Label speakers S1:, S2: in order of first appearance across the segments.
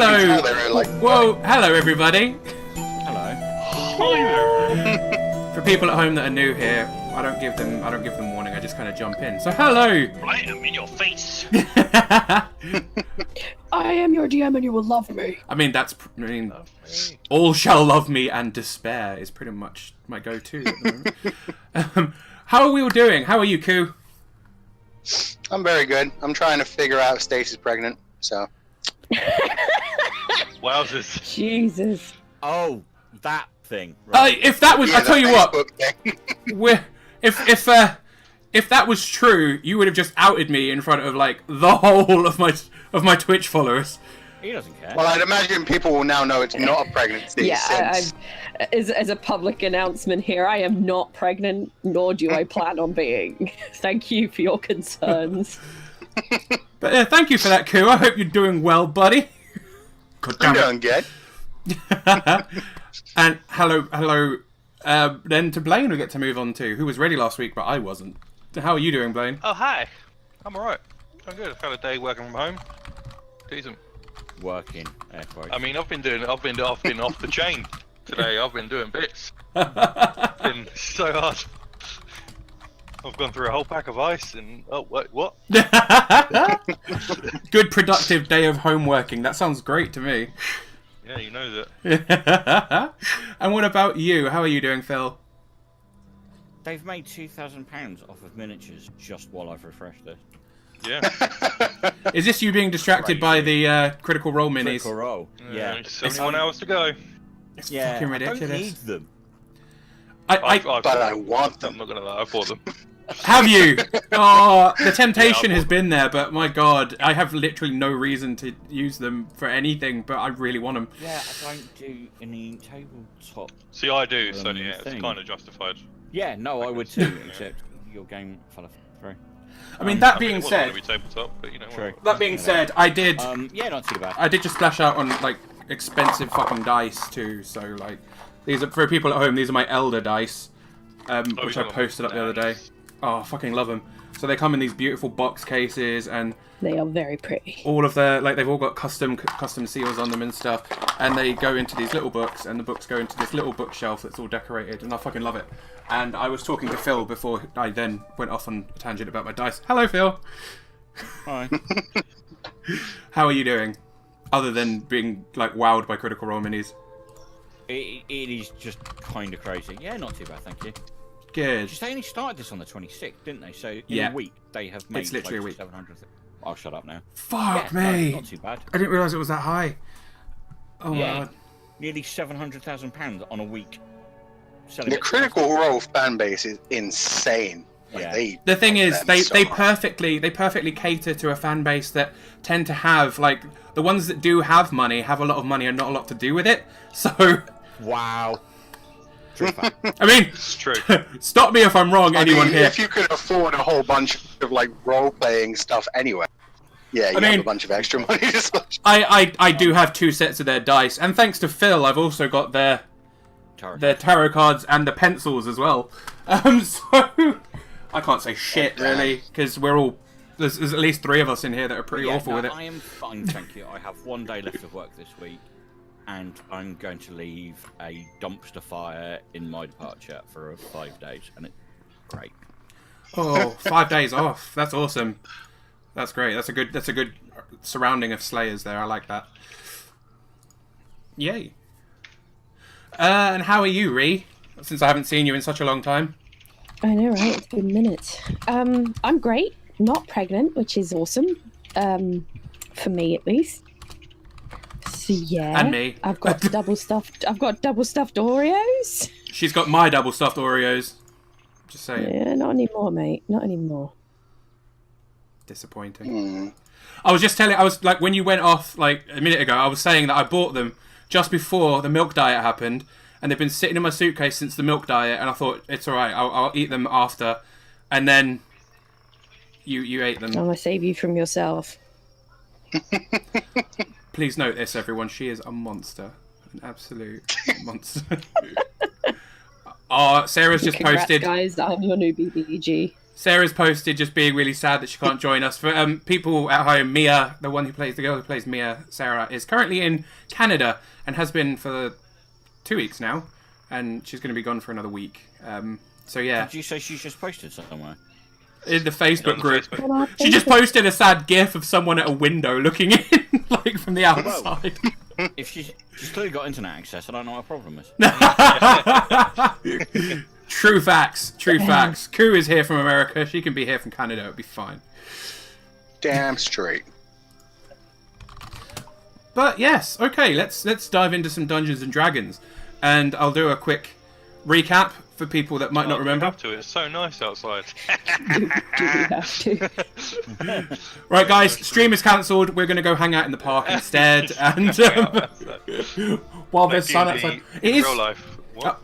S1: Hello. Whoa, hello everybody.
S2: Hello.
S1: For people at home that are new here, I don't give them warning. I just kind of jump in. So hello.
S3: Right, I'm in your face.
S4: I am your DM and you will love me.
S1: I mean, all shall love me and despair is pretty much my go-to at the moment. How are we all doing? How are you, Koo?
S5: I'm very good. I'm trying to figure out if Stacey's pregnant, so.
S3: Wowzers.
S4: Jesus.
S2: Oh, that thing. Right.
S1: If that was,
S5: Yeah,
S1: I tell you what,
S5: Facebook thing.
S1: if that was true, you would have just outed me in front of like the whole of my Twitch followers.
S2: He doesn't care.
S5: Well, I'd imagine people will now know it's not a pregnancy.
S4: Yeah,
S5: since...
S4: as a public announcement here, I am not pregnant, nor do I plan on being. Thank you for your concerns.
S1: But thank you for that, Koo. I hope you're doing well, buddy. God
S5: I'm
S1: damn it.
S5: doing good.
S1: And hello. Then to Blaine we get to move on to, who was ready last week, but I wasn't. How are you doing, Blaine?
S3: Oh, hi. I'm alright. I'm good. I've had a day working from home. Decent.
S2: Working. Air quotes.
S3: I mean, I've been off the chain today. I've been doing bits. Been so hard. I've gone through a whole pack of ice and what?
S1: Good productive day of homeworking. That sounds great to me.
S3: Yeah, you know that.
S1: And what about you? How are you doing, Phil?
S2: They've made £2,000 off of miniatures just while I've refreshed it.
S3: Yeah.
S1: Is this you being distracted by the Critical Role minis?
S2: Critical Role. Yeah.
S3: 71 hours to go.
S1: It's
S2: Yeah.
S1: fucking
S2: I
S1: ridiculous.
S2: don't need them.
S5: But I want
S3: I'm
S5: them.
S3: not gonna lie, I bought them.
S1: Have you? Oh, the temptation has been there, but my god, I have literally no reason to use them for anything, but I really want them.
S2: Yeah, I don't do any tabletop.
S3: See, I do, so yeah,
S2: thing.
S3: it's kind of justified.
S2: Yeah, no, I would too, except your game fell through.
S1: I mean, that
S3: I mean,
S1: being
S3: it wasn't
S1: said,
S3: gonna be tabletop, but you know
S2: True.
S3: what?
S1: that being said, I did
S2: Yeah, not too bad.
S1: I did just splash out on like expensive fucking dice too. So like, these are for people at home. These are my Elder dice, which I posted up the other day. Oh, I fucking love them. So they come in these beautiful box cases, and
S4: They are very pretty.
S1: all of their like they've all got custom seals on them and stuff. And they go into these little books, and the books go into this little bookshelf that's all decorated, and I fucking love it. And I was talking to Phil before I then went off on a tangent about my dice. Hello, Phil.
S2: Hi.
S1: How are you doing? Other than being like wowed by Critical Role minis.
S2: It is just kind of crazy. Yeah, not too bad, thank you.
S1: Good.
S2: Just they only started this on the 26th, didn't they? So in
S1: Yeah.
S2: a week they have made
S1: It's literally a
S2: like
S1: week.
S2: 700. I'll shut up now.
S1: Fuck
S2: Yeah,
S1: me.
S2: no, not too bad.
S1: I didn't realise it was that high. Oh my
S2: Yeah.
S1: god.
S2: Nearly £700,000 on a week. Selling
S5: The
S2: it.
S5: Critical Role fan base is insane. Like,
S2: Yeah.
S1: The thing is,
S5: them
S1: they
S5: so much.
S1: perfectly cater to a fan base that tend to have like the ones that do have money have a lot of money and not a lot to do with it. So
S2: Wow. True fact.
S1: I mean,
S3: It's true.
S1: stop me if I'm wrong,
S5: I
S1: anyone
S5: mean,
S1: here.
S5: if you could afford a whole bunch of like role-playing stuff anyway, yeah, you
S1: mean-
S5: have a bunch of extra money. To splash.
S1: I do have 2 sets of their dice, and thanks to Phil, I've also got their tarot cards and the pencils as well. So I can't say shit really because we're all there's at least 3 of us in here that are pretty
S2: Yeah,
S1: awful
S2: no,
S1: with it.
S2: I am fine, thank you. I have 1 day left of work this week, and I'm going to leave a dumpster fire in my departure for 5 days, and it's great.
S1: Oh, 5 days off. That's awesome. That's great. That's a good surrounding of slayers there. I like that. Yay. And how are you, Ree? Since I haven't seen you in such a long time.
S4: I know, right? It's been minutes. I'm great. Not pregnant, which is awesome. For me at least. So yeah.
S1: And me.
S4: I've got double stuffed Oreos.
S1: She's got my double stuffed Oreos. Just saying.
S4: Yeah, not anymore, mate. Not anymore.
S1: Disappointing. I was like, when you went off like a minute ago, I was saying that I bought them just before the milk diet happened, and they've been sitting in my suitcase since the milk diet, and I thought, it's alright, I'll eat them after. And then you ate them.
S4: I'm gonna save you from yourself.
S1: Please note this, everyone, she is a monster. An absolute monster. Sarah's just
S4: Congrats,
S1: posted.
S4: guys. I'm your new BBG.
S1: Sarah's posted just being really sad that she can't join us. For people at home, Mia, the girl who plays Mia, Sarah, is currently in Canada and has been for 2 weeks now, and she's going to be gone for another week. So yeah.
S2: Did you say she's just posted somewhere?
S1: In the Facebook group.
S3: Facebook.
S1: She just posted a sad gif of someone at a window looking in, like from the outside.
S2: If she's clearly got internet access, I don't know what her problem is.
S1: True facts. True facts. Koo is here from America. She can be here from Canada. It'll be fine.
S5: Damn straight.
S1: But yes, okay. Let's dive into some Dungeons and Dragons, and I'll do a quick recap for people that might not remember.
S3: Have to. It's so nice outside.
S4: Do we have to?
S1: Right, guys. Stream is cancelled. We're going to go hang out in the park instead, and while there's sun outside, it is.
S3: Real life. What?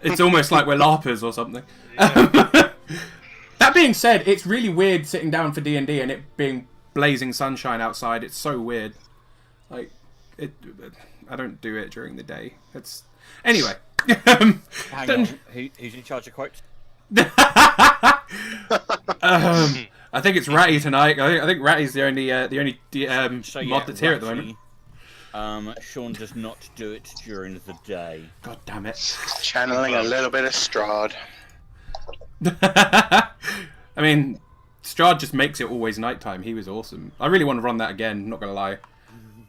S1: It's almost like we're LARPers or something. That being said, it's really weird sitting down for D&D and it being blazing sunshine outside. It's so weird. Like, I don't do it during the day. It's anyway.
S2: Hang on, who's in charge of quotes?
S1: I think it's Ratty tonight. I think Ratty's the only mod that's here at the moment.
S2: Sean does not do it during the day.
S1: God damn it!
S5: Channeling a little bit of Strahd.
S1: I mean, Strahd just makes it always nighttime. He was awesome. I really want to run that again. Not gonna lie.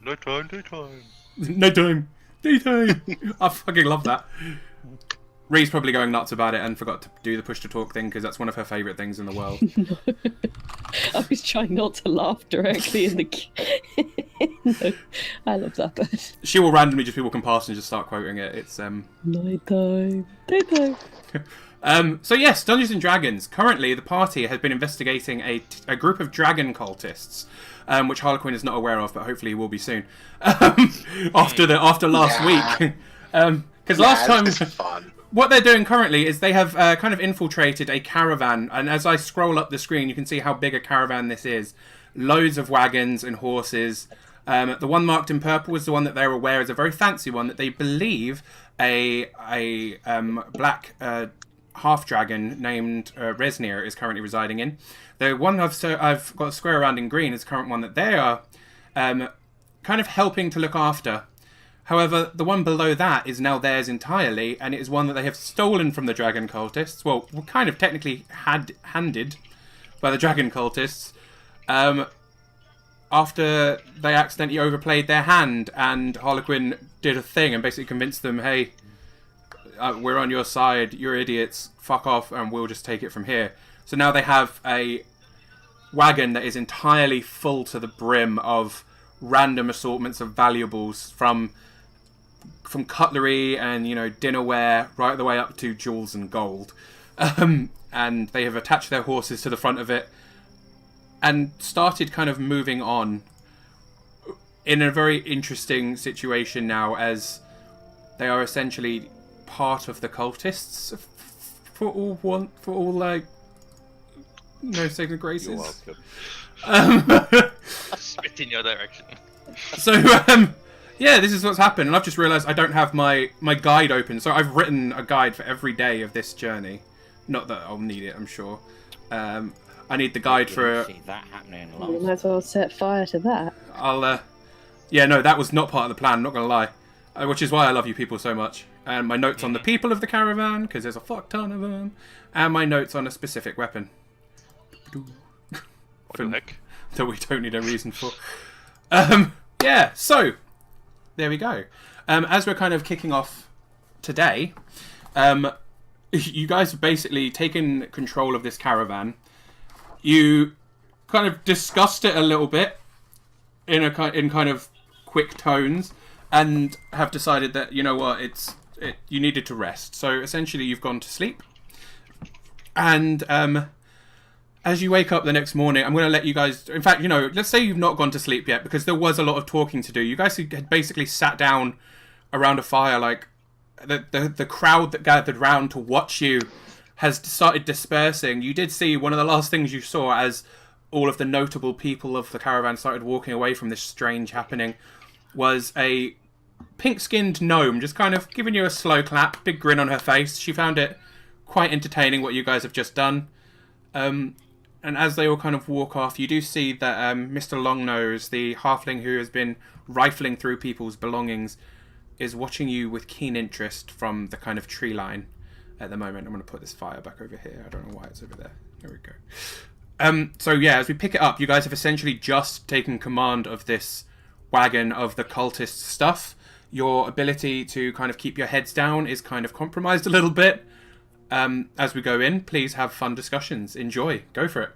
S3: Daytime.
S1: Nighttime. Daytime. I fucking love that. Ree's probably going nuts about it and forgot to do the push to talk thing because that's one of her favourite things in the world.
S4: I was trying not to laugh directly in the. No, I love that bit.
S1: She will randomly just people can pass and just start quoting it. It's
S4: Nighttime. Daytime.
S1: So yes, Dungeons and Dragons. Currently, the party has been investigating a group of dragon cultists, which Harlequin is not aware of, but hopefully he will be soon. After last week, because last time.
S5: Fun.
S1: What they're doing currently is they have kind of infiltrated a caravan, and as I scroll up the screen, you can see how big a caravan this is. Loads of wagons and horses. The one marked in purple is the one that they're aware is a very fancy one that they believe a black half dragon named Resnir is currently residing in. The one I've got a square around in green is the current one that they are kind of helping to look after. However, the one below that is now theirs entirely, and it is one that they have stolen from the dragon cultists. Well, kind of technically handed by the dragon cultists after they accidentally overplayed their hand, and Harlequin did a thing and basically convinced them, hey, we're on your side, you're idiots, fuck off, and we'll just take it from here. So now they have a wagon that is entirely full to the brim of random assortments of valuables from cutlery and, dinnerware right the way up to jewels and gold. And they have attached their horses to the front of it and started kind of moving on in a very interesting situation now, as they are essentially part of the cultists for all like no sacred graces.
S2: You're welcome.
S3: Spit in your direction.
S1: So, yeah, this is what's happened, and I've just realised I don't have my guide open, so I've written a guide for every day of this journey. Not that I'll need it, I'm sure. I need the guide for...
S2: See that happening.
S4: We might as well set fire to that.
S1: Yeah, no, that was not part of the plan, not gonna lie. Which is why I love you people so much. And my notes on the people of the caravan, because there's a fuck ton of them. And my notes on a specific weapon.
S3: What the heck?
S1: That we don't need a reason for. Yeah, so there we go. As we're kind of kicking off today, you guys have basically taken control of this caravan. You kind of discussed it a little bit in kind of quick tones, and have decided that, you know what, you needed to rest. So essentially, you've gone to sleep, and as you wake up the next morning, I'm going to let you guys... In fact, let's say you've not gone to sleep yet, because there was a lot of talking to do. You guys had basically sat down around a fire, like, the crowd that gathered round to watch you has started dispersing. You did see one of the last things you saw as all of the notable people of the caravan started walking away from this strange happening was a pink-skinned gnome just kind of giving you a slow clap, big grin on her face. She found it quite entertaining what you guys have just done. And as they all kind of walk off, you do see that Mr. Longnose, the halfling who has been rifling through people's belongings, is watching you with keen interest from the kind of tree line at the moment. I'm going to put this fire back over here. I don't know why it's over there. There we go. So yeah, as we pick it up, you guys have essentially just taken command of this wagon of the cultist stuff. Your ability to kind of keep your heads down is kind of compromised a little bit. As we go in, please have fun discussions. Enjoy. Go for it.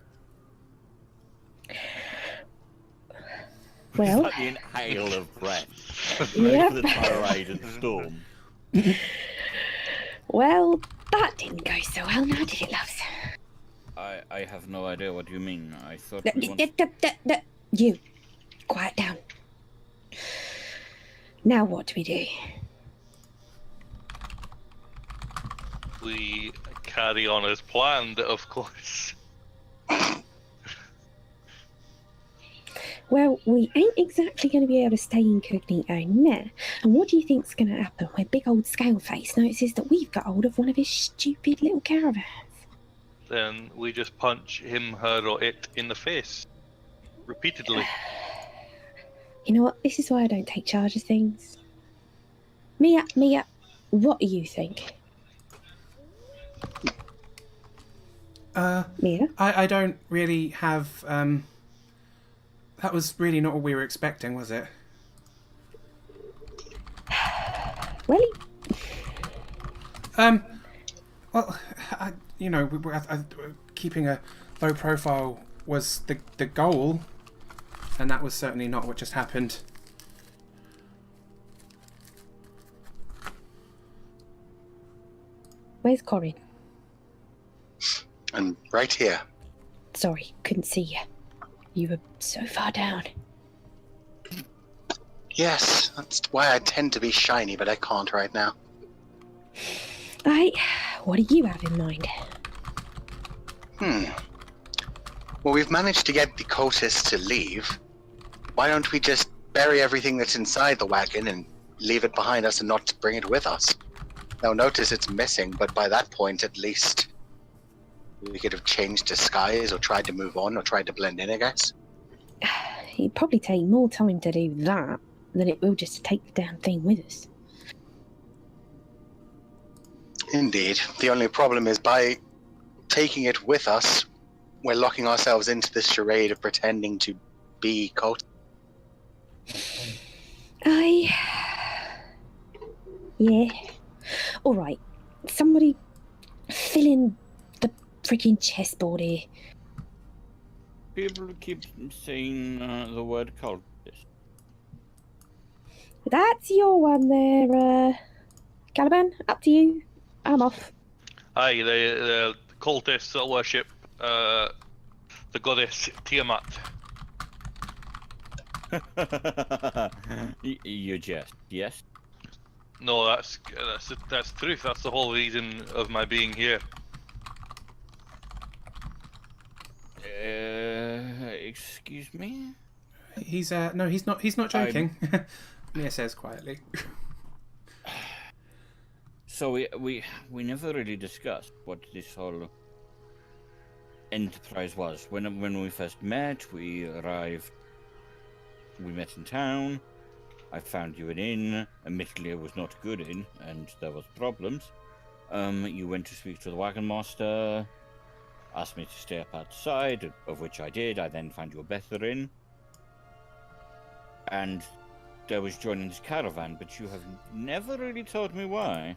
S4: Well,
S2: Like the inhale of breath.
S4: Yep.
S2: For the tirade and storm.
S4: well, that didn't go so well, now did it, loves?
S2: I have no idea what you mean. I thought we
S4: You, quiet down. Now what do we do?
S3: We carry on as planned, of course.
S4: Well, we ain't exactly going to be able to stay incognito now. And what do you think's going to happen when big old Scaleface notices that we've got hold of one of his stupid little caravans?
S3: Then we just punch him, her, or it in the face. Repeatedly.
S4: You know what? This is why I don't take charge of things. Mia, what do you think? Mia?
S1: I don't really have... That was really not what we were expecting, was it?
S4: Well,
S1: Well, keeping a low profile was the goal, and that was certainly not what just happened.
S4: where's Corin?
S5: And right here.
S4: Sorry, couldn't see you. You were so far down.
S5: Yes, that's why I tend to be shiny, but I can't right now.
S4: Right, what do you have in mind?
S5: Well, we've managed to get the cultists to leave. Why don't we just bury everything that's inside the wagon and leave it behind us and not bring it with us? Now, notice it's missing, but by that point, at least, we could have changed disguise or tried to move on or tried to blend in, I guess.
S4: It'd probably take more time to do that than it will just to take the damn thing with us.
S5: Indeed. The only problem is by taking it with us, we're locking ourselves into this charade of pretending to be cult.
S4: Yeah. Alright. Somebody fill in the freaking chessboard here.
S2: People keep saying the word cultist.
S4: That's your one there, Caliban. Up to you. I'm off.
S3: Aye, the cultists that worship the goddess Tiamat.
S2: You jest, yes?
S3: No, that's truth. That's the whole reason of my being here.
S2: Excuse me?
S1: He's no, he's not joking. Mia says quietly.
S2: So we never really discussed what this whole enterprise was. When we first met, we arrived. We met in town. I found you an inn. Admittedly, it was not a good inn, and there was problems. You went to speak to the wagon master. Asked me to stay up outside, of which I did. I then found you a better inn. And there was joining this caravan, but you have never really told me why.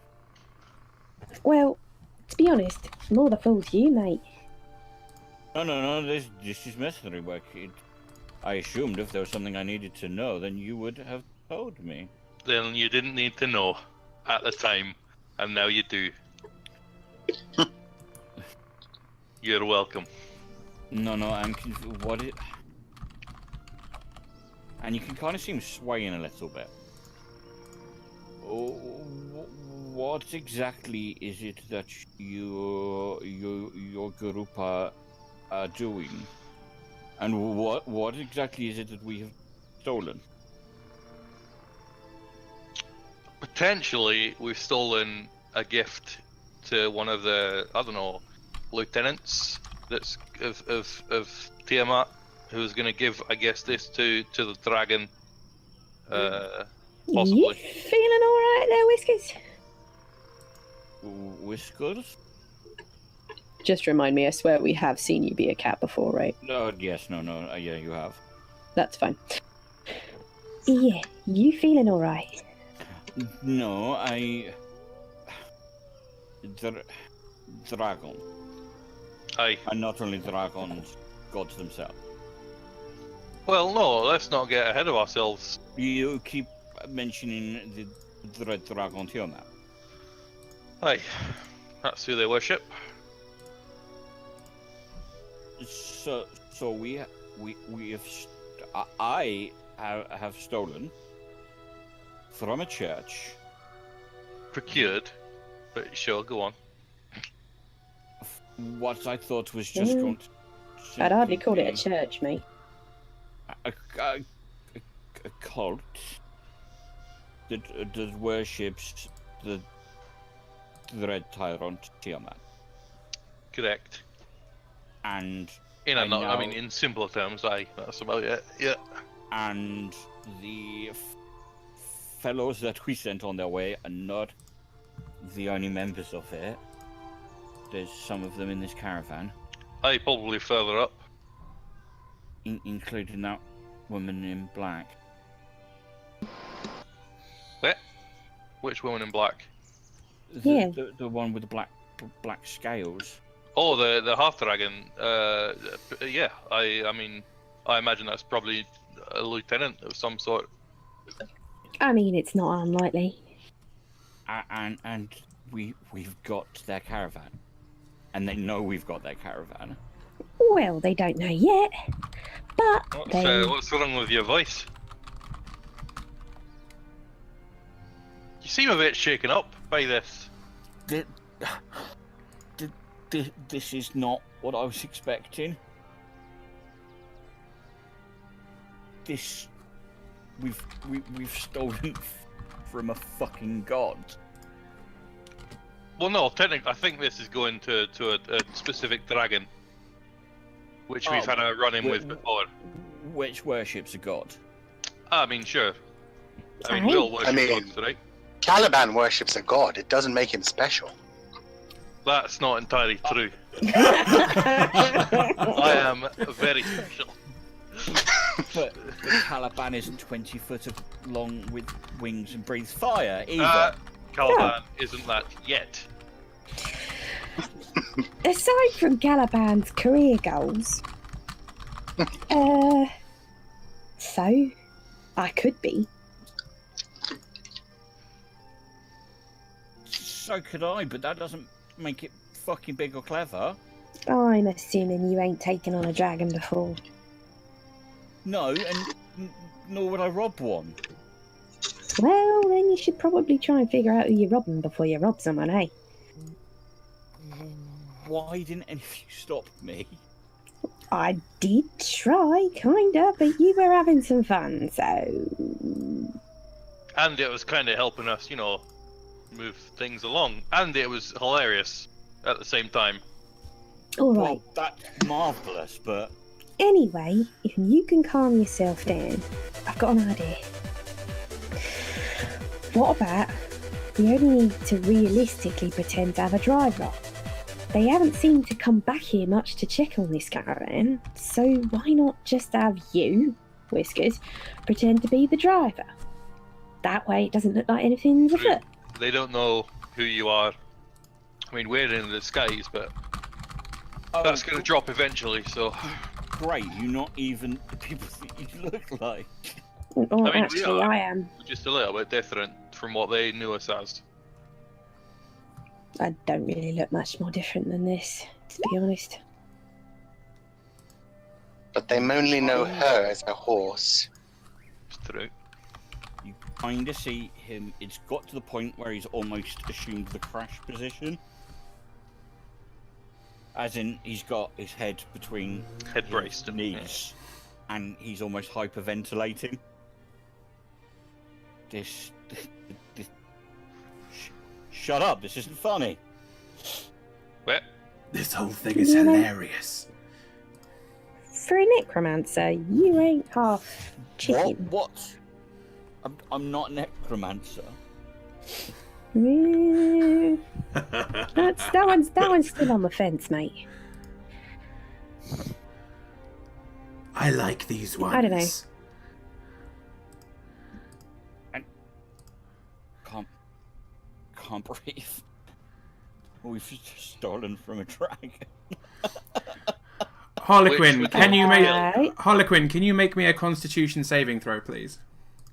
S4: Well, to be honest, more the fool to you, mate.
S2: No, this is mercenary work. I assumed if there was something I needed to know, then you would have told me.
S3: Then you didn't need to know at the time, and now you do. You're welcome.
S2: No, I'm confused. What it? And you can kind of see him swaying a little bit. What exactly is it that your group are doing? And what exactly is it that we have stolen?
S3: Potentially, we've stolen a gift to one of the, I don't know, lieutenants that's of Tiamat, who's going to give, I guess, this to the dragon.
S4: You
S3: Possibly.
S4: feeling all right there, Whiskers?
S2: Whiskers?
S4: Just remind me, I swear we have seen you be a cat before, right?
S2: No, yes, no, yeah, you have.
S4: That's fine. Yeah, you feeling all right?
S2: No, dragon.
S3: Aye.
S2: And not only dragons, gods themselves.
S3: Well, no, let's not get ahead of ourselves.
S2: You keep mentioning the red dragon Tiamat.
S3: Aye, that's who they worship.
S2: So I have stolen from a church
S3: Procured, but sure, go on.
S2: what I thought was just going to
S4: I'd hardly call it a
S2: be
S4: church, mate.
S2: a cult that worships the red tyrant Tiamat.
S3: Correct.
S2: And
S3: I mean, in simpler terms, aye, that's about it. Yeah.
S2: and the fellows that we sent on their way are not the only members of it. There's some of them in this caravan,
S3: Aye, probably further up.
S2: including that woman in black.
S3: Which woman in black?
S4: Yeah.
S2: The one with the black scales.
S3: Oh, the half dragon. Yeah. I mean, I imagine that's probably a lieutenant of some sort.
S4: I mean, it's not unlikely.
S2: And we've got their caravan, and they know we've got their caravan.
S4: Well, they don't know yet, but
S3: What's wrong with your voice? You seem a bit shaken up by this.
S2: This is not what I was expecting. We've stolen from a fucking god.
S3: Well, no, technically, I think this is going to a specific dragon, which we've had a run-in with before.
S2: Which worships a god.
S3: I mean, sure. I mean, we all worship gods, right?
S5: Caliban worships a god. It doesn't make him special.
S3: That's not entirely true. I am very special.
S2: But Caliban isn't 20 foot long with wings and breathes fire either.
S3: Caliban isn't that yet.
S4: aside from Caliban's career goals, so I could be.
S2: So could I, but that doesn't make it fucking big or clever.
S4: I'm assuming you ain't taken on a dragon before.
S2: No, and nor would I rob one.
S4: Well, then you should probably try and figure out who you're robbing before you rob someone, eh?
S2: Why didn't any of you stop me?
S4: I did try, kinda, but you were having some fun, so...
S3: And it was kind of helping us, move things along. And it was hilarious at the same time.
S4: Alright.
S2: Well, that's marvellous, but...
S4: Anyway, if you can calm yourself down, I've got an idea. What about we only need to realistically pretend to have a driver? They haven't seemed to come back here much to check on this caravan, so why not just have you, Whiskers, pretend to be the driver? That way it doesn't look like anything's afoot.
S3: They don't know who you are. I mean, we're in the skies, but that's going to drop eventually, so...
S2: Great, you're not even the people that you look like.
S4: Well,
S3: I mean,
S4: actually, I am.
S3: We're just a little bit different from what they knew us as.
S4: I don't really look much more different than this, to be honest.
S5: But they only know her as a horse.
S3: It's true.
S2: You kind of see him, it's got to the point where he's almost assumed the crash position. As in, he's got his head between
S3: Head braced.
S2: his knees, and he's almost hyperventilating. This shut up, this isn't funny.
S3: Well,
S1: This whole thing is
S4: You know-
S1: hilarious.
S4: For a necromancer, you ain't half chicken.
S2: What? I'm not a necromancer.
S4: Mm, that one's still on the fence, mate.
S1: I like these ones.
S4: I don't know.
S2: Can't breathe. We've just stolen from a dragon.
S1: Harlequin,
S3: Which-
S1: can you make
S4: Right.
S1: Harlequin? Can you make me a Constitution saving throw, please?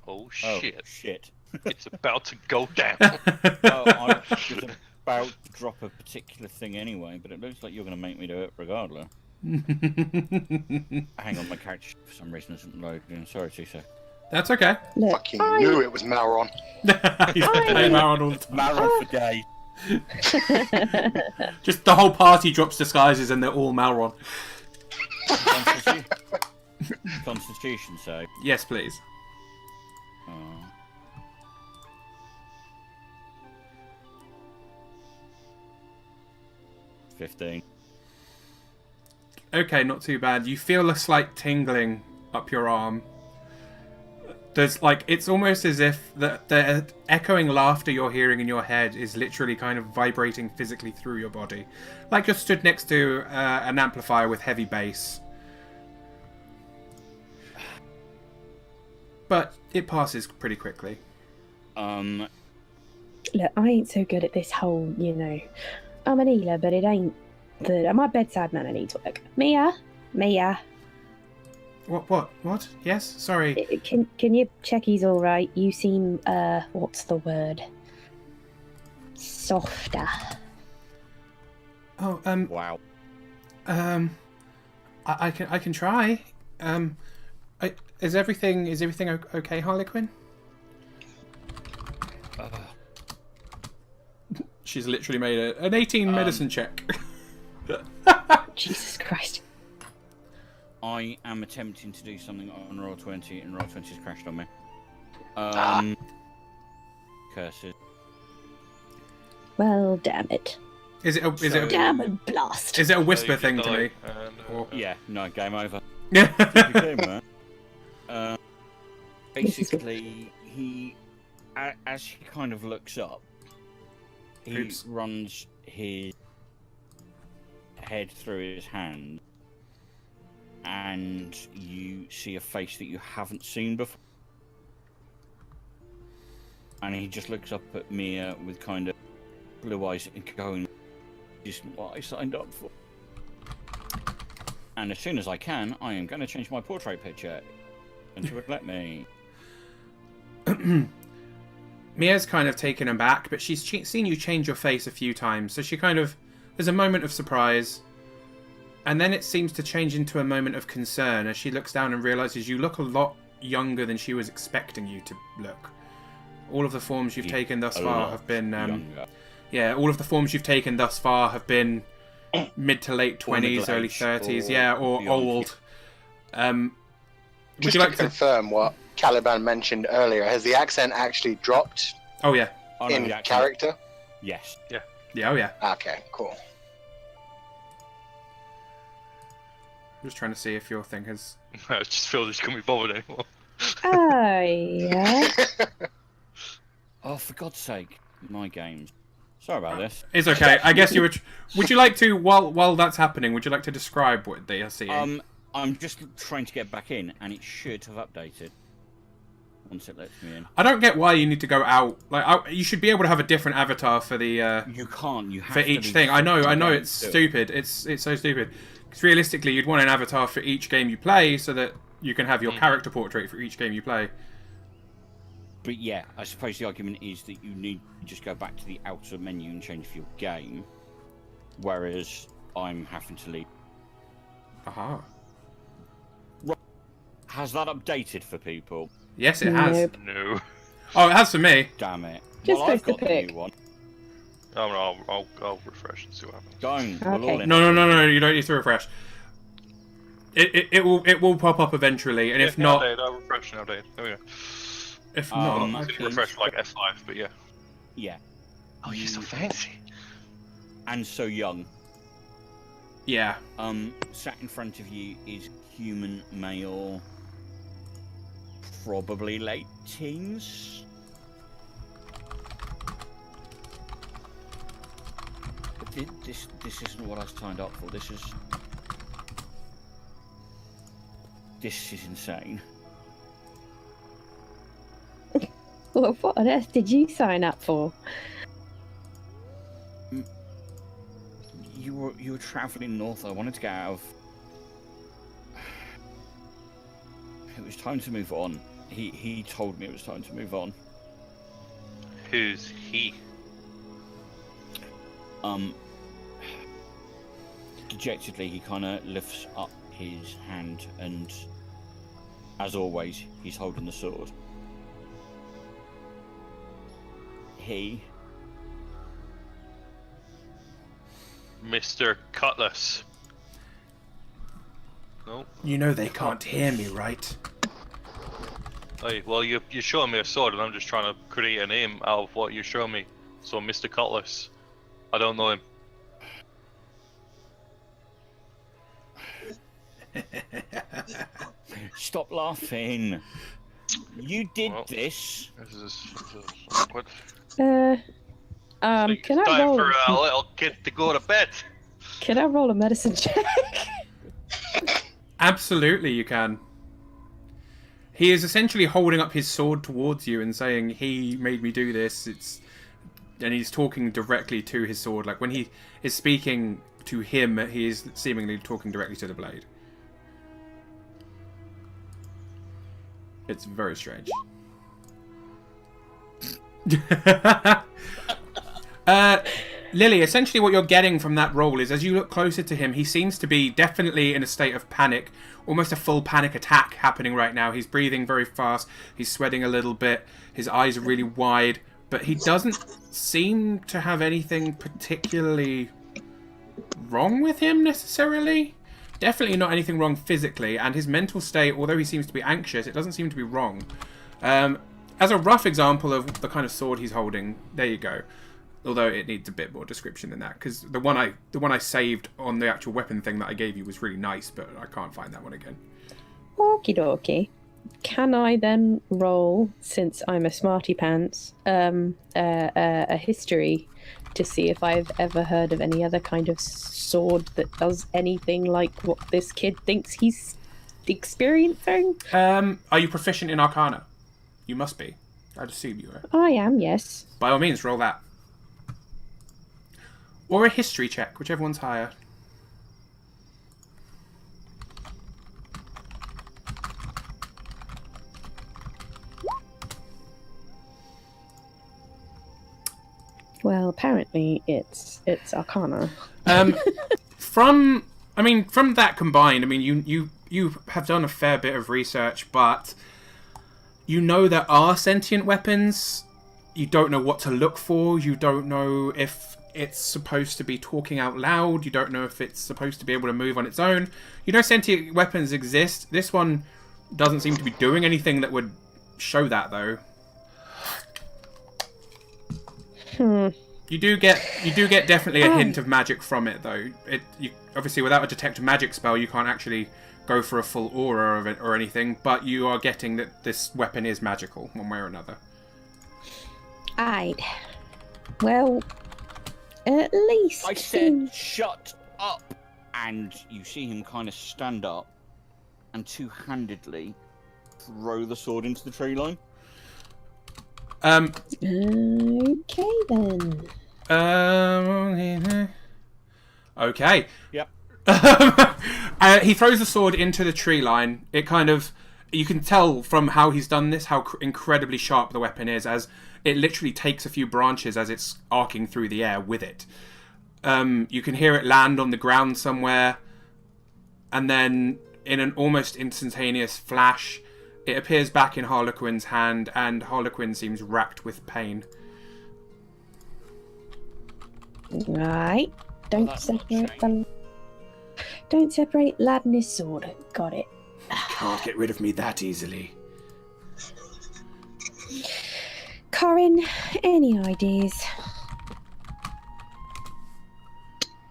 S3: Oh
S2: Oh
S3: shit!
S2: shit!
S3: It's about to go down.
S2: Well, I was about to drop a particular thing anyway, but it looks like you're going to make me do it regardless. Hang on, my character for some reason isn't loading. Sorry, Tisa.
S1: That's okay.
S4: Look,
S5: Fucking knew it was Mauron.
S1: He's playing Maron all the time.
S2: Maron for day.
S1: Just the whole party drops disguises and they're all Malron.
S2: Constitution save.
S1: Yes, please.
S2: Oh. $15.
S1: Okay, not too bad. You feel a slight tingling up your arm. There's it's almost as if the echoing laughter you're hearing in your head is literally kind of vibrating physically through your body. Like you're stood next to an amplifier with heavy bass. But it passes pretty quickly.
S4: look, I ain't so good at this whole, I'm an healer, but it ain't my bedside manner needs work. Mia.
S1: What? Yes? Sorry.
S4: Can you check he's all right? You seem what's the word? Softer.
S1: Oh,
S2: Wow.
S1: I can try. Is everything okay, Harlequin? She's literally made an 18 medicine check.
S4: Jesus Christ.
S2: I am attempting to do something on roll 20, and roll 20 has crashed on me. Curses.
S4: Well, damn it.
S1: Is it a
S4: Damn and blast.
S1: is it a whisper
S3: So you
S1: thing to
S3: die,
S1: me?
S3: and,
S1: Or-
S2: Yeah, no, game over.
S1: Yeah.
S2: Game over. Basically, as he kind of looks up, he
S1: Oops.
S2: runs his head through his hand, and you see a face that you haven't seen before. And he just looks up at Mia with kind of blue eyes and going, "This is what I signed up for." And as soon as I can, I am going to change my portrait picture until it let me.
S1: Mia's kind of taken aback, but she's seen you change your face a few times, so she there's a moment of surprise, and then it seems to change into a moment of concern as she looks down and realizes you look a lot younger than she was expecting you to look. All of the forms you've taken thus far have been,
S2: Younger.
S1: all of the forms you've taken thus far have been mid to late 20s, early
S2: middle-aged
S1: 30s,
S2: or
S1: or
S2: beyond.
S1: old. Would
S5: Just
S1: you like
S5: to
S1: to?
S5: confirm what Caliban mentioned earlier, has the accent actually dropped
S1: Oh yeah,
S2: Oh, no,
S5: in
S2: the accent-
S5: character?
S2: Yes.
S1: yeah, oh yeah.
S5: Okay, cool.
S1: I'm just trying to see if your thing has.
S3: I just feel this couldn't be bothered anymore.
S4: Oh, yeah.
S2: Oh, for God's sake, my games. Sorry about this.
S1: It's okay. I guess you would. Would you like to, while that's happening, would you like to describe what they are seeing?
S2: I'm just trying to get back in, and it should have updated once it lets me in.
S1: I don't get why you need to go out. You should be able to have a different avatar for the
S2: You can't. You have
S1: for
S2: to
S1: each
S2: leave
S1: thing. I know.
S2: the game
S1: It's
S2: to do it.
S1: stupid. It's so stupid. Because realistically, you'd want an avatar for each game you play, so that you can have your character portrait for each game you play.
S2: But yeah, I suppose the argument is that you need to just go back to the outer menu and change for your game, whereas I'm having to leave.
S1: Aha.
S2: Has that updated for people?
S1: Yes, it has.
S4: Nope.
S3: No.
S1: Oh, it has for me.
S2: Damn it.
S4: Just
S2: well, I've
S4: press the
S2: got the
S4: pick.
S2: new one.
S3: I'll refresh and see what happens.
S2: Going.
S4: Okay.
S2: We'll all in.
S1: No. You don't need to refresh. It will pop up eventually, and if not,
S3: I'll refresh now, Dave. There we go.
S1: if
S2: Um,
S1: not,
S3: I didn't refresh like F5, but yeah.
S2: Yeah.
S3: Oh, you're so fancy.
S2: And so young.
S1: Yeah.
S2: Sat in front of you is human male, probably late teens. But this isn't what I signed up for. This is insane.
S4: Well, what on earth did you sign up for?
S2: You were traveling north. I wanted to get out of. It was time to move on. He told me it was time to move on.
S3: Who's he?
S2: Dejectedly, he kind of lifts up his hand, and as always, he's holding the sword.
S3: Mr. Cutlass. No.
S1: You know they can't hear me, right?
S3: Hey, well, you're showing me a sword, and I'm just trying to create a name out of what you're showing me. So, Mr. Cutlass. I don't know him.
S2: Stop laughing. You did this.
S3: This is awkward.
S4: Can I
S3: Time
S4: roll?
S3: for a little kid to go to bed.
S4: Can I roll a medicine check?
S1: Absolutely, you can. He is essentially holding up his sword towards you and saying, "He made me do this." And he's talking directly to his sword. Like when he is speaking to him, he is seemingly talking directly to the blade. It's very strange. Lily, essentially what you're getting from that roll is as you look closer to him, he seems to be definitely in a state of panic, almost a full panic attack happening right now. He's breathing very fast, he's sweating a little bit, his eyes are really wide, but he doesn't seem to have anything particularly wrong with him necessarily. Definitely not anything wrong physically, and his mental state, although he seems to be anxious, it doesn't seem to be wrong. As a rough example of the kind of sword he's holding, there you go. Although it needs a bit more description than that, because the one I saved on the actual weapon thing that I gave you was really nice, but I can't find that one again.
S4: Okie dokie. Can I then roll, since I'm a smarty pants, a history to see if I've ever heard of any other kind of sword that does anything like what this kid thinks he's experiencing?
S1: Are you proficient in Arcana? You must be. I'd assume you are.
S4: I am, yes.
S1: By all means, roll that. Or a history check, whichever one's higher.
S4: Well, apparently it's Arcana.
S1: From that combined, you have done a fair bit of research, but you know there are sentient weapons. You don't know what to look for. You don't know if it's supposed to be talking out loud. You don't know if it's supposed to be able to move on its own. You know sentient weapons exist. This one doesn't seem to be doing anything that would show that, though. You do get definitely a hint of magic from it, though. Obviously, without a detect magic spell, you can't actually go for a full aura of it or anything, but you are getting that this weapon is magical, one way or another.
S4: Aye. Well, at least...
S2: I said, shut up! And you see him kind of stand up and two-handedly throw the sword into the tree line.
S4: Okay, then.
S1: Okay.
S2: Yep.
S1: He throws the sword into the tree line. It kind of... You can tell from how he's done this how incredibly sharp the weapon is, as it literally takes a few branches as it's arcing through the air with it. You can hear it land on the ground somewhere, and then in an almost instantaneous flash, it appears back in Harlequin's hand, and Harlequin seems racked with pain.
S4: Right. Don't separate lad and his sword. Got it.
S1: Can't get rid of me that easily.
S4: Corin, any ideas?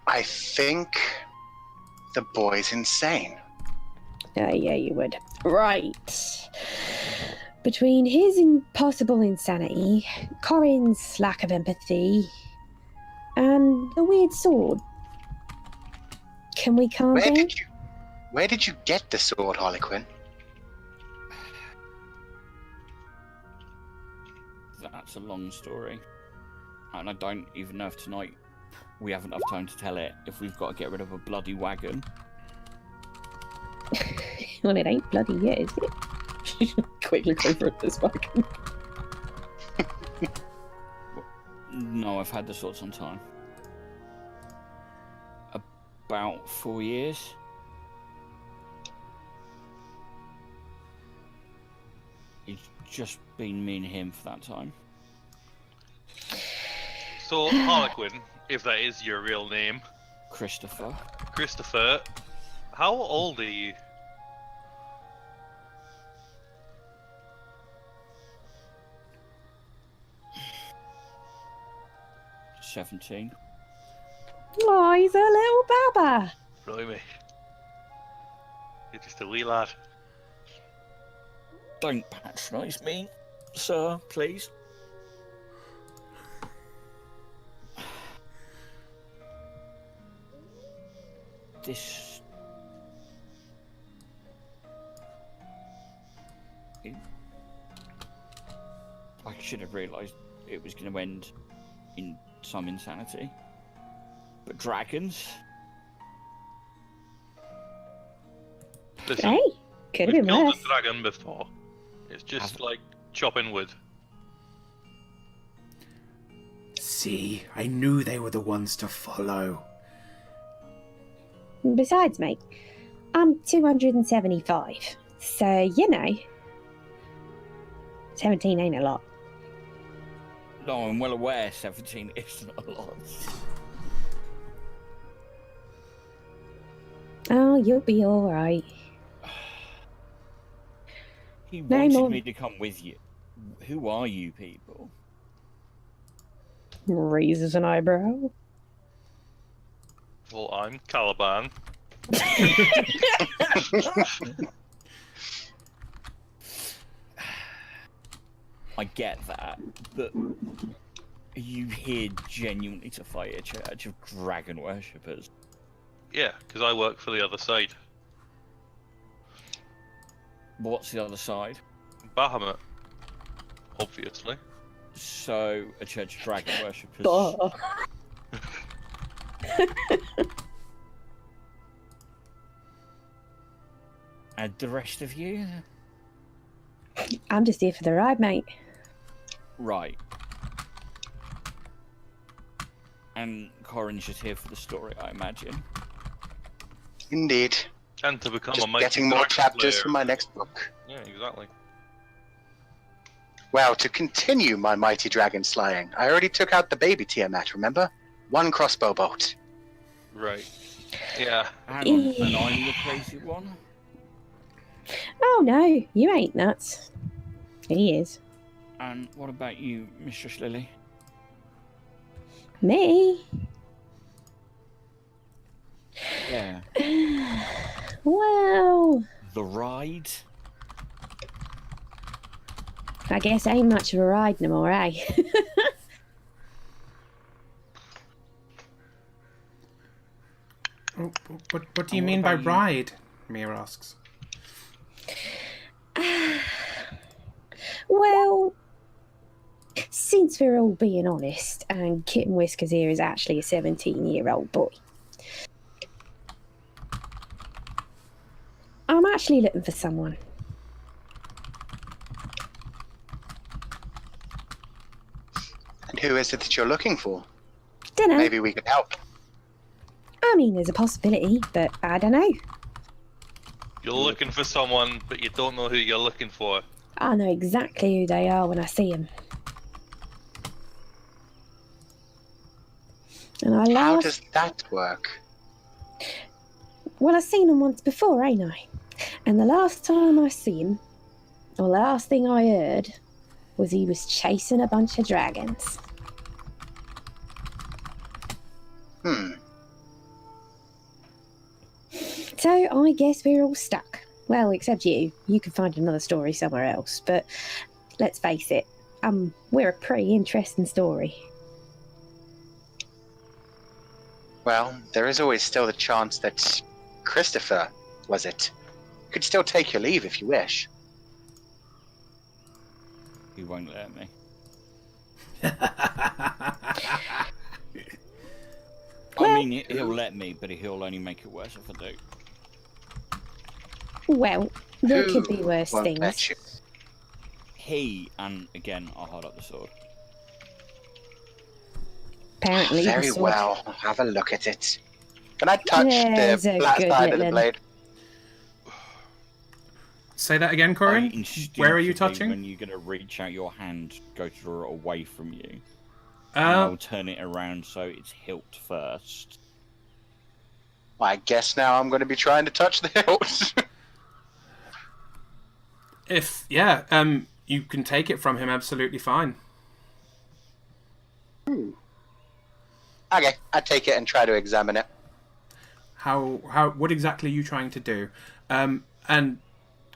S5: I think The boy's insane.
S4: Yeah, you would. Right. Between his impossible insanity, Corin's lack of empathy, and the weird sword, can we calm down?
S5: Where did you get the sword, Harlequin?
S2: That's a long story. And I don't even know if tonight we have enough time to tell it if we've got to get rid of a bloody wagon.
S4: Well, it ain't bloody yet, is it? Quickly go for this wagon.
S2: No, I've had the sword some time. About 4 years. It's just been me and him for that time.
S3: So, Harlequin, if that is your real name,
S2: Christopher.
S3: how old are you?
S2: – 17.
S4: Oh, he's a little baba.
S3: Blimey. You're just a wee lad.
S2: Don't patronise me, sir, please. This... I should have realised it was going to end in some insanity. But dragons?
S3: Listen,
S4: Hey, could have
S3: we've
S4: been
S3: killed
S4: worse.
S3: a dragon before. It's just like chopping wood.
S1: See, I knew they were the ones to follow.
S4: Besides, mate, I'm 275, so, you know, 17 ain't a lot.
S2: No, I'm well aware 17 isn't a lot.
S4: Oh, you'll be alright.
S2: He
S4: No
S2: wanted
S4: more-
S2: me to come with you. Who are you people?
S4: Raises an eyebrow.
S3: Well, I'm Caliban.
S2: I get that, but are you here genuinely to fight a church of dragon worshippers?
S3: Yeah, because I work for the other side.
S2: What's the other side?
S3: Bahamut. Obviously.
S2: So, a church of dragon worshippers.
S4: Duh.
S2: And the rest of you?
S4: I'm just here for the ride, mate.
S2: Right. And Corin's just here for the story, I imagine.
S5: Indeed.
S3: And to become
S5: Just
S3: a mighty
S5: getting more
S3: dragon
S5: chapters
S3: slayer.
S5: for my next book.
S3: Yeah, exactly.
S5: Well, to continue my mighty dragon slaying, I already took out the baby Tiamat, remember? 1 crossbow bolt.
S3: Right. Yeah.
S2: Hang on, and I'm the crazy one?
S4: Oh no, you ain't nuts. He is.
S2: And what about you, Mistress Lily?
S4: Me?
S2: Yeah.
S4: Well,
S2: The ride?
S4: I guess ain't much of a ride no more, eh?
S1: What do you mean by ride? Mia asks.
S4: Well, since we're all being honest, and Kitten Whiskers here is actually a 17-year-old boy, I'm actually looking for someone.
S5: And who is it that you're looking for?
S4: Dunno.
S5: Maybe we could help.
S4: I mean, there's a possibility, but I don't know.
S3: You're looking for someone, but you don't know who you're looking for.
S4: I know exactly who they are when I see them. And I
S5: How
S4: laugh.
S5: does that work?
S4: Well, I've seen him once before, ain't I? And the last time I see him, or the last thing I heard, was he was chasing a bunch of dragons. So I guess we're all stuck. Well, except you. You can find another story somewhere else. But let's face it, we're a pretty interesting story.
S5: Well, there is always still the chance that Christopher, was it, could still take your leave if you wish.
S2: He won't let me.
S4: Well-
S2: I mean, he'll let me, but he'll only make it worse if I do.
S4: Well, there
S5: Who
S4: could be worse
S5: won't
S4: things.
S5: let you?
S2: He, and again, I'll hold up the sword.
S4: Apparently,
S5: Very
S4: the sword...
S5: well. I'll have a look at it. Can I touch
S4: There's
S5: the
S4: a
S5: flat
S4: good
S5: side of the
S4: little-
S5: blade?
S1: Say that again,
S2: I
S1: Corin. Where are you
S2: instinctively,
S1: touching?
S2: When you're going to reach out your hand, go to draw it away from you.
S1: Uh,
S2: I'll turn it around so it's hilt first.
S5: I guess now I'm going to be trying to touch the hilt.
S1: you can take it from him absolutely fine.
S5: Okay, I take it and try to examine it.
S1: What exactly are you trying to do? And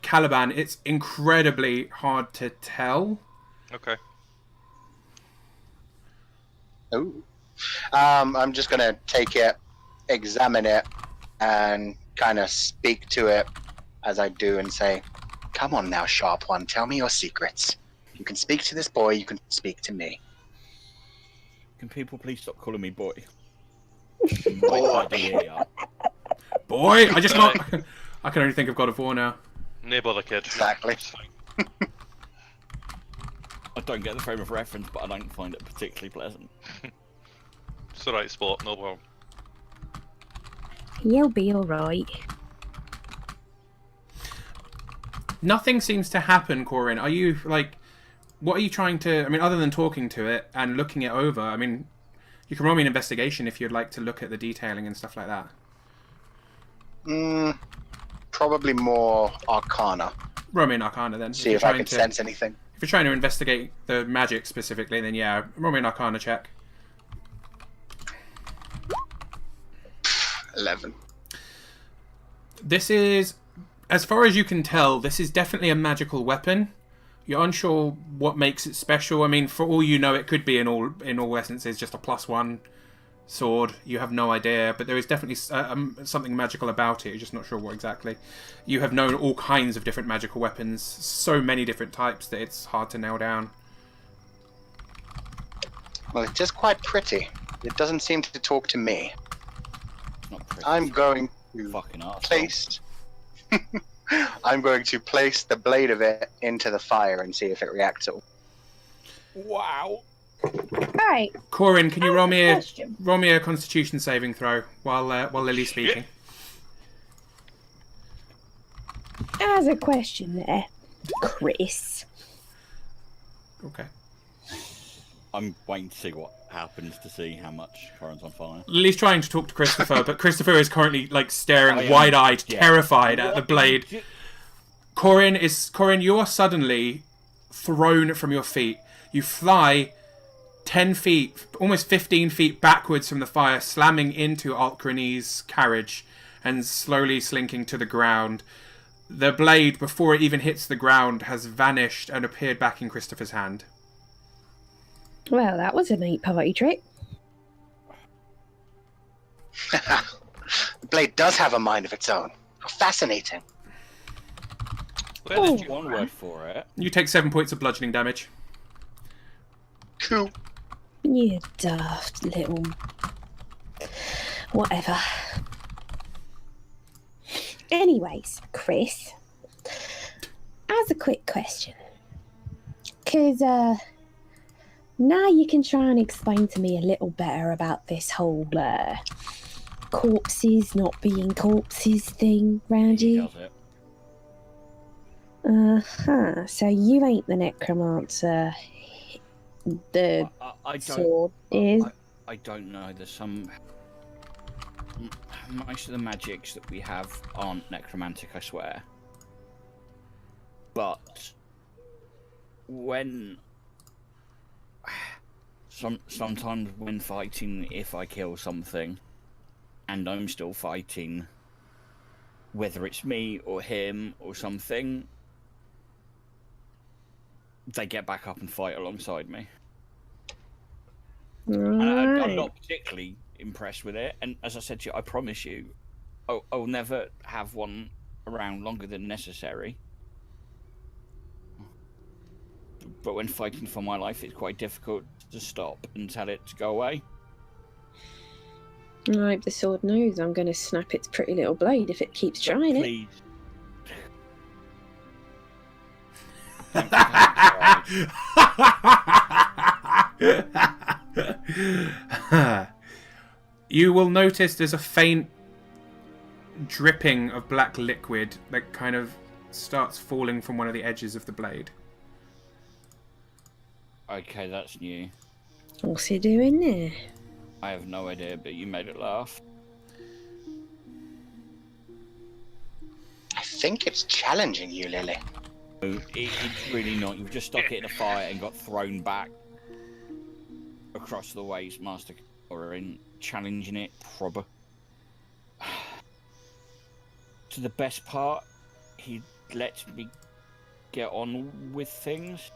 S1: Caliban, it's incredibly hard to tell.
S3: Okay.
S5: Ooh. I'm just going to take it, examine it, and kind of speak to it as I do and say, "Come on now, sharp one, tell me your secrets. You can speak to this boy, you can speak to me."
S2: Can people please stop calling me boy?
S5: Boy.
S1: Boy, I just got... I can only think of God of War now.
S3: Near bother, kid.
S5: Exactly.
S3: It's fine.
S2: I don't get the frame of reference, but I don't find it particularly pleasant.
S3: It's alright, sport, no problem.
S4: You'll be alright.
S1: Nothing seems to happen, Corin. Are you, like... What are you trying to... I mean, other than talking to it and looking it over, I mean... You can roll me an investigation if you'd like to look at the detailing and stuff like that.
S5: Probably more Arcana.
S1: Roll me an Arcana then.
S5: See if I can sense anything.
S1: If you're trying to investigate the magic specifically, then yeah, roll me an Arcana check.
S5: 11.
S1: This is, as far as you can tell, this is definitely a magical weapon. You're unsure what makes it special. I mean, for all you know, it could be in all essences just a +1 sword. You have no idea, but there is definitely something magical about it. You're just not sure what exactly. You have known all kinds of different magical weapons, so many different types that it's hard to nail down.
S5: Well, it's just quite pretty. It doesn't seem to talk to me.
S2: Not pretty.
S5: I'm going to
S2: fucking arsehole.
S5: place... I'm going to place the blade of it into the fire and see if it reacts at all.
S2: Wow.
S4: Alright,
S1: Corin, can you roll me
S4: question.
S1: a Constitution saving throw while Lily's speaking?
S4: As a question there, Chris.
S1: Okay.
S2: I'm waiting to see what happens to see how much Corin's on fire.
S1: Lily's trying to talk to Christopher, but Christopher is currently like
S2: I
S1: staring
S2: am-
S1: wide-eyed,
S2: yeah.
S1: terrified at the blade. Corin, you are suddenly thrown from your feet. You fly 10 feet, almost 15 feet backwards from the fire, slamming into Alcrany's carriage and slowly slinking to the ground. The blade, before it even hits the ground, has vanished and appeared back in Christopher's hand.
S4: Well, that was a neat party trick.
S5: The blade does have a mind of its own. How fascinating.
S3: Where did you...
S2: One word for it.
S1: You take 7 points of bludgeoning damage.
S5: Cool.
S4: You daft little... Whatever. Anyways, Chris, as a quick question, because now you can try and explain to me a little better about this whole corpses not being corpses thing round
S2: He
S4: you.
S2: does it.
S4: So you ain't the necromancer. The
S2: I don't.
S4: sword is.
S2: I don't know. There's some. Most of the magics that we have aren't necromantic, I swear. But when sometimes when fighting, if I kill something and I'm still fighting, whether it's me or him or something, they get back up and fight alongside me. And I'm not particularly impressed with it. And as I said to you, I promise you, I'll never have one around longer than necessary. But when fighting for my life, it's quite difficult to stop and tell it to go away.
S4: I hope the sword knows I'm going to snap its pretty little blade if it keeps trying it.
S2: Please.
S1: You will notice there's a faint dripping of black liquid that kind of starts falling from one of the edges of the blade.
S2: Okay, that's new.
S4: What's he doing there?
S2: I have no idea, but you made it laugh.
S5: I think it's challenging you, Lily.
S2: It's really not. You've just stuck it in a fire and got thrown back across the ways, Master. Or in challenging it, proper. To the best part, he lets me get on with things.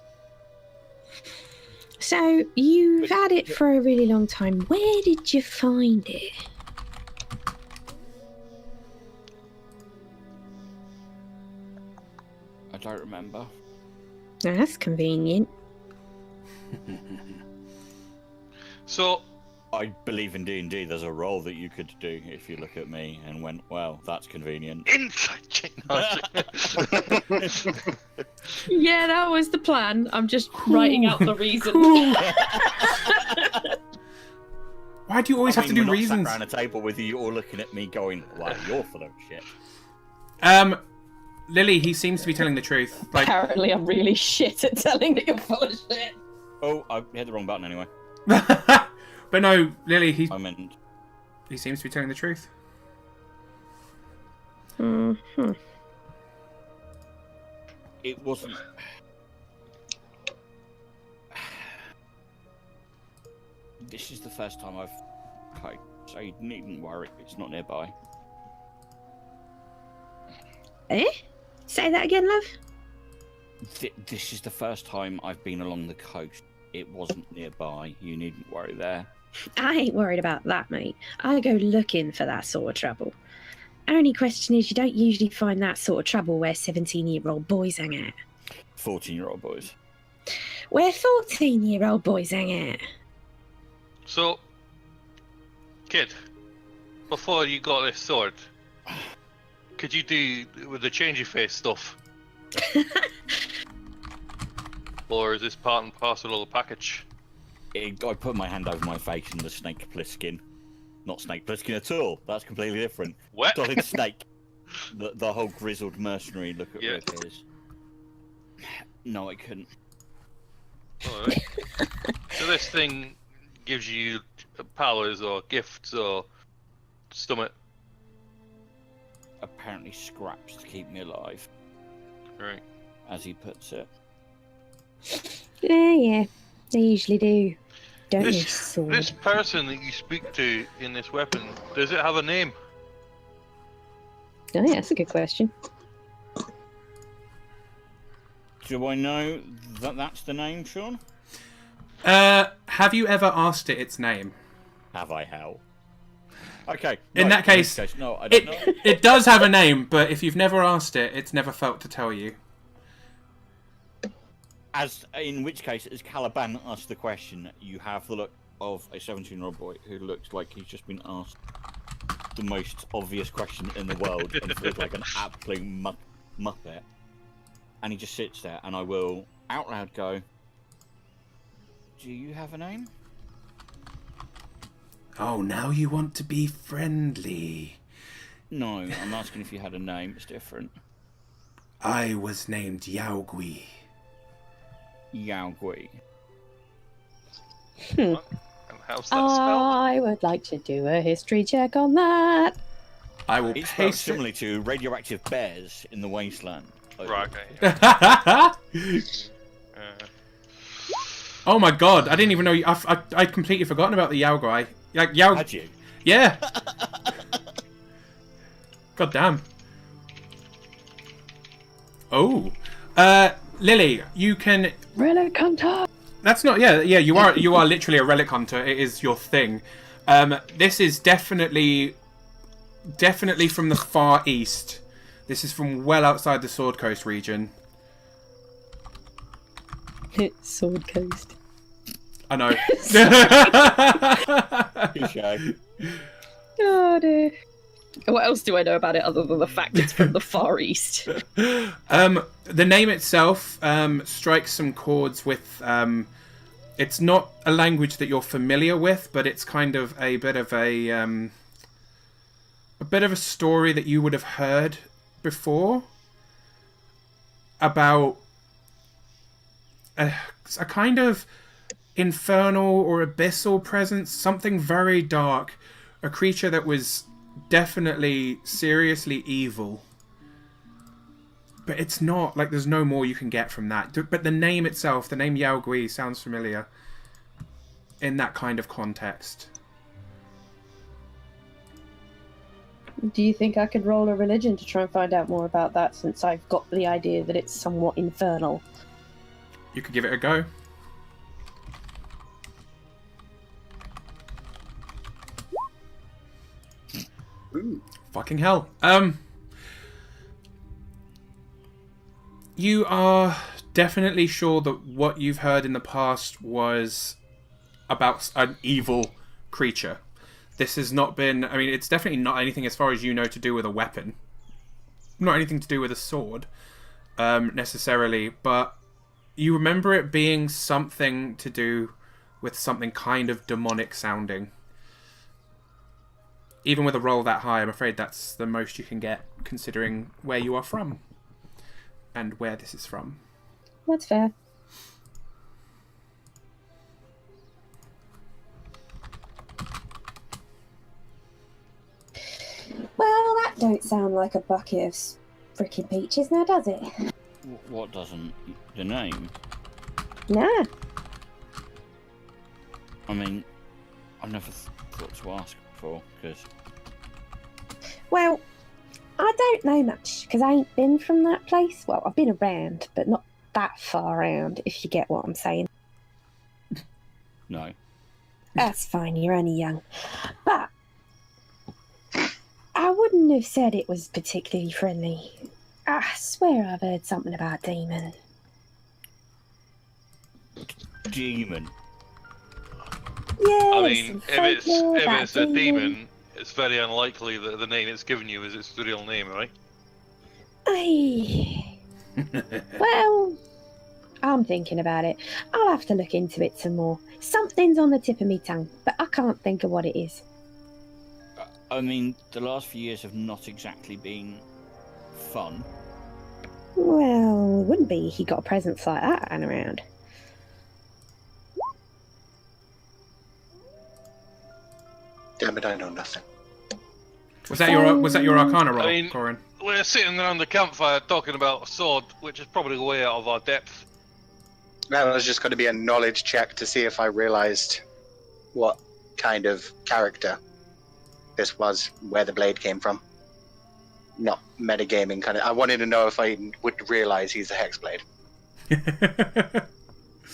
S4: So, you've had it for a really long time. Where did you find it?
S2: I don't remember.
S4: That's convenient.
S3: So,
S2: I believe in D&D there's a role that you could do if you look at me and went, well, that's convenient.
S3: inside technology.
S6: Yeah, that was the plan. I'm just writing out the reason.
S1: Why do you always have to do
S2: we're not
S1: reasons?
S2: sat around a table with you all looking at me going, wow, you're full of shit.
S1: Lily, he seems to be telling the truth. Like,
S6: Apparently, I'm really shit at telling that you're full of shit.
S2: Oh, I hit the wrong button anyway.
S1: but no, Lily, he seems to be telling the truth.
S4: Mm-hmm.
S2: It wasn't. This is the first time I've played, so you needn't worry. It's not nearby.
S4: Eh? Say that again, love?
S2: This is the first time I've been along the coast. It wasn't nearby. You needn't worry there.
S4: I ain't worried about that, mate. I go looking for that sort of trouble. Only question is, you don't usually find that sort of trouble where 17-year-old boys hang out.
S2: 14-year-old boys.
S4: Where 14-year-old boys hang out.
S3: So, kid, before you got this sword, could you do with the change your face stuff? Or is this part and parcel of the package?
S2: I put my hand over my face and the snake Plissken. Not snake Plissken at all. That's completely different.
S3: What?
S2: Solid snake. The whole grizzled mercenary look at
S3: Yeah.
S2: Rick is. No, I couldn't.
S3: Alright. So this thing gives you powers or gifts or stomach.
S2: Apparently scraps to keep me alive,
S3: Right.
S2: as he puts it.
S4: Yeah, they usually do. Don't they,
S3: This
S4: sword?
S3: person that you speak to in this weapon, does it have a name?
S4: Oh, yeah, that's a good question.
S2: Do I know that that's the name, Sean?
S1: Have you ever asked it its name?
S2: Have I, hell? Okay.
S1: In that case,
S2: no, I don't know.
S1: It does have a name, but if you've never asked it, it's never felt to tell you.
S2: In which case, as Caliban asked the question, you have the look of a 17-year-old boy who looks like he's just been asked the most obvious question in the world and feels like an absolute muppet. And he just sits there, and I will out loud go, "Do you have a name?"
S1: Oh, now you want to be friendly.
S2: No, I'm asking if you had a name. It's different.
S1: I was named Yaogui.
S2: Yaogui.
S3: And how's that spelled?
S6: I would like to do a history check on that.
S1: I will
S2: It's spelled
S1: paste it.
S2: similarly to radioactive bears in the wasteland.
S3: Right, okay.
S1: Oh my god, I didn't even know. I'd completely forgotten about the Yaogui. Like,
S2: Had you?
S1: Yeah. God damn. Oh. Lily, you can...
S6: Relic hunter.
S1: That's not... Yeah, you are literally a relic hunter. It is your thing. This is definitely from the far east. This is from well outside the Sword Coast region.
S4: Sword Coast.
S1: I know.
S6: Oh dear. What else do I know about it other than the fact it's from the Far East?
S1: The name itself strikes some chords with... it's not a language that you're familiar with, but it's kind of a bit of a story that you would have heard before about a kind of infernal or abyssal presence, something very dark, a creature that was definitely seriously evil. But it's not, like, there's no more you can get from that. But the name itself, the name Yao Gui, sounds familiar in that kind of context.
S6: Do you think I could roll a religion to try and find out more about that, since I've got the idea that it's somewhat infernal?
S1: You could give it a go.
S5: Ooh.
S1: Fucking hell. You are definitely sure that what you've heard in the past was about an evil creature. This has not been... I mean, it's definitely not anything, as far as you know, to do with a weapon. Not anything to do with a sword, necessarily. But you remember it being something to do with something kind of demonic sounding. Even with a roll that high, I'm afraid that's the most you can get, considering where you are from. And where this is from.
S4: That's fair. Well, that don't sound like a bucket of frickin' peaches now, does it?
S2: What doesn't? The name?
S4: Nah.
S2: I mean, I've never thought to ask before, because...
S4: Well, I don't know much, because I ain't been from that place. Well, I've been around, but not that far around, if you get what I'm saying.
S2: No.
S4: That's fine, you're only young. But I wouldn't have said it was particularly friendly. I swear I've heard something about demon.
S2: Demon.
S4: Yeah,
S3: I mean, if it's a demon, it's very unlikely that the name it's given you is its real name, right?
S4: Aye. Well, I'm thinking about it. I'll have to look into it some more. Something's on the tip of me tongue, but I can't think of what it is.
S2: I mean, the last few years have not exactly been fun.
S4: Well, it wouldn't be if you got a presence like that and around.
S5: Damn it, I know nothing.
S1: Was that your Arcana roll,
S3: I mean,
S1: Corin?
S3: we're sitting around the campfire talking about a sword, which is probably way out of our depth.
S5: That was just going to be a knowledge check to see if I realized what kind of character this was, where the blade came from. Not metagaming kind of. I wanted to know if I would realize he's a hexblade.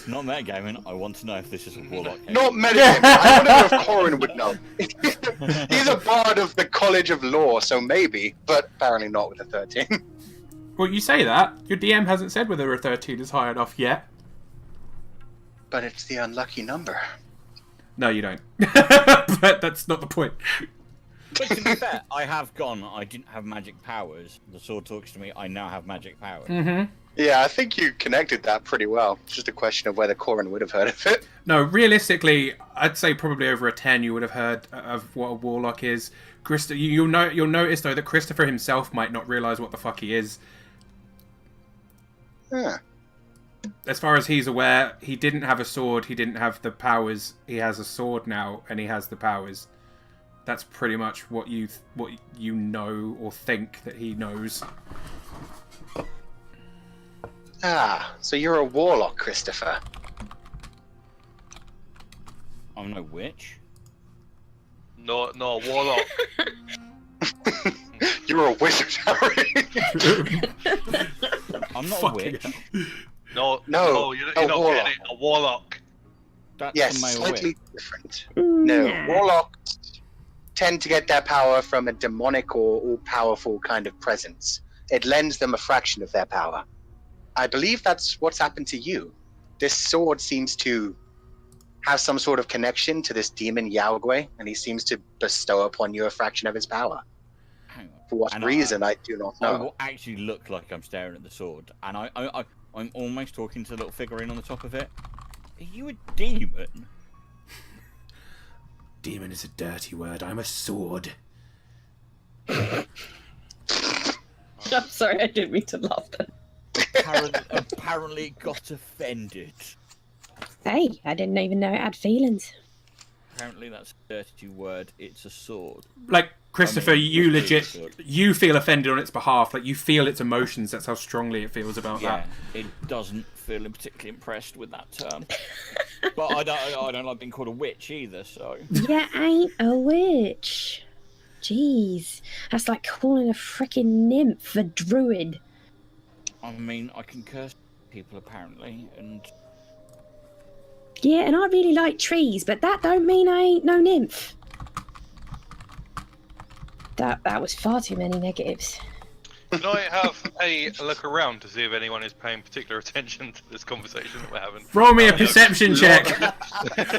S2: Not metagaming, I want to know if this is a warlock.
S5: Not metagaming. I want to know if Corin would know. He's a bard of the College of Law, so maybe, but apparently not with a 13.
S1: Well, you say that. Your DM hasn't said whether a 13 is high enough yet.
S5: But it's the unlucky number.
S1: No, you don't. But that's not the point.
S2: But to be fair, I have gone. I didn't have magic powers. The sword talks to me. I now have magic powers.
S1: Mm-hmm.
S5: Yeah, I think you connected that pretty well. It's just a question of whether Corin would have heard of it.
S1: No, realistically, I'd say probably over a 10 you would have heard of what a warlock is. You'll notice, though, that Christopher himself might not realise what the fuck he is.
S5: Huh.
S1: As far as he's aware, he didn't have a sword, he didn't have the powers. He has a sword now, and he has the powers. That's pretty much what you know or think that he knows.
S5: Ah, so you're a warlock, Christopher.
S2: I'm no witch.
S3: No, warlock.
S5: You're a wizard, Harry.
S2: I'm not a
S1: Fucking
S2: witch.
S1: hell.
S3: No, you're not
S5: warlock.
S3: getting it. A warlock.
S2: That's
S5: Yes,
S2: a male
S5: slightly
S2: witch.
S5: different. No,
S4: Nah.
S5: warlocks tend to get their power from a demonic or all-powerful kind of presence. It lends them a fraction of their power. I believe that's what's happened to you. This sword seems to have some sort of connection to this demon Yaogwei, and he seems to bestow upon you a fraction of his power.
S2: Hang on.
S5: For what
S2: And
S5: reason, I do not
S2: I
S5: know.
S2: will actually look like I'm staring at the sword, and I'm almost talking to the little figurine on the top of it. Are you a demon?
S1: Demon is a dirty word. I'm a sword.
S6: I'm sorry, I didn't mean to laugh then.
S2: Apparently got offended.
S4: Hey, I didn't even know it had feelings.
S2: Apparently that's a dirty word. It's a sword.
S1: Like, Christopher,
S2: I mean,
S1: you
S2: it's
S1: legit,
S2: sword.
S1: you feel offended on its behalf. Like, you feel its emotions. That's how strongly it feels about
S2: Yeah,
S1: that.
S2: it doesn't feel particularly impressed with that term. But I don't like being called a witch either. So
S4: You ain't a witch. Jeez, that's like calling a freaking nymph a druid.
S2: I mean, I can curse people apparently, and
S4: Yeah, and I really like trees, but that don't mean I ain't no nymph. That was far too many negatives.
S3: Can I have a look around to see if anyone is paying particular attention to this conversation that we're having?
S1: Roll me a perception check.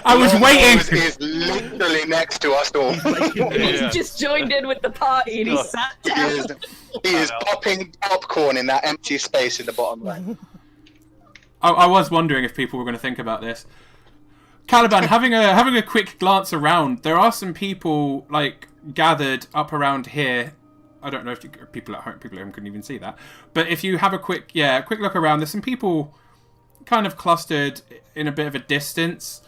S1: I was waiting.
S5: He's literally next to us all.
S3: Yeah.
S6: He's just joined in with the party and he
S3: Oh.
S6: sat
S5: He
S6: down.
S5: is popping popcorn in that empty space in the bottom right.
S1: I was wondering if people were going to think about this. Caliban, having a quick glance around, there are some people like gathered up around here. I don't know if people at home couldn't even see that, but if you have a quick look around, there's some people kind of clustered in a bit of a distance.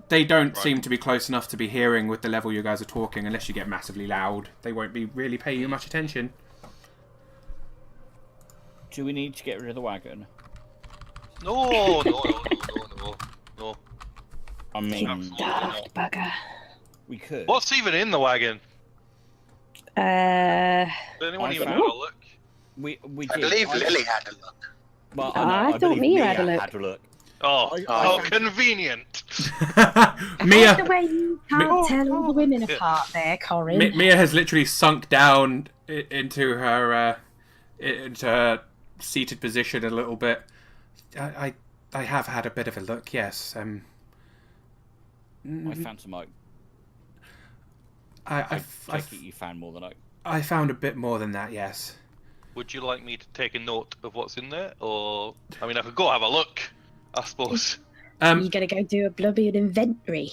S1: They don't seem to be close enough to be hearing with the level you guys are talking. Unless you get massively loud, they won't be really paying you much attention.
S2: do we need to get rid of the wagon?
S3: No.
S2: I mean,
S3: Absolutely
S4: Daft
S3: not.
S4: bugger.
S2: we could.
S3: What's even in the wagon?
S4: Uh,
S3: Did anyone
S2: I
S3: even
S2: found-
S3: have a look?
S2: We
S5: I
S2: did.
S5: believe Lily had a look.
S2: Well,
S4: I thought
S2: believe
S4: Mia had a look.
S2: Had a look.
S3: Oh,
S2: I-
S3: convenient.
S1: Mia,
S4: the way you can't tell all the women apart there, Corin.
S1: Mia has literally sunk down into her seated position a little bit. I have had a bit of a look, yes.
S2: I found some oak.
S1: I
S2: Take it you found more than oak.
S1: I found a bit more than that, yes.
S3: Would you like me to take a note of what's in there, or I mean, I could go have a look, I suppose.
S4: You gotta go do a blubby inventory.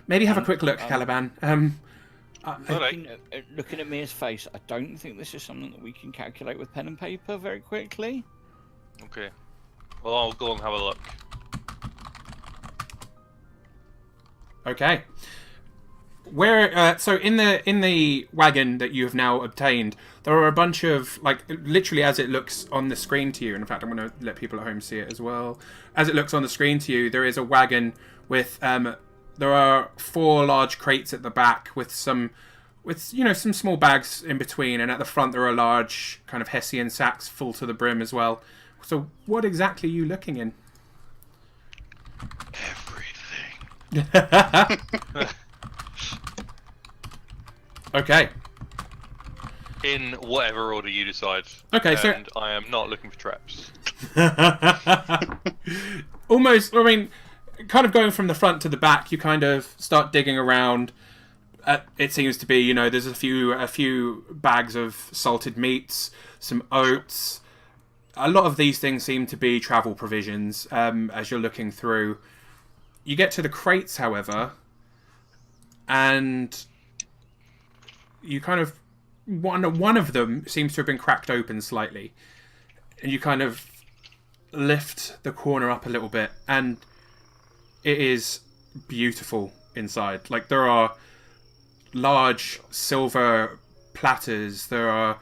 S1: Maybe have a quick look, Caliban.
S3: Alright.
S2: Looking at Mia's face, I don't think this is something that we can calculate with pen and paper very quickly.
S3: Okay. Well, I'll go and have a look.
S1: Okay. Where so in the wagon that you have now obtained, there are a bunch of, like, literally as it looks on the screen to you, and in fact I'm going to let people at home see it as well. As it looks on the screen to you, there is a wagon with there are 4 large crates at the back with some small bags in between, and at the front there are large kind of Hessian sacks full to the brim as well. So what exactly are you looking in?
S3: Everything.
S1: Okay.
S3: In whatever order you decide.
S1: Okay, so-
S3: and I am not looking for traps.
S1: Almost, I mean, kind of going from the front to the back, you kind of start digging around. It seems to be, there's a few bags of salted meats, some oats. A lot of these things seem to be travel provisions as you're looking through. You get to the crates, however, and you kind of one of them seems to have been cracked open slightly, and you kind of lift the corner up a little bit, and it is beautiful inside. Like, there are large silver platters, there are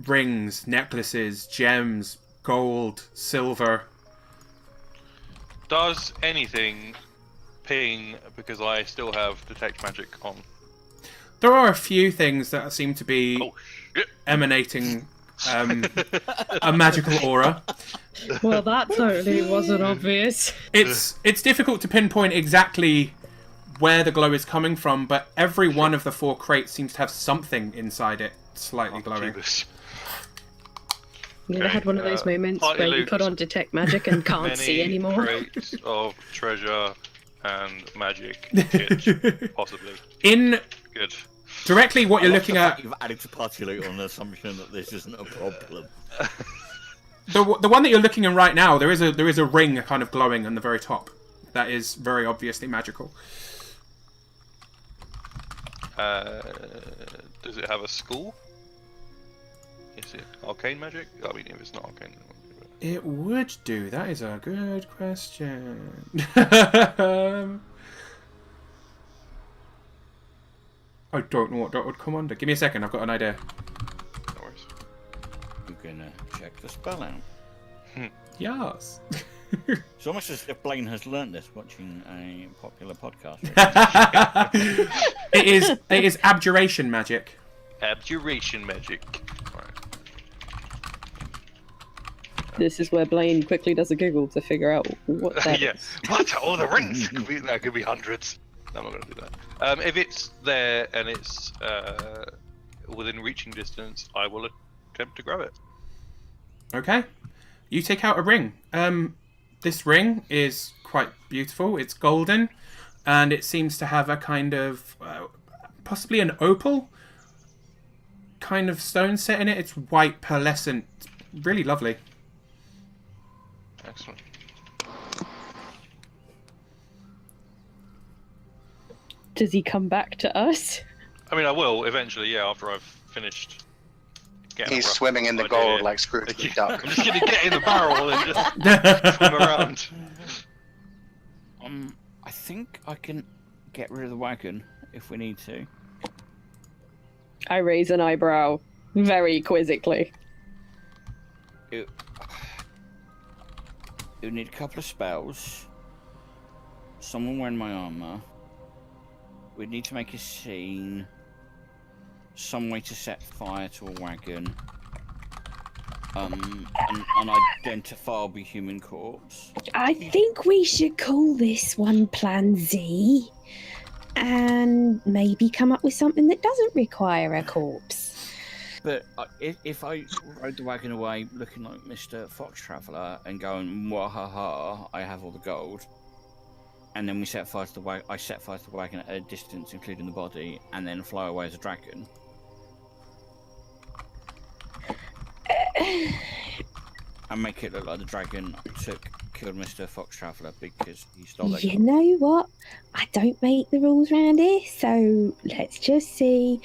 S1: rings, necklaces, gems, gold, silver.
S3: Does anything ping because I still have detect magic on?
S1: There are a few things that seem to be
S3: Oh,
S1: emanating a magical aura.
S6: Well, that totally wasn't obvious.
S1: It's difficult to pinpoint exactly where the glow is coming from, but every one of the 4 crates seems to have something inside it slightly glowing.
S3: Jesus.
S6: You ever had one of those moments
S3: party
S6: where you
S3: loot.
S6: put on detect magic and can't see
S3: Many
S6: anymore?
S3: crates of treasure and magic kit, possibly.
S1: In
S3: Good.
S1: directly what you're looking at,
S2: You've added to party loot on the assumption that this isn't a problem.
S1: the one that you're looking in right now, there is a ring kind of glowing on the very top. That is very obviously magical.
S3: Does it have a school? Is it arcane magic? I mean, if it's not arcane,
S1: It would do. That is a good question. I don't know what that would come under. Give me a second. I've got an idea.
S3: no worries.
S2: I'm gonna check the spell out.
S1: Yes.
S2: It's almost as if Blaine has learnt this watching a popular podcast.
S1: It is abjuration magic.
S3: Abjuration magic. Alright.
S6: This is where Blaine quickly does a Google to figure out what that
S3: Yeah.
S6: is.
S3: What? Oh, the rings! That could be hundreds. No, I'm not going to do that. If it's there and it's within reaching distance, I will attempt to grab it.
S1: Okay. You take out a ring. This ring is quite beautiful. It's golden, and it seems to have a kind of possibly an opal kind of stone set in it. It's white, pearlescent, really lovely.
S3: Excellent.
S6: Does he come back to us?
S3: I mean, I will eventually, yeah, after I've finished getting
S5: He's
S3: a rough
S5: swimming in the
S3: idea.
S5: gold like Scrooge the Duck.
S3: I'm just going to get in the barrel and just swim around.
S2: I think I can get rid of the wagon if we need to.
S6: I raise an eyebrow very quizzically.
S2: It would need a couple of spells. Someone wearing my armor. We'd need to make a scene. Some way to set fire to a wagon. An unidentifiable human corpse.
S4: I think we should call this one Plan Z and maybe come up with something that doesn't require a corpse.
S2: But if I rode the wagon away looking like Mr. Fox Traveller and going, wahaha, I have all the gold, and then we set fire to the wagon, I set fire to the wagon at a distance, including the body, and then fly away as a dragon. And make it look like the dragon killed Mr. Fox Traveller because he stole that
S4: You
S2: gold.
S4: know what? I don't make the rules around here, so let's just see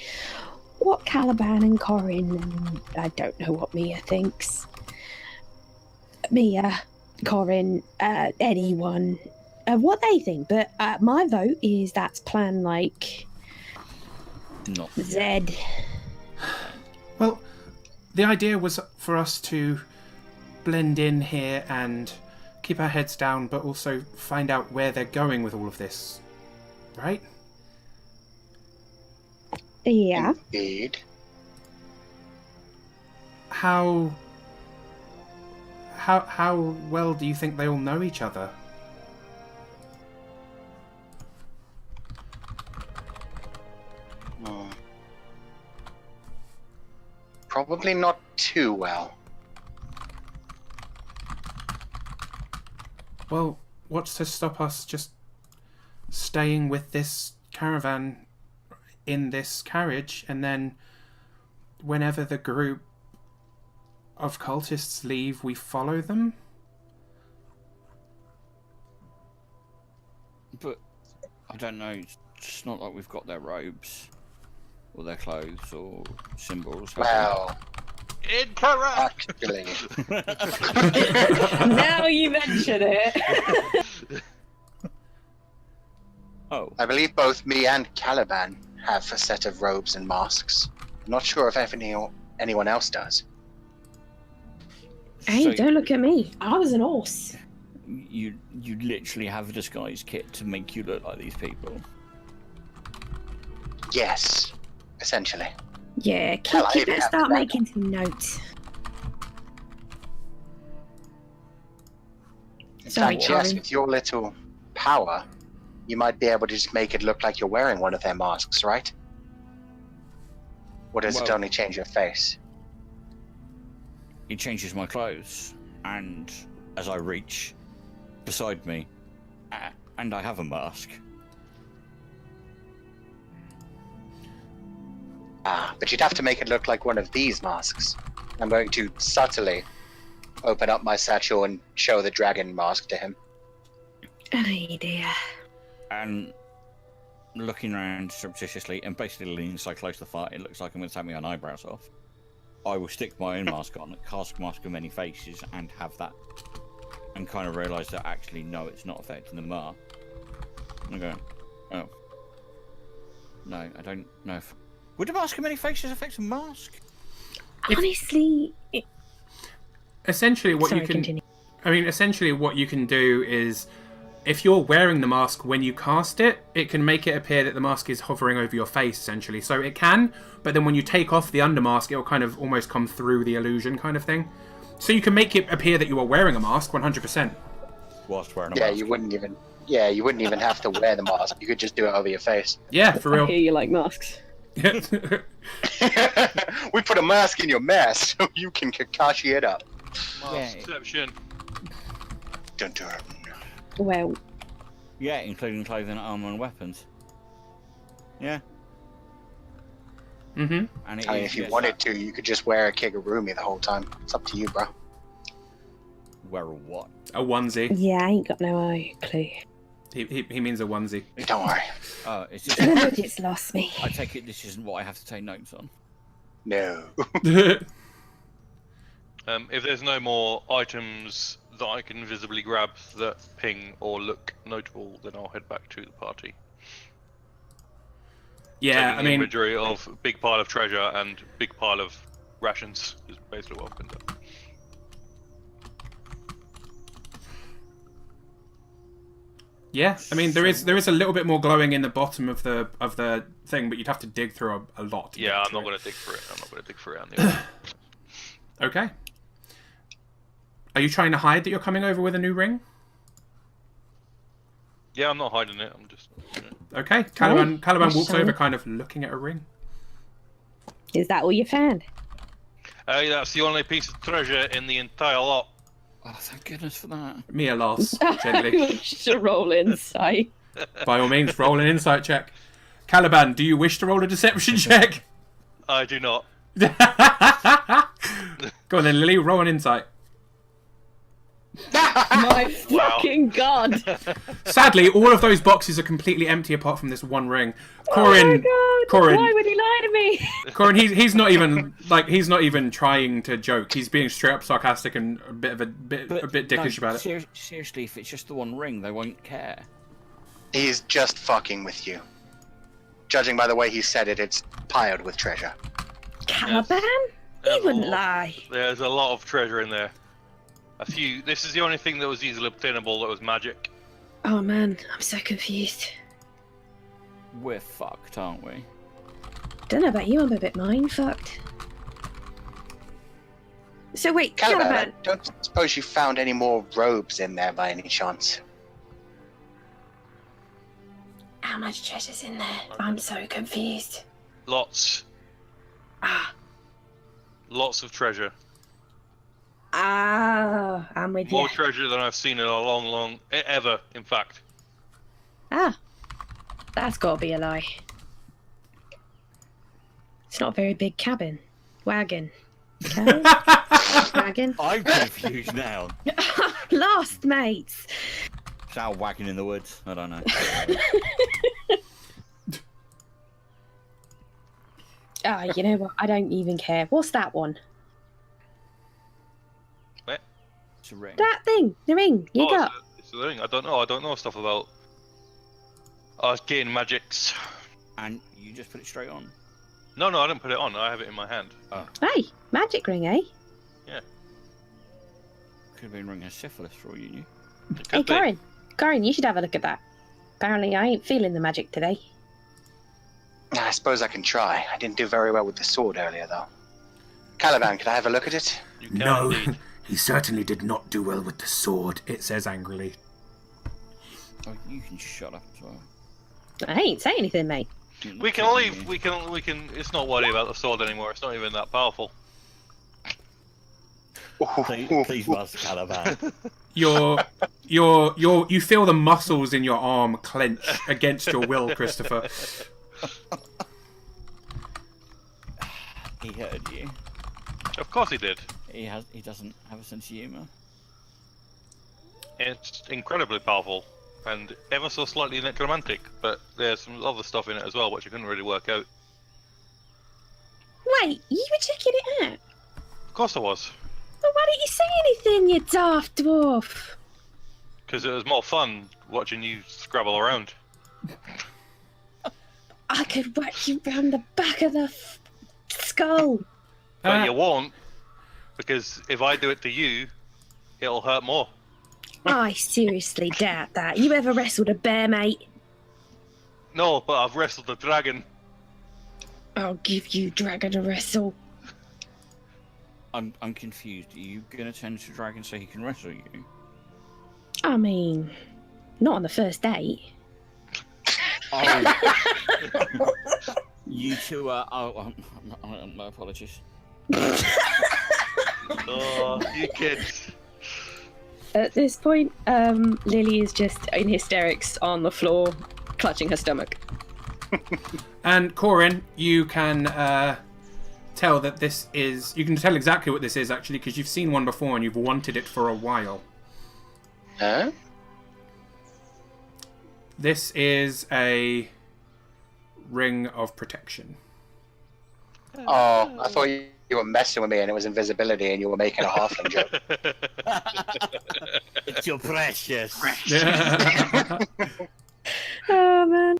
S4: what Caliban and Corin, and I don't know what Mia thinks. Mia, Corin, anyone, what they think. But my vote is that's plan like
S2: Not
S4: Z.
S1: Well, the idea was for us to blend in here and keep our heads down, but also find out where they're going with all of this, right?
S4: Yeah.
S5: Indeed.
S1: How well do you think they all know each other?
S5: Hmm. Probably not too well.
S1: Well, what's to stop us just staying with this caravan in this carriage, and then whenever the group of cultists leave, we follow them?
S2: But I don't know. It's just not like we've got their robes, or their clothes, or symbols. have we?
S5: Well,
S3: Incorrect!
S5: actually,
S6: Now you mention it.
S2: Oh,
S5: I believe both me and Caliban have a set of robes and masks. I'm not sure if anyone else does.
S4: Hey,
S2: so
S4: don't look at me. I was an horse.
S2: you literally have a disguise kit to make you look like these people.
S5: Yes, essentially.
S4: Yeah,
S5: Hell, I
S4: Kit,
S5: even
S4: let's
S5: have
S4: start
S5: the dagger.
S4: making some notes.
S5: In
S4: Sorry,
S5: fact, yes,
S4: Corin.
S5: with your little power, you might be able to just make it look like you're wearing one of their masks, right? Or does it
S2: Well-
S5: only change your face?
S2: It changes my clothes, and as I reach beside me, and I have a mask.
S5: But you'd have to make it look like one of these masks. I'm going to subtly open up my satchel and show the dragon mask to him.
S4: Oh dear.
S2: And looking around surreptitiously and basically leaning so close to the fire, it looks like I'm going to take my own eyebrows off. I will stick my own mask on, cast Mask of Many Faces, and have that. And kind of realise that actually, no, it's not affecting the mark. I'm going, oh. No, I don't know if... Would the Mask of Many Faces affect a mask?
S4: Honestly,
S1: Essentially, what
S4: Sorry,
S1: you can...
S4: continue.
S1: I mean, essentially what you can do is, if you're wearing the mask when you cast it, it can make it appear that the mask is hovering over your face, essentially. So it can, but then when you take off the undermask, it'll kind of almost come through the illusion kind of thing. So you can make it appear that you are wearing a mask 100%.
S2: Whilst wearing a
S5: Yeah,
S2: mask.
S5: you wouldn't even have to wear the mask. You could just do it over your face.
S1: Yeah, for
S6: I
S1: real.
S6: hear you like masks.
S5: We put a mask in your mask so you can Kakashi it up.
S2: Yeah.
S3: Deception.
S5: Dun dun.
S6: Well,
S2: Yeah, including clothing, armor, and weapons. Yeah.
S1: Mm-hmm.
S2: And it
S5: I mean,
S2: is,
S5: if you
S2: yes,
S5: wanted to, you could just wear a Kigurumi the whole time. It's up to you, bro.
S2: Wear a what?
S1: A onesie.
S4: Yeah, I ain't got no clue.
S1: He means a onesie.
S5: Don't worry.
S2: Oh, it's
S4: The
S2: just...
S4: budget's lost me.
S2: I take it this isn't what I have to take notes on.
S5: No.
S3: If there's no more items that I can visibly grab that ping or look notable, then I'll head back to the party.
S1: Yeah,
S3: Taking
S1: I
S3: the
S1: mean,
S3: imagery of big pile of treasure and big pile of rations is basically what I've been doing.
S1: yeah, I mean there is a little bit more glowing in the bottom of the thing, but you'd have to dig through a lot. To
S3: Yeah,
S1: get
S3: I'm
S1: to
S3: not
S1: it.
S3: going to dig for it. I'm not going to dig for it. Anyway.
S1: Okay. Are you trying to hide that you're coming over with a new ring?
S3: Yeah, I'm not hiding it. I'm just.
S1: Okay. Caliban
S4: that's
S1: walks
S4: shiny.
S1: over, kind of looking at a ring.
S4: Is that all you found?
S3: Hey, that's the only piece of treasure in the entire lot.
S2: Oh, thank goodness for that.
S1: Mia laughs gently.
S6: should roll insight.
S1: By all means, roll an insight check. Caliban, do you wish to roll a deception check?
S3: I do not.
S1: Go on then, Lily, roll an insight.
S6: My fucking god!
S1: Sadly, all of those boxes are completely empty apart from this one ring.
S6: Oh my
S1: Corin,
S6: god!
S1: Corin,
S6: Why would he lie to me?
S1: Corin, he's not even trying to joke. He's being straight up sarcastic and a bit dickish about it.
S2: Seriously, if it's just the one ring, they won't care.
S5: He's just fucking with you. Judging by the way he said it, it's piled with treasure.
S4: Caliban?
S3: There's
S4: He
S3: a
S4: wouldn't
S3: lot-
S4: lie.
S3: There's a lot of treasure in there. This is the only thing that was easily obtainable that was magic.
S4: Oh man, I'm so confused.
S2: We're fucked, aren't we?
S4: Don't know about you, I'm a bit mind fucked. So wait,
S5: Caliban, I
S4: Caliban.
S5: don't suppose you found any more robes in there by any chance?
S4: How much treasure's in there? I'm so confused.
S3: Lots.
S4: Ah,
S3: Lots of treasure.
S4: I'm with you.
S3: More treasure than I've seen in a long, ever, in fact.
S4: Ah, that's gotta be a lie. It's not a very big cabin. Wagon. Cabin? Wagon?
S2: I'm confused now.
S4: Lost, mates.
S2: It's our wagon in the woods. I don't know.
S4: Ah, you know what? I don't even care. What's that one?
S2: It's a ring.
S4: That thing, the ring you got.
S3: It's the thing. I don't know. I don't know stuff about arcane magics.
S2: And you just put it straight on.
S3: No, I didn't put it on. I have it in my hand.
S4: Hey, magic ring, eh?
S2: Could have been ring of syphilis for all you knew.
S3: It
S4: Hey,
S3: could be.
S4: Corin, you should have a look at that. Apparently, I ain't feeling the magic today.
S5: I suppose I can try. I didn't do very well with the sword earlier, though. Caliban, can I have a look at it?
S3: You can
S1: No,
S3: indeed.
S1: he certainly did not do well with the sword, it says angrily.
S2: Oh, you can shut up as well.
S6: I ain't saying anything, mate.
S3: We can leave. We can. It's not worry about the sword anymore. It's not even that powerful.
S2: Please, Master Caliban.
S1: You feel the muscles in your arm clench against your will, Christopher.
S2: He heard you.
S3: Of course he did.
S2: He doesn't have a sense of humour.
S3: It's incredibly powerful and ever so slightly necromantic, but there's some other stuff in it as well which I couldn't really work out.
S4: Wait, you were checking it out?
S3: Of course I was,
S4: Well, why didn't you say anything, you daft dwarf?
S3: because it was more fun watching you scrabble around.
S4: I could whack you round the back of the skull.
S3: But you won't, because if I do it to you, it'll hurt more.
S4: I seriously doubt that. You ever wrestled a bear, mate?
S3: No, but I've wrestled a dragon.
S4: I'll give you dragon a wrestle.
S2: I'm confused. Are you gonna turn into a dragon so he can wrestle you?
S4: I mean, not on the first date.
S2: Oh. You two are. Oh, my apologies.
S3: Oh, you kids.
S6: At this point, Lily is just in hysterics on the floor, clutching her stomach.
S1: And Corin, you can tell that this is... You can tell exactly what this is, actually, because you've seen one before and you've wanted it for a while.
S5: Huh?
S1: This is a ring of protection.
S5: Oh, I thought you were messing with me and it was invisibility and you were making a halfling joke.
S2: It's your precious.
S6: Oh, man.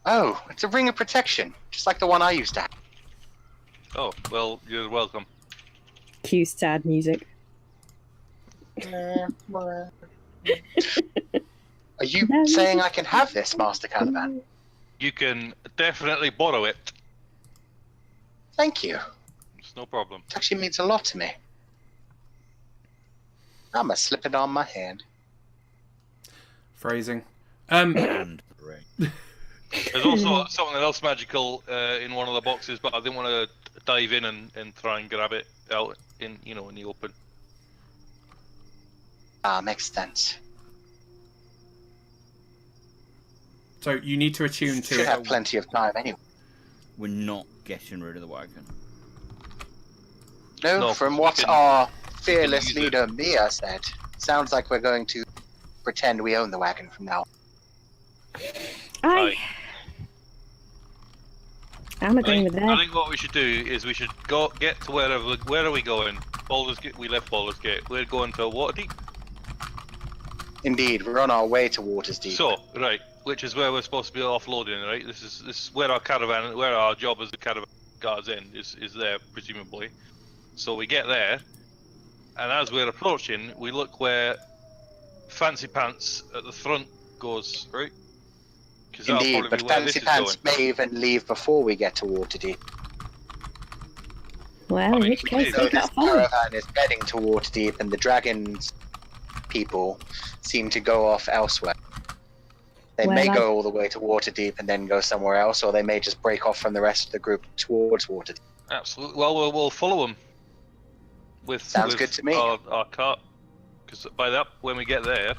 S5: Oh, it's a ring of protection, just like the one I used to have.
S3: Oh, well, you're welcome.
S6: Cue sad music.
S5: Are you saying I can have this, Master Caliban?
S3: You can definitely borrow it.
S5: Thank you.
S3: It's no problem.
S5: It actually means a lot to me. I'm gonna slip it on my hand.
S1: Phrasing.
S2: And ring.
S3: There's also something else magical in one of the boxes, but I didn't want to dive in and try and grab it out in the open.
S5: Makes sense.
S1: So you need to attune to
S5: Should
S1: it.
S5: have plenty of time anyway.
S2: We're not getting rid of the wagon.
S5: No, from what our fearless leader Mia said, sounds like we're going to pretend we own the wagon from now on.
S4: I'm agreeing with
S3: I
S4: that.
S3: think what we should do is we should get to where are we going? Baldur's Gate. We left Baldur's Gate. We're going to Waterdeep.
S5: Indeed, we're on our way to Waterdeep.
S3: So right, which is where we're supposed to be offloading, right? This is where our caravan, where our job as the caravan guards end is there presumably. So we get there, and as we're approaching, we look where Fancy Pants at the front goes, right?
S5: Indeed, but Fancy Pants may even leave before we get to Waterdeep.
S4: Well, in which case,
S5: So
S4: they
S5: this
S4: got fun.
S5: caravan is heading to Waterdeep, and the dragons people seem to go off elsewhere. They may
S4: Well,
S5: go all the way to Waterdeep and then go somewhere else, or they may just break off from the rest of the group towards Waterdeep.
S3: Absolutely. Well, we'll follow them.
S5: Sounds good to me.
S3: Our cart, because by that, when we get there,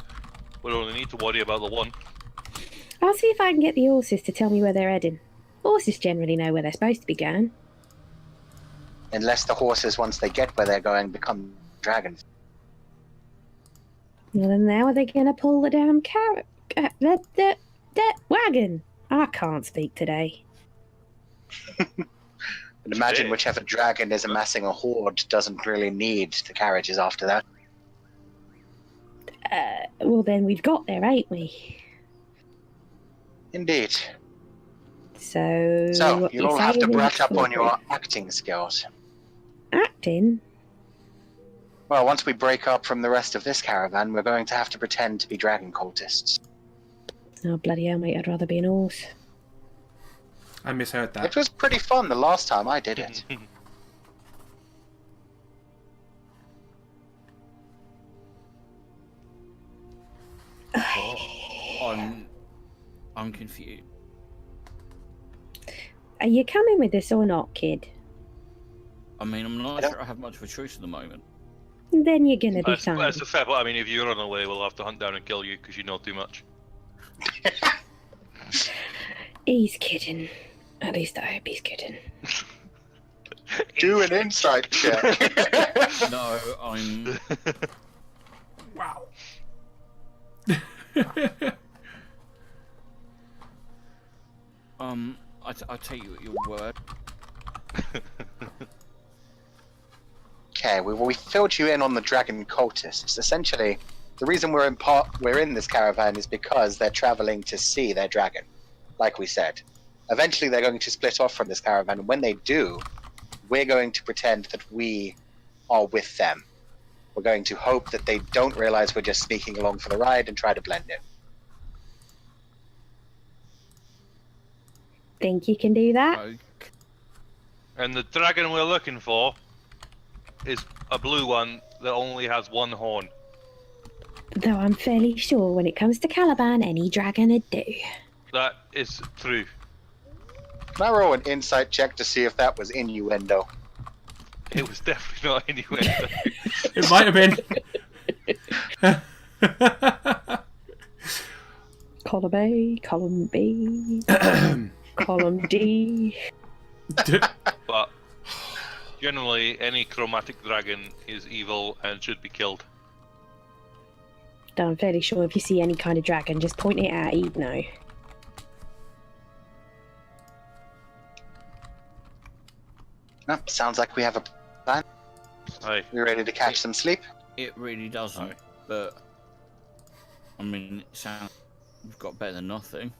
S3: we'll only need to worry about the one.
S4: I'll see if I can get the horses to tell me where they're heading. Horses generally know where they're supposed to be going.
S5: Unless the horses, once they get where they're going, become dragons.
S4: Well, then how are they going to pull the damn that wagon? I can't speak today.
S5: And imagine whichever dragon is amassing a horde doesn't really need the carriages after that.
S4: Well, then we've got there, ain't we?
S5: Indeed.
S4: So
S5: So, you'll all have to
S4: saying
S5: brush up on
S4: it's
S5: your acting skills.
S4: acting.
S5: Well, once we break up from the rest of this caravan, we're going to have to pretend to be dragon cultists.
S4: Oh bloody hell, mate! I'd rather be an horse.
S1: I misheard that.
S5: It was pretty fun the last time I did it.
S2: I'm confused.
S4: Are you coming with us or not, kid?
S2: I mean, I'm not sure I have much of a choice at the moment.
S4: Then you're gonna be
S3: That's
S4: fine.
S3: a fair point. I mean, if you run away, we'll have to hunt down and kill you because you know too much.
S4: He's kidding. At least I hope he's kidding.
S5: Do an insight check.
S2: No, I'm.
S1: Wow.
S2: I take you at your word.
S5: Okay, we filled you in on the dragon cultists. Essentially, the reason we're in this caravan is because they're traveling to see their dragon, like we said. Eventually, they're going to split off from this caravan, and when they do, we're going to pretend that we are with them. We're going to hope that they don't realize we're just sneaking along for the ride and try to blend in.
S4: Think you can do that?
S2: Okay.
S3: And the dragon we're looking for is a blue one that only has one horn.
S4: Though I'm fairly sure when it comes to Caliban, any dragon would do.
S3: That is true.
S5: Can I roll an insight check to see if that was innuendo?
S3: It was definitely not anywhere.
S1: It might have been.
S4: Column A, column B, column D.
S3: But generally, any chromatic dragon is evil and should be killed.
S4: Though I'm fairly sure if you see any kind of dragon, just point it out, you'd know.
S5: No, sounds like we have a plan.
S3: Aye.
S5: We ready to catch some sleep?
S2: It really doesn't, but I mean, it sounds we've got better than nothing.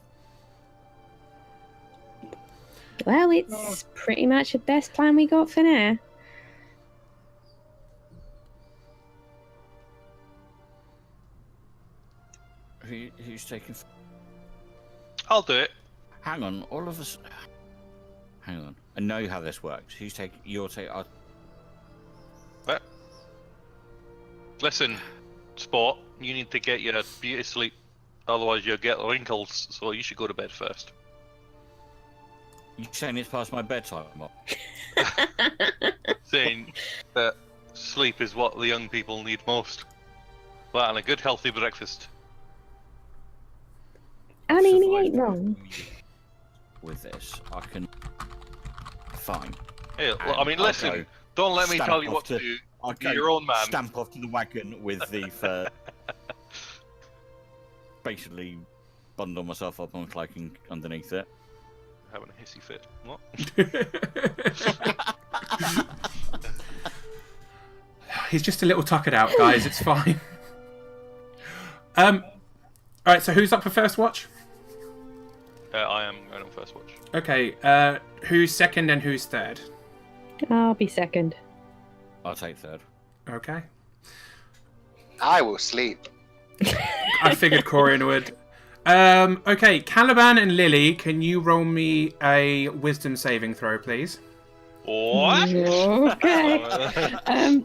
S4: Well, it's pretty much the best plan we got for now.
S2: Who's taking?
S3: I'll do it.
S2: Hang on, all of us. Hang on, I know how this works. Who's taking? You're taking.
S3: What? Listen, sport, you need to get your beauty sleep. Otherwise, you'll get wrinkles, so you should go to bed first.
S2: You saying it's past my bedtime? Mark?
S3: Saying that sleep is what the young people need most. That and a good healthy breakfast.
S4: I mean, he
S2: Survive
S4: ain't wrong.
S2: With this, I can. Fine.
S3: Hey,
S2: And
S3: I mean,
S2: I'll
S3: listen,
S2: go
S3: don't let me
S2: stamp
S3: tell you
S2: off
S3: what to
S2: to-
S3: do.
S2: I'll
S3: You're your own man.
S2: Stamp off to the wagon with the fur. Basically, bundle myself up on cloaking underneath it.
S3: Having a hissy fit. What?
S1: He's just a little tuckered out, guys. It's fine. All right. So who's up for first watch?
S3: I am going on first watch.
S1: Okay. Who's second and who's third?
S4: I'll be second.
S2: I'll take third.
S1: Okay.
S5: I will sleep.
S1: I figured Corian would. Okay, Caliban and Lily, can you roll me a wisdom saving throw, please?
S3: What?
S4: Okay.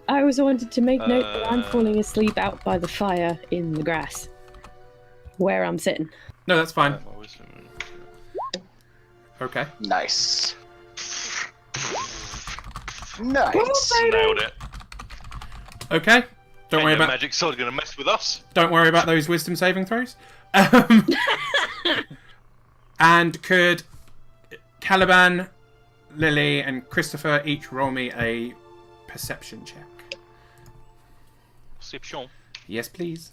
S4: I also wanted to make note that I'm falling asleep out by the fire in the grass, where I'm sitting.
S1: No, that's fine. Okay.
S5: Nice. Nice.
S3: Nailed it.
S1: Okay. Don't
S3: Ain't
S1: worry
S3: your
S1: about.
S3: magic sword gonna mess with us.
S1: Don't worry about those wisdom saving throws. And could Caliban, Lily, and Christopher each roll me a perception check?
S3: Perception.
S1: Yes, please.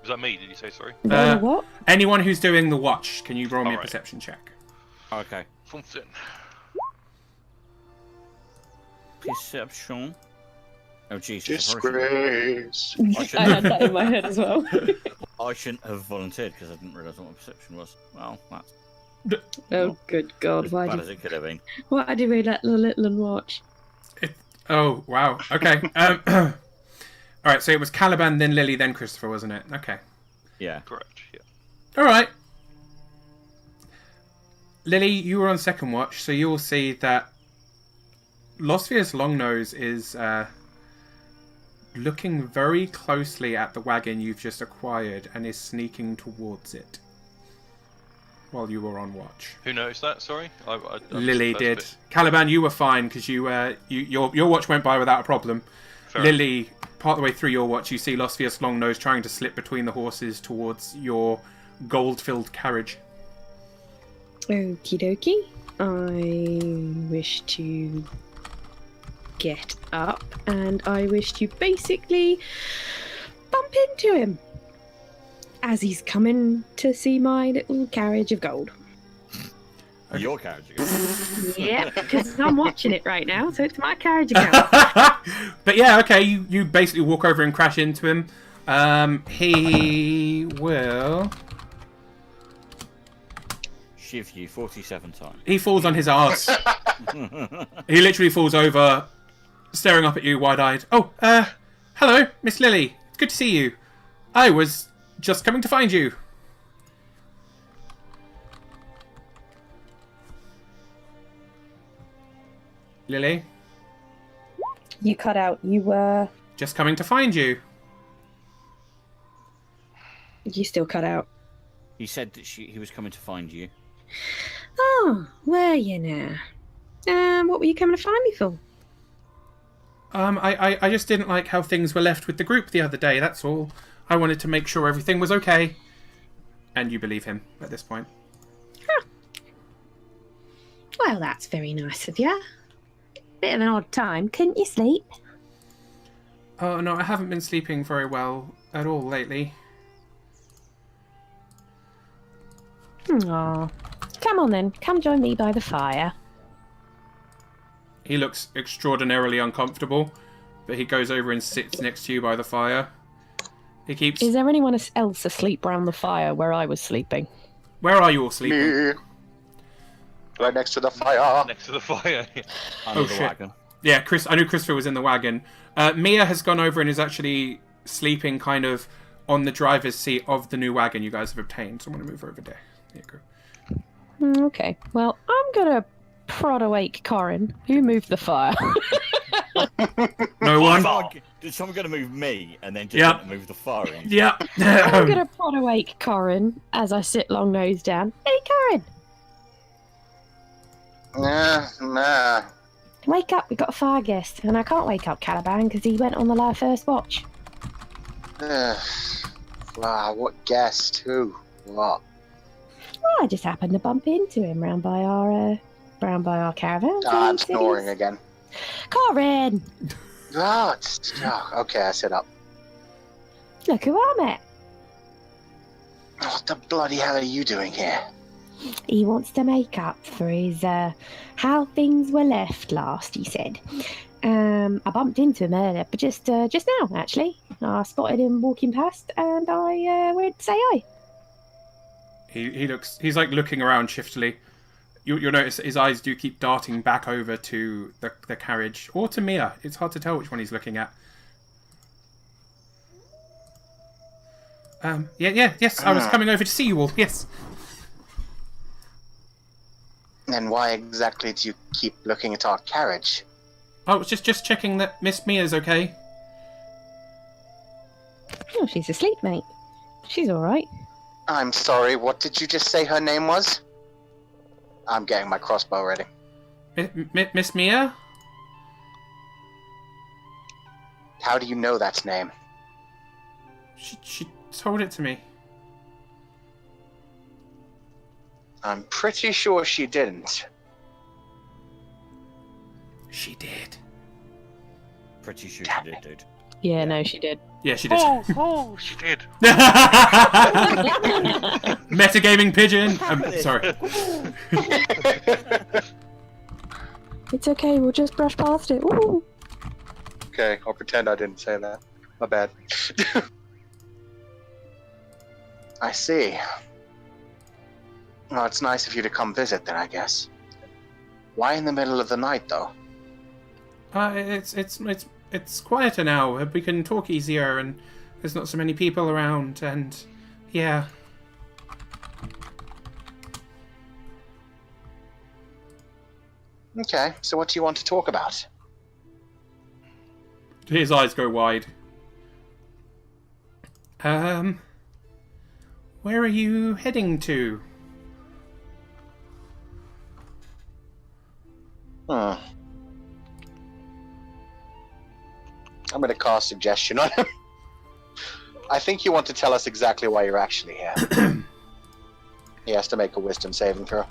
S3: Was that me? Did you say sorry?
S4: Roll what?
S1: Anyone who's doing the watch, can you roll me a
S3: Alright.
S1: perception check?
S2: Okay.
S3: Something.
S2: Perception. Oh Jesus! I probably
S5: Disgrace.
S2: shouldn't-
S6: I had that in my head as well.
S2: I shouldn't have volunteered because I didn't realise what my perception was. Well, that's
S6: Oh, good God.
S2: as
S6: Why
S2: bad
S6: did,
S2: as it could have been.
S6: why did we let the little one watch?
S1: Oh, wow. Okay. All right, so it was Caliban, then Lily, then Christopher, wasn't it? Okay.
S2: Yeah.
S3: Correct. Yeah.
S1: All right. Lily, you were on second watch, so you will see that Losvius Longnose is looking very closely at the wagon you've just acquired and is sneaking towards it while you were on watch.
S3: Who noticed that? Sorry, I
S1: Lily
S3: missed the
S1: did.
S3: first
S1: Caliban, you were fine because your watch went by without a problem.
S3: bit. Fair
S1: Lily, part of the way through your watch, you see Losvius Longnose trying to slip between the horses towards your gold-filled carriage.
S6: Okie dokie. I wish to get up and I wish to basically bump into him as he's coming to see my little carriage of gold.
S2: Your carriage again.
S6: Yeah, because I'm watching it right now, so it's my carriage of gold.
S1: But yeah, okay, you basically walk over and crash into him. He will...
S2: Shiv you 47 times.
S1: He falls on his arse. He literally falls over, staring up at you wide-eyed. Oh, hello, Miss Lily. It's good to see you. I was just coming to find you. Lily?
S6: You cut out. You were.
S1: Just coming to find you.
S6: You still cut out.
S2: He said that he was coming to find you.
S6: Oh, were you now? What were you coming to find me for?
S1: I just didn't like how things were left with the group the other day, that's all. I wanted to make sure everything was okay. And you believe him at this point.
S6: Huh. Well, that's very nice of you. Bit of an odd time. Couldn't you sleep?
S1: Oh, no, I haven't been sleeping very well at all lately.
S6: Aw. Come on then. Come join me by the fire.
S1: He looks extraordinarily uncomfortable, but he goes over and sits next to you by the fire. He keeps...
S6: Is there anyone else asleep around the fire where I was sleeping?
S1: Where are you all sleeping?
S5: Me. Right next to the fire.
S3: Next to the fire.
S2: Under the
S1: shit.
S2: wagon.
S1: Yeah, I knew Christopher was in the wagon. Mia has gone over and is actually sleeping kind of on the driver's seat of the new wagon you guys have obtained. So I'm going to move her over there. There you go.
S6: Okay. Well, I'm gonna prod awake Corin. Who moved the fire?
S1: No one?
S2: Did someone going to move me and then just
S1: Yep.
S2: move the fire in?
S1: Yeah.
S6: I'm gonna prod awake Corin as I sit long nose down. Hey, Corin!
S5: Nah.
S6: Wake up, we've got a fire guest. And I can't wake up Caliban because he went on the first watch.
S5: What guest? Who? What?
S6: Well, I just happened to bump into him round by our caravan.
S5: I'm snoring again.
S6: Corin!
S5: Okay, I sit up.
S6: Look who I met.
S5: What the bloody hell are you doing here?
S6: He wants to make up for his, how things were left last, he said. I bumped into him earlier, but just now, actually. I spotted him walking past, and I went to say hi.
S1: He's like looking around shiftily. You'll notice that his eyes do keep darting back over to the carriage, or to Mia. It's hard to tell which one he's looking at. Yes, I was coming over to see you all, yes.
S5: And why exactly do you keep looking at our carriage?
S1: I was just checking that Miss Mia's okay.
S6: Oh, she's asleep, mate. She's alright.
S5: I'm sorry, what did you just say her name was? I'm getting my crossbow ready.
S1: Miss Mia?
S5: How do you know that name?
S1: She told it to me.
S5: I'm pretty sure she didn't.
S1: She did.
S2: Pretty sure she did, dude.
S6: Yeah, no, she did.
S1: Yeah, she did.
S3: Oh, she did.
S1: Metagaming pigeon. Sorry.
S6: It's okay, we'll just brush past it. Ooh.
S5: Okay, I'll pretend I didn't say that. My bad. I see. Well, it's nice of you to come visit then, I guess. Why in the middle of the night, though?
S1: It's quieter now. We can talk easier, and there's not so many people around. And yeah.
S5: Okay, so what do you want to talk about?
S1: His eyes go wide. Where are you heading to?
S5: I'm going to cast suggestion on him. I think you want to tell us exactly why you're actually here. He has to make a wisdom saving throw.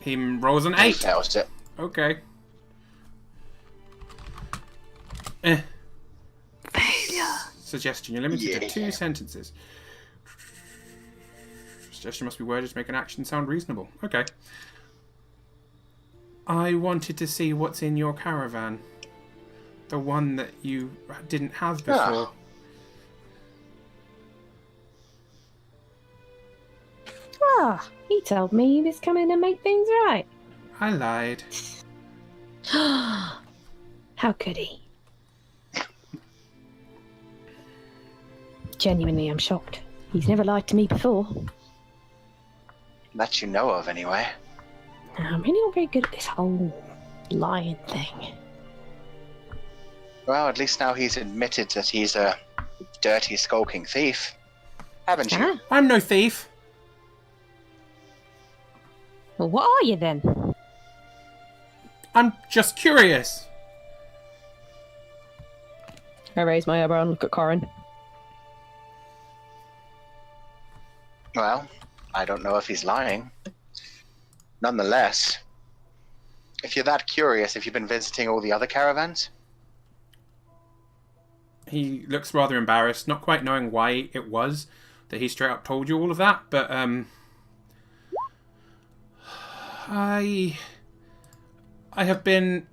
S1: He rolls an
S5: He
S1: 8.
S5: fails it.
S1: Okay.
S6: Failure.
S1: Suggestion. You're limited to 2
S5: Yeah.
S1: sentences. Suggestion must be worded to make an action sound reasonable. Okay. I wanted to see what's in your caravan. The one that you didn't have before.
S4: Ah, he told me he was coming to make things right.
S1: I lied.
S4: How could he? Genuinely, I'm shocked. He's never lied to me before.
S5: That you know of, anyway.
S4: I'm really not very good at this whole lying thing.
S5: Well, at least now he's admitted that he's a dirty, skulking thief. Haven't you?
S4: Ah,
S1: I'm no thief.
S4: well, what are you then?
S1: I'm just curious.
S6: I raise my eyebrow and look at Corin.
S5: Well, I don't know if he's lying. Nonetheless, if you're that curious, have you been visiting all the other caravans?
S1: He looks rather embarrassed, not quite knowing why it was that he straight up told you all of that, but I've been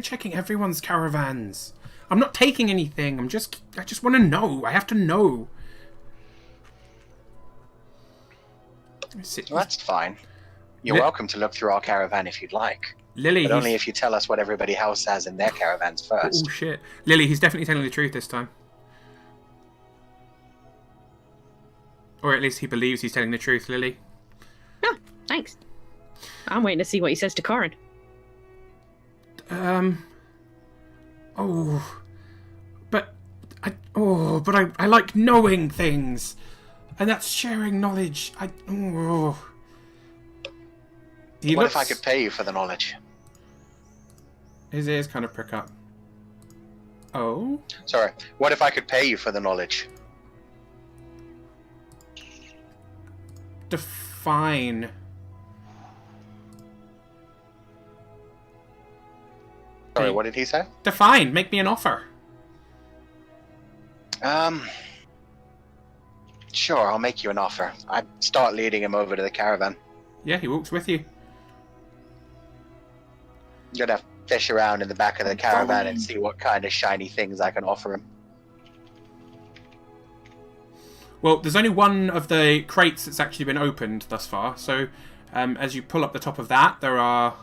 S1: checking everyone's caravans. I'm not taking anything. I just want to know. I have to know.
S5: Well, that's fine. You're welcome to look through our caravan if you'd like.
S1: Lily,
S5: But only if you tell us what everybody else has in their caravans first.
S1: Oh shit, Lily, he's definitely telling the truth this time, or at least he believes he's telling the truth. Lily.
S6: Oh, thanks. I'm waiting to see what he says to Corin.
S1: But I like knowing things, and that's sharing knowledge.
S5: What if I could pay you for the knowledge?
S1: His ears kind of prick up. Oh?
S5: Sorry, what if I could pay you for the knowledge?
S1: Define.
S5: Sorry,
S1: Hey.
S5: what did he say?
S1: Define. Make me an offer.
S5: Sure, I'll make you an offer. I start leading him over to the caravan.
S1: Yeah, he walks with you.
S5: I'm gonna fish around in the back of the caravan and see what kind of shiny things I can offer him.
S1: Well, there's only one of the crates that's actually been opened thus far, so as you pull up the top of that, there are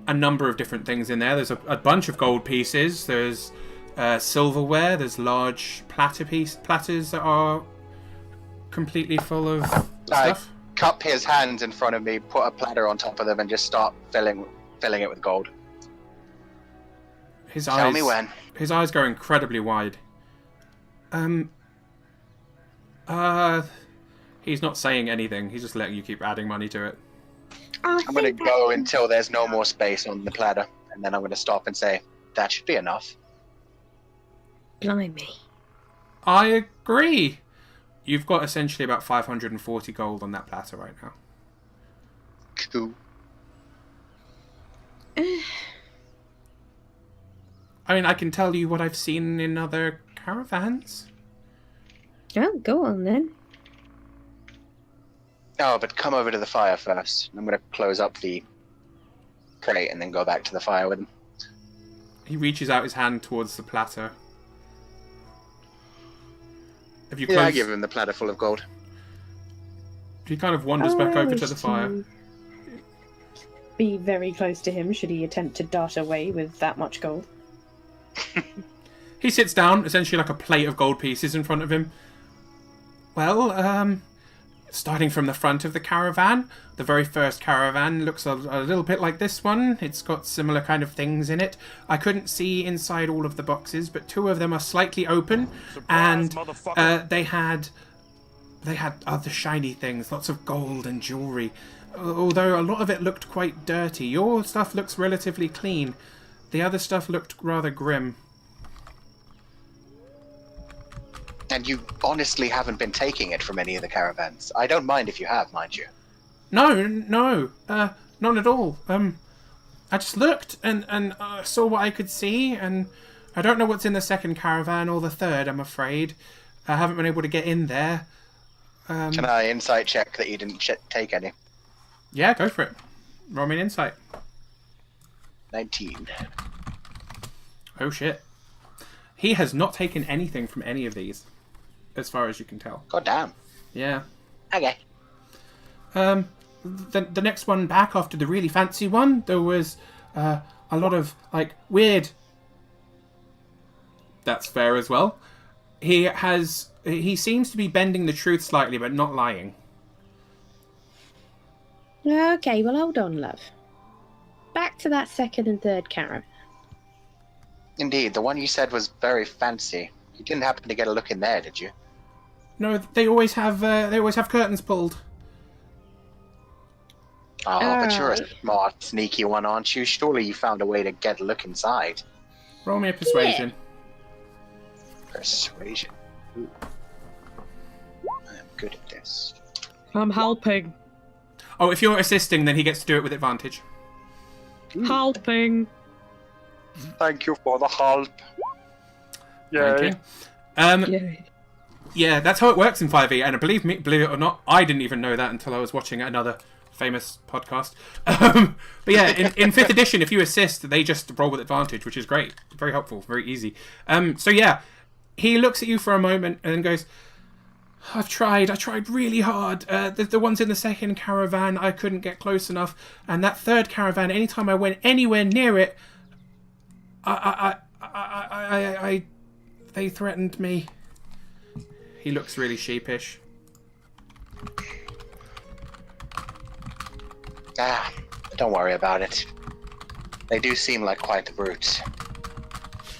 S1: a number of different things in there. There's a bunch of gold pieces, there's silverware, there's large platters that are completely full of stuff.
S5: Cup his hands in front of me, put a platter on top of them, and just start filling it with gold. Tell me when.
S1: His eyes go incredibly wide. He's not saying anything. He's just letting you keep adding money to it.
S5: I'm gonna go until there's no more space on the platter, and then I'm gonna stop and say, that should be enough.
S4: Blimey.
S1: I agree. You've got essentially about 540 gold on that platter right now.
S5: Cool.
S1: I mean, I can tell you what I've seen in other caravans.
S4: Oh, go on then.
S5: Oh, but come over to the fire first. I'm gonna close up the crate and then go back to the fire with him.
S1: He reaches out his hand towards the platter. Have you
S5: Yeah, I give him the platter full of gold.
S1: He kind of wanders back over to the fire.
S6: Be very close to him should he attempt to dart away with that much gold.
S1: He sits down, essentially like a plate of gold pieces in front of him. Well, starting from the front of the caravan, the very first caravan looks a little bit like this one. It's got similar kind of things in it. I couldn't see inside all of the boxes, but 2 of them are slightly open, and they had other shiny things, lots of gold and jewelry. Although a lot of it looked quite dirty. Your stuff looks relatively clean. The other stuff looked rather grim.
S5: And you honestly haven't been taking it from any of the caravans. I don't mind if you have, mind you.
S1: No, not at all. I just looked and saw what I could see, and I don't know what's in the second caravan or the third, I'm afraid. I haven't been able to get in there.
S5: Can I insight check that you didn't take any?
S1: Yeah, go for it. Roll me an insight.
S5: 19.
S1: Oh shit. He has not taken anything from any of these, as far as you can tell.
S5: God damn.
S1: Yeah.
S5: Okay.
S1: The next one back after the really fancy one, there was a lot of like weird. That's fair as well. He seems to be bending the truth slightly, but not lying.
S6: Okay, well, hold on, love. Back to that second and third caravan.
S5: Indeed, the one you said was very fancy. You didn't happen to get a look in there, did you?
S1: No, they always have curtains pulled.
S5: Oh, but you're a smart, sneaky one, aren't you? Surely you found a way to get a look inside.
S1: Roll me a persuasion.
S5: Persuasion. Ooh. I am good at this.
S6: I'm helping.
S1: Oh, if you're assisting, then he gets to do it with advantage.
S6: Helping.
S5: Thank you for the help.
S1: Yay.
S6: Yay.
S1: Yeah, that's how it works in 5e, and believe it or not, I didn't even know that until I was watching another famous podcast. But yeah, in 5th edition, if you assist, they just roll with advantage, which is great. Very helpful, very easy. So yeah, he looks at you for a moment and then goes, I tried really hard. The ones in the second caravan, I couldn't get close enough. And that third caravan, anytime I went anywhere near it, they threatened me. He looks really sheepish.
S5: Don't worry about it. They do seem like quite the brutes.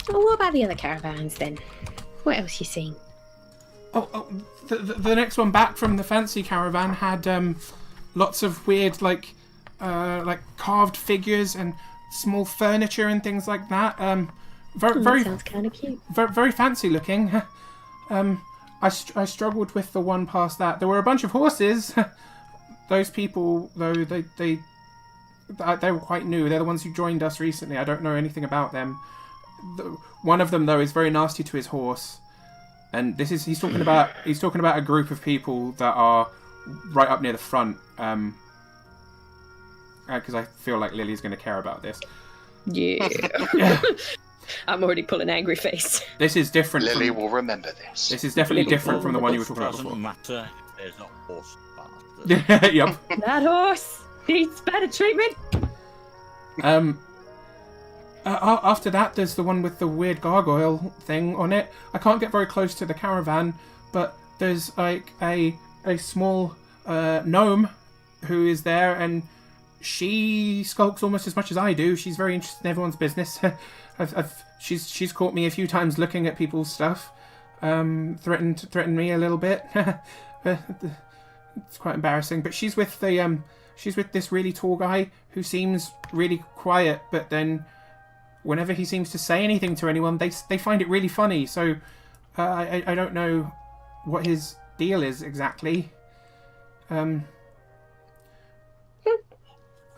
S4: Well, what about the other caravans then? What else you seen?
S1: The next one back from the fancy caravan had lots of weird like carved figures and small furniture and things like that. Very
S4: sounds kind of cute.
S1: Very fancy looking. I struggled with the one past that. There were a bunch of horses. Those people, though, they were quite new. They're the ones who joined us recently. I don't know anything about them. One of them, though, is very nasty to his horse. And he's talking about a group of people that are right up near the front. Because I feel like Lily's going to care about this.
S6: Yeah. I'm already pulling an angry face.
S1: This is different.
S5: Lily will remember this.
S1: This is definitely different from the one you were talking about before.
S2: Doesn't matter. There's a horse bastard.
S1: Yep.
S6: That horse needs better treatment.
S1: After that, there's the one with the weird gargoyle thing on it. I can't get very close to the caravan, but there's like a small gnome who is there, and she skulks almost as much as I do. She's very interested in everyone's business. She's caught me a few times looking at people's stuff. Threatened me a little bit. It's quite embarrassing. But she's with this really tall guy who seems really quiet, but then whenever he seems to say anything to anyone, they find it really funny. So I don't know what his deal is exactly. I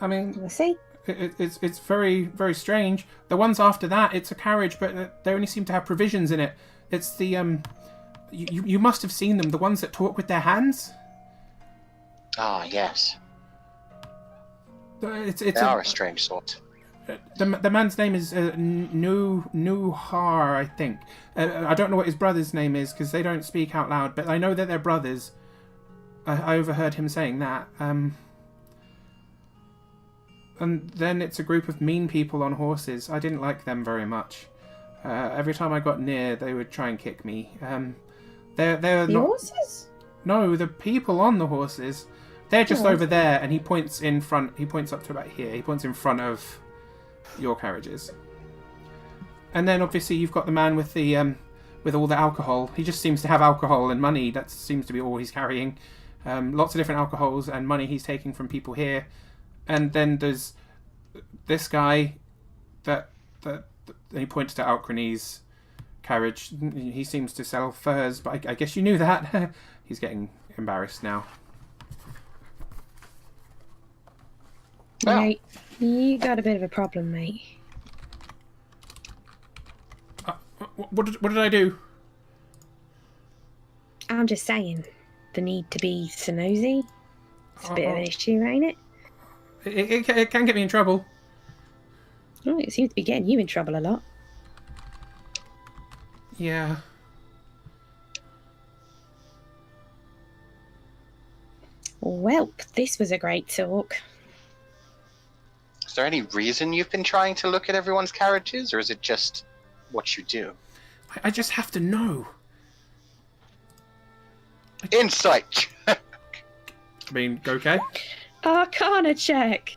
S1: mean,
S4: We'll see.
S1: It's very, very strange. The ones after that, it's a carriage, but they only seem to have provisions in it. It's the you must have seen them, the ones that talk with their hands.
S5: Ah, yes.
S1: They
S5: are a strange sort.
S1: The man's name is Nuhar, I think. I don't know what his brother's name is because they don't speak out loud, but I know that they're brothers. I overheard him saying that. And then it's a group of mean people on horses. I didn't like them very much. Every time I got near, they would try and kick me. They're
S4: The
S1: not.
S4: horses?
S1: No, the people on the horses. They're just over there, and he points in front. He points up to about here. He points in front of your carriages. And then obviously you've got the man with the with all the alcohol. He just seems to have alcohol and money. That seems to be all he's carrying. Lots of different alcohols and money he's taking from people here. And then there's this guy that he points to Alcrony's carriage. He seems to sell furs, but I guess you knew that. He's getting embarrassed now.
S5: Well.
S6: Right, you got a bit of a problem, mate.
S1: What did I do?
S6: I'm just saying, the need to be so nosy. It's a bit of an issue, ain't it?
S1: It can get me in trouble.
S6: Oh, it seems to be getting you in trouble a lot.
S1: Yeah.
S4: Well, this was a great talk.
S5: Is there any reason you've been trying to look at everyone's carriages, or is it just what you do?
S1: I just have to know.
S5: Insight!
S1: I mean, okay.
S6: Arcana check!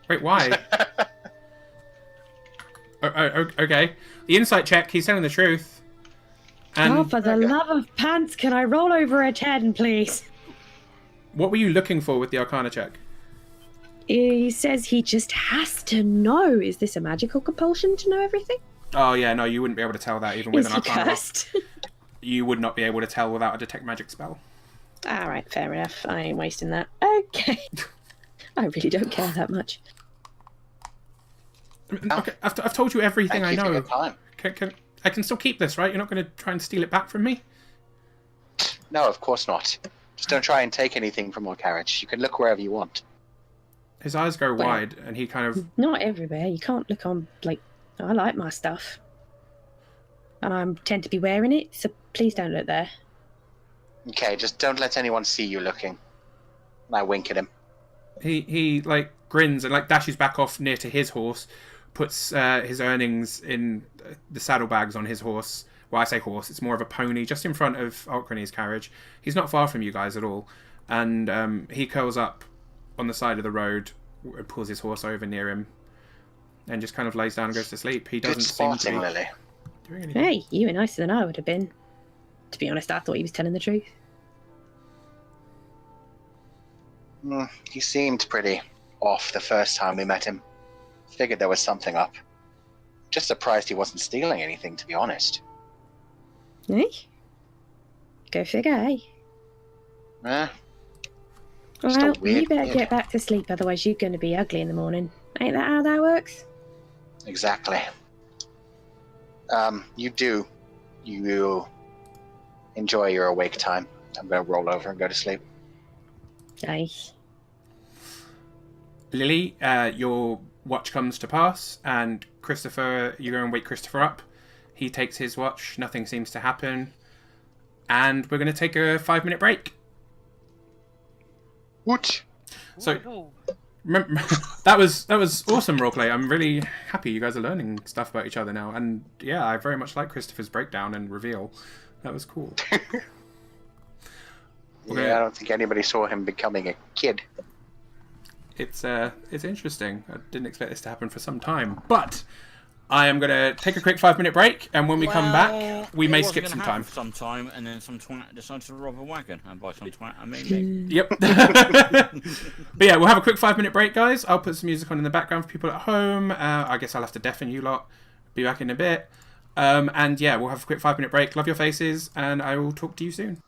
S1: Wait, why? Okay. The insight check, he's telling the truth. And
S6: Oh, for the love of pants, can I roll over a 10, please?
S1: what were you looking for with the Arcana check?
S6: He says he just has to know. Is this a magical compulsion to know everything?
S1: Oh, yeah, no, you wouldn't be able to tell that even with
S6: Is
S1: an
S6: he
S1: Arcana roll.
S6: cursed?
S1: You would not be able to tell without a detect magic spell.
S6: Alright, fair enough. I ain't wasting that. Okay. I really don't care that much.
S1: Okay, I've told you everything I
S5: Thank you for
S1: know.
S5: your time.
S1: I can still keep this, right? You're not going to try and steal it back from me?
S5: No, of course not. Just don't try and take anything from our carriage. You can look wherever you want.
S1: His eyes go
S6: Well-
S1: wide, and he kind of...
S6: Not everywhere. You can't look on, like, I like my stuff. And I tend to be wearing it, so please don't look there.
S5: Okay, just don't let anyone see you looking. And I wink at him.
S1: He like grins and like dashes back off near to his horse, puts his earnings in the saddlebags on his horse. Well, I say horse, it's more of a pony, just in front of Alcrony's carriage. He's not far from you guys at all. And he curls up on the side of the road and pulls his horse over near him and just kind of lays down and goes to sleep. He doesn't
S5: Good
S1: seem to
S5: spotting,
S1: be
S5: Lily.
S1: doing anything.
S6: Hey, you were nicer than I would have been. To be honest, I thought he was telling the truth.
S5: He seemed pretty off the first time we met him. Figured there was something up. Just surprised he wasn't stealing anything, to be honest.
S6: Eh? Go figure, eh?
S5: Just a
S6: Well,
S5: weird
S6: you better
S5: kid.
S6: get back to sleep, otherwise you're going to be ugly in the morning. Ain't that how that works?
S5: Exactly. You do. You enjoy your awake time. I'm going to roll over and go to sleep.
S6: Aye.
S1: Lily, your watch comes to pass, and Christopher, you go and wake Christopher up. He takes his watch, nothing seems to happen, and we're going to take a 5-minute break.
S5: Woot!
S1: So, that was awesome roleplay. I'm really happy you guys are learning stuff about each other now, and yeah, I very much like Christopher's breakdown and reveal. That was cool. Okay.
S5: Yeah, I don't think anybody saw him becoming a kid.
S1: It's interesting. I didn't expect this to happen for some time, but I am gonna take a quick 5-minute break, and when we come back, we may skip some time.
S2: For some time, and then some twat decides to rob a wagon, and by some twat I mean me.
S1: Yep. But yeah, we'll have a quick 5-minute break, guys. I'll put some music on in the background for people at home. I guess I'll have to deafen you lot. Be back in a bit. And yeah, we'll have a quick 5-minute break. Love your faces, and I will talk to you soon.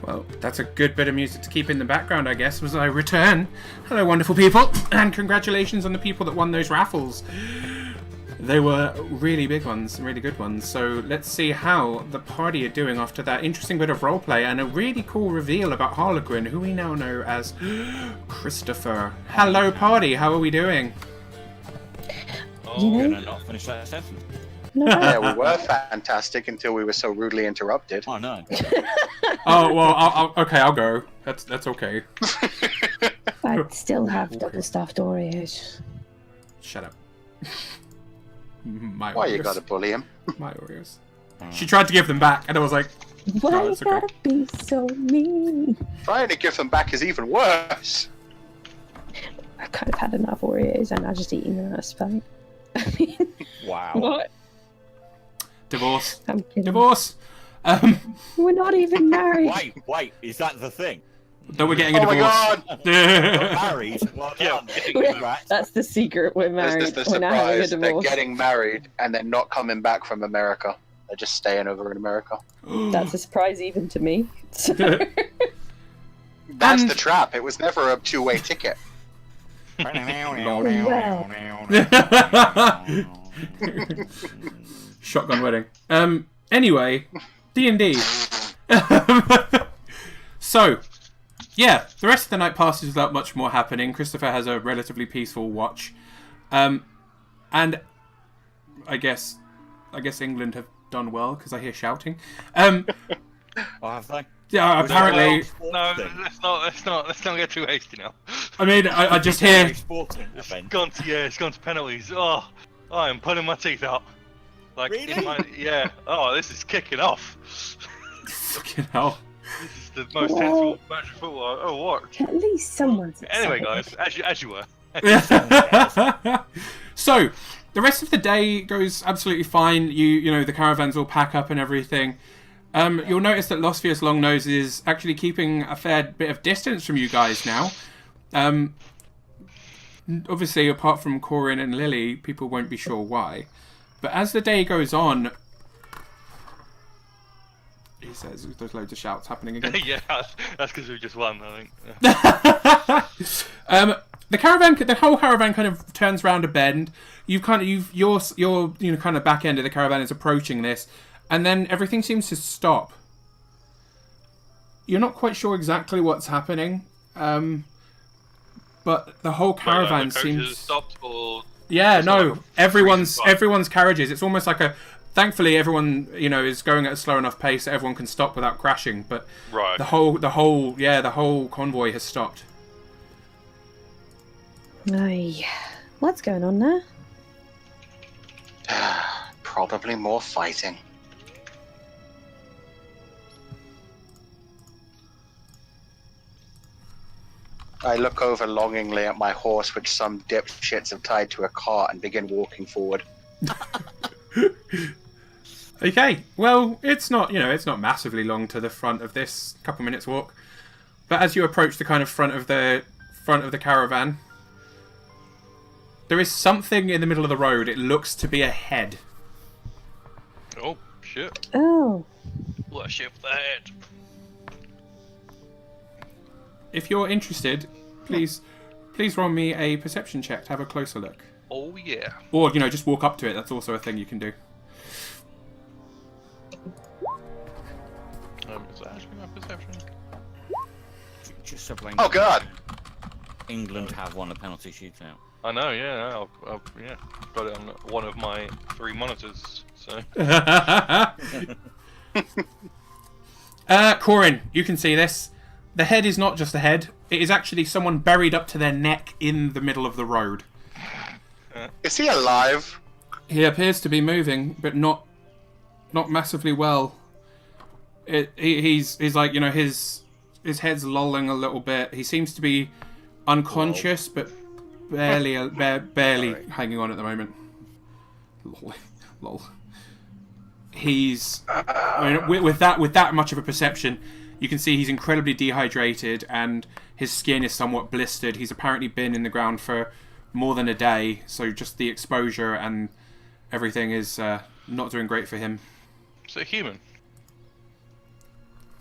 S1: Well, that's a good bit of music to keep in the background, I guess, as I return. Hello, wonderful people, and congratulations on the people that won those raffles. They were really big ones, really good ones. So let's see how the party are doing after that interesting bit of roleplay and a really cool reveal about Harlequin, who we now know as Christopher. Hello, party. How are we doing?
S2: Oh, I'm gonna not finish that sentence.
S4: No,
S5: Yeah, we were fantastic until we were so rudely interrupted.
S2: Oh no.
S1: Oh well, I'll go. That's okay.
S4: I still have double stuffed Oreos.
S1: Shut up. My
S5: Why you
S1: Oreos.
S5: gotta bully him?
S1: My Oreos. She tried to give them back, and I was like,
S4: Why
S1: No,
S4: you
S1: it's okay.
S4: gotta be so mean?
S5: Trying to give them back is even worse.
S4: I kind of had enough Oreos and I just eating them out of spite. I mean,
S2: Wow.
S6: What?
S1: divorce.
S4: I'm kidding.
S1: Divorce.
S4: We're not even married.
S2: Wait, is that the thing?
S1: That we're getting a
S5: Oh my
S1: divorce.
S5: god!
S2: You're married? Well
S3: Yeah,
S2: done.
S3: we're-
S2: Congrats.
S6: That's the secret. We're married.
S5: This is the
S6: We're not having a
S5: surprise. They're
S6: divorce.
S5: getting married and they're not coming back from America. They're just staying over in America.
S6: That's a surprise even to me. So,
S5: That's
S1: And-
S5: the trap. It was never a two-way ticket.
S1: Shotgun wedding. Anyway, D&D. So, yeah, the rest of the night passes without much more happening. Christopher has a relatively peaceful watch. And I guess England have done well because I hear shouting.
S2: Oh, have they?
S1: Yeah,
S2: Was that
S1: apparently.
S2: a sports
S3: No,
S2: thing?
S3: let's not get too hasty now.
S1: I mean, I just
S2: Was that
S1: hear.
S2: a sporting event?
S3: It's gone to penalties. Oh, I'm pulling my teeth out. Like,
S2: Really?
S3: yeah. Oh, this is kicking off.
S1: Fucking hell.
S3: This is the most
S4: Well-
S3: sensible match of football I've ever watched.
S4: At least someone's
S3: Anyway,
S4: excited.
S3: guys, as you were.
S1: So, the rest of the day goes absolutely fine. You know, the caravans all pack up and everything. You'll notice that Losfius Longnose is actually keeping a fair bit of distance from you guys now. Obviously, apart from Corin and Lily, people won't be sure why. But as the day goes on, he says, there's loads of shouts happening again.
S3: Yeah, that's because we just won, I think.
S1: The whole caravan kind of turns round a bend. Your kind of back end of the caravan is approaching this, and then everything seems to stop. You're not quite sure exactly what's happening, but the whole caravan
S3: the coaches
S1: seems.
S3: stopped, or
S1: Yeah,
S3: It's
S1: no,
S3: not like a
S1: everyone's
S3: freezing
S1: carriages. It's almost like a. Thankfully, everyone is going at a slow enough pace that everyone can stop without crashing. But
S3: right.
S1: the whole convoy has stopped.
S4: Aye. What's going on there?
S5: Probably more fighting. I look over longingly at my horse, which some dipshits have tied to a cart, and begin walking forward.
S1: Okay, well, it's not massively long to the front of this, couple minutes walk. But as you approach the kind of front of the caravan, there is something in the middle of the road. It looks to be a head.
S3: Oh shit!
S4: Oh,
S3: Worship the head.
S1: If you're interested, please roll me a perception check to have a closer look.
S3: Oh yeah.
S1: Or, just walk up to it. That's also a thing you can do.
S3: Is that actually my perception?
S2: Just so blame.
S5: Oh god!
S2: England have won a penalty shootout.
S3: I know. Yeah. I've got it on one of my 3 monitors. So.
S1: Corin, you can see this. The head is not just a head. It is actually someone buried up to their neck in the middle of the road.
S5: Is he alive?
S1: He appears to be moving, but not massively well. He's like, his head's lolling a little bit. He seems to be unconscious, but barely
S2: Sorry.
S1: hanging on at the moment. Lol. He's, with that much of a perception, you can see he's incredibly dehydrated and his skin is somewhat blistered. He's apparently been in the ground for more than a day, so just the exposure and everything is not doing great for him.
S3: Is it human?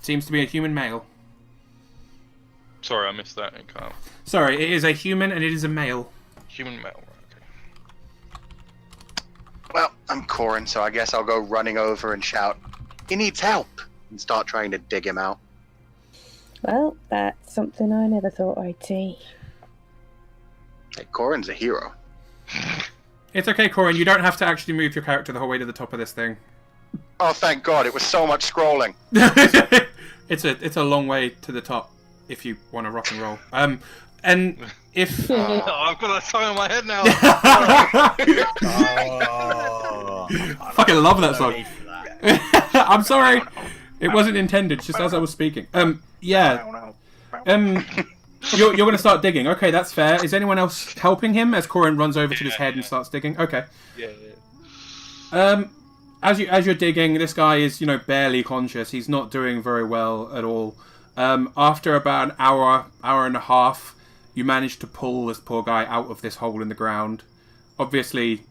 S1: Seems to be a human male.
S3: Sorry, I missed that. It can't.
S1: Sorry, it is a human and it is a male.
S3: Human male. Okay.
S5: Well, I'm Corin, so I guess I'll go running over and shout, "He needs help!" and start trying to dig him out.
S4: Well, that's something I never thought I'd see.
S5: Hey, Corin's a hero.
S1: It's okay, Corin. You don't have to actually move your character the whole way to the top of this thing.
S5: Oh, thank God! It was so much scrolling.
S1: It's a long way to the top if you want to rock and roll. And if
S3: Oh, I've got that song in my head now.
S1: fucking love that song. I'm sorry, it wasn't intended. Just as I was speaking. Yeah. You're going to start digging. Okay, that's fair. Is anyone else helping him as Corin runs over to his head and starts digging? Okay.
S3: Yeah.
S1: As you're digging, this guy is, barely conscious. He's not doing very well at all. After about an hour and a half, you manage to pull this poor guy out of this hole in the ground. Obviously,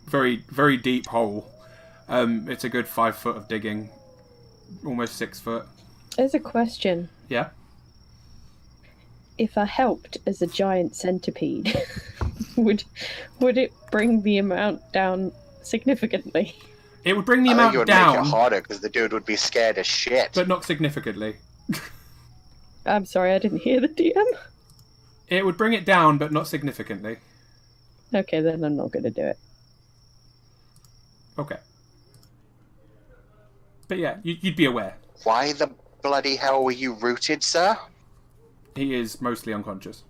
S1: very, very deep hole. It's a good 5 foot of digging. Almost 6 foot.
S6: There's a question.
S1: Yeah?
S6: If I helped as a giant centipede, would it bring the amount down significantly?
S1: It would bring the
S5: I think it
S1: amount
S5: would make it
S1: down,
S5: harder because the dude would be scared as shit.
S1: but not significantly.
S6: I'm sorry, I didn't hear the DM.
S1: It would bring it down, but not significantly.
S6: Okay, then I'm not going to do it.
S1: Okay. But yeah, you'd be aware.
S5: Why the bloody hell were you rooted, sir?
S1: He is mostly unconscious.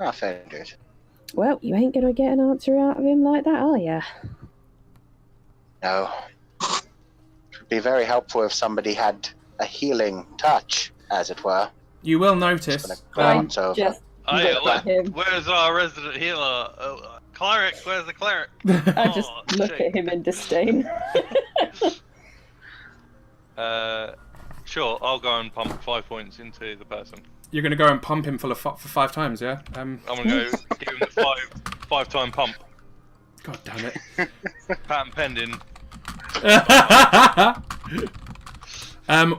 S5: Ah, fair dude.
S4: Well, you ain't gonna get an answer out of him like that, are ya?
S5: No. It would be very helpful if somebody had a healing touch, as it were.
S1: You will notice.
S5: Glance over.
S6: Just
S3: Hey,
S6: look at him.
S3: where's our resident healer? Cleric, where's the cleric?
S6: I just
S3: Oh,
S6: look
S3: shit.
S6: at him in disdain.
S3: Sure, I'll go and pump 5 points into the person.
S1: You're going to go and pump him for 5 times, yeah?
S3: I'm gonna go give him the five-time pump.
S1: God damn it.
S3: Patent pending.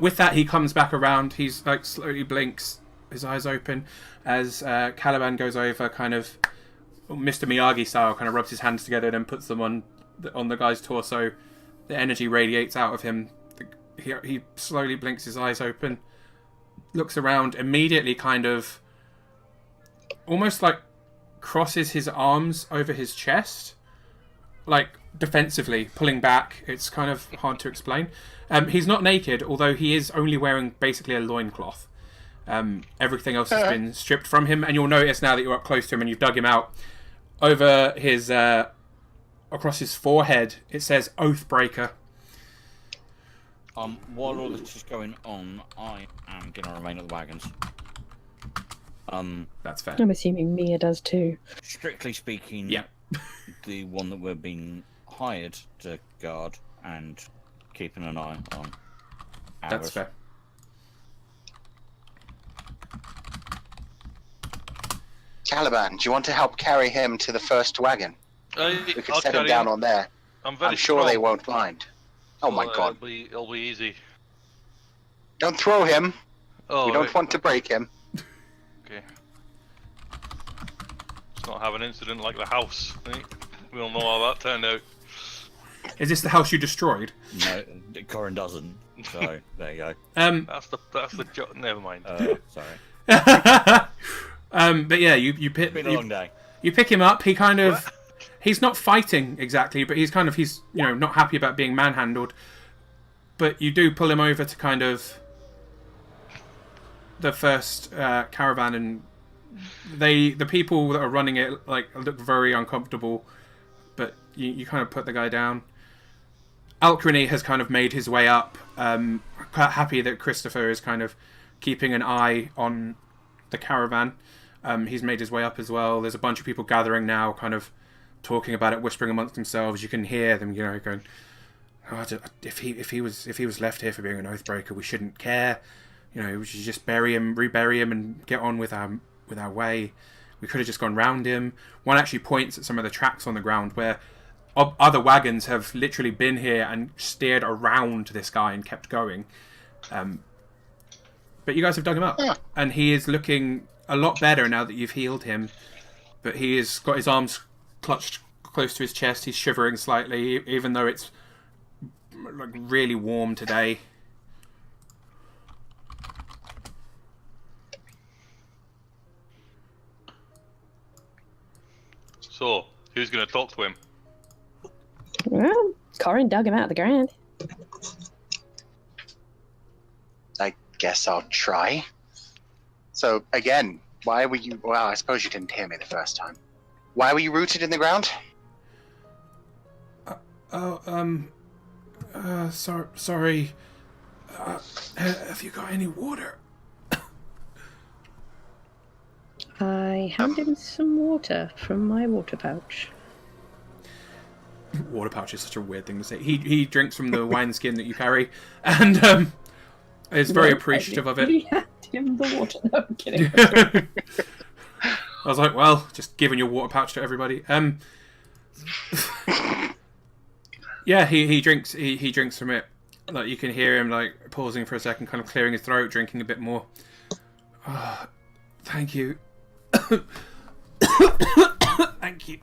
S1: With that, he comes back around. He's slowly blinks, his eyes open, as Caliban goes over, kind of Mr. Miyagi style, kind of rubs his hands together and then puts them on the guy's torso. The energy radiates out of him. He slowly blinks his eyes open, looks around, immediately kind of almost like crosses his arms over his chest, like defensively, pulling back. It's kind of hard to explain. He's not naked, although he is only wearing basically a loincloth. Everything else has been stripped from him, and you'll notice now that you're up close to him and you've dug him out. Over his, across his forehead, it says Oathbreaker.
S2: While all this is going on, I am going to remain at the wagons.
S1: That's fair.
S6: I'm assuming Mia does too.
S2: Strictly speaking,
S1: Yeah.
S2: the one that we're being hired to guard and keeping an eye on.
S1: That's fair.
S5: Caliban, do you want to help carry him to the first wagon? We could
S3: I'll
S5: set him
S3: carry
S5: down on there.
S3: I'm very
S5: I'm sure
S3: strong.
S5: they won't mind. Oh my
S3: So,
S5: God.
S3: It'll be easy.
S5: Don't throw him.
S3: Oh,
S5: We don't
S3: right.
S5: want to break him.
S3: Okay. Let's not have an incident like the house. Eh? We all know how that turned out.
S1: Is this the house you destroyed?
S2: No, Corin doesn't. So there you go.
S3: That's the never mind.
S2: Sorry.
S1: But yeah, you pick.
S2: Been a long day.
S1: You pick him up. He kind of, he's not fighting exactly, but he's not happy about being manhandled. But you do pull him over to kind of the first caravan, and the people that are running it look very uncomfortable. But you kind of put the guy down. Alcrony has kind of made his way up. Quite happy that Christopher is kind of keeping an eye on the caravan. He's made his way up as well. There's a bunch of people gathering now, kind of talking about it, whispering amongst themselves. You can hear them, going, oh, if he was left here for being an Oathbreaker, we shouldn't care. We should just rebury him, and get on with our way. We could have just gone round him. One actually points at some of the tracks on the ground where other wagons have literally been here and steered around this guy and kept going. But you guys have dug him up, and he is looking a lot better now that you've healed him. But he has got his arms clutched close to his chest. He's shivering slightly, even though it's like really warm today.
S3: So, who's going to talk to him?
S6: Well, Corin dug him out of the ground.
S5: I guess I'll try. So, again, why were you... Well, I suppose you didn't hear me the first time. Why were you rooted in the ground?
S1: Sorry. Have you got any water?
S6: I handed him some water from my water pouch.
S1: Water pouch is such a weird thing to say. He drinks from the wineskin that you carry, and is very appreciative of it.
S6: He handed him the water. No, I'm kidding.
S1: I was like, well, just giving your water pouch to everybody. Yeah, he drinks. He drinks from it. Like you can hear him like pausing for a second, kind of clearing his throat, drinking a bit more. Thank you. Thank you.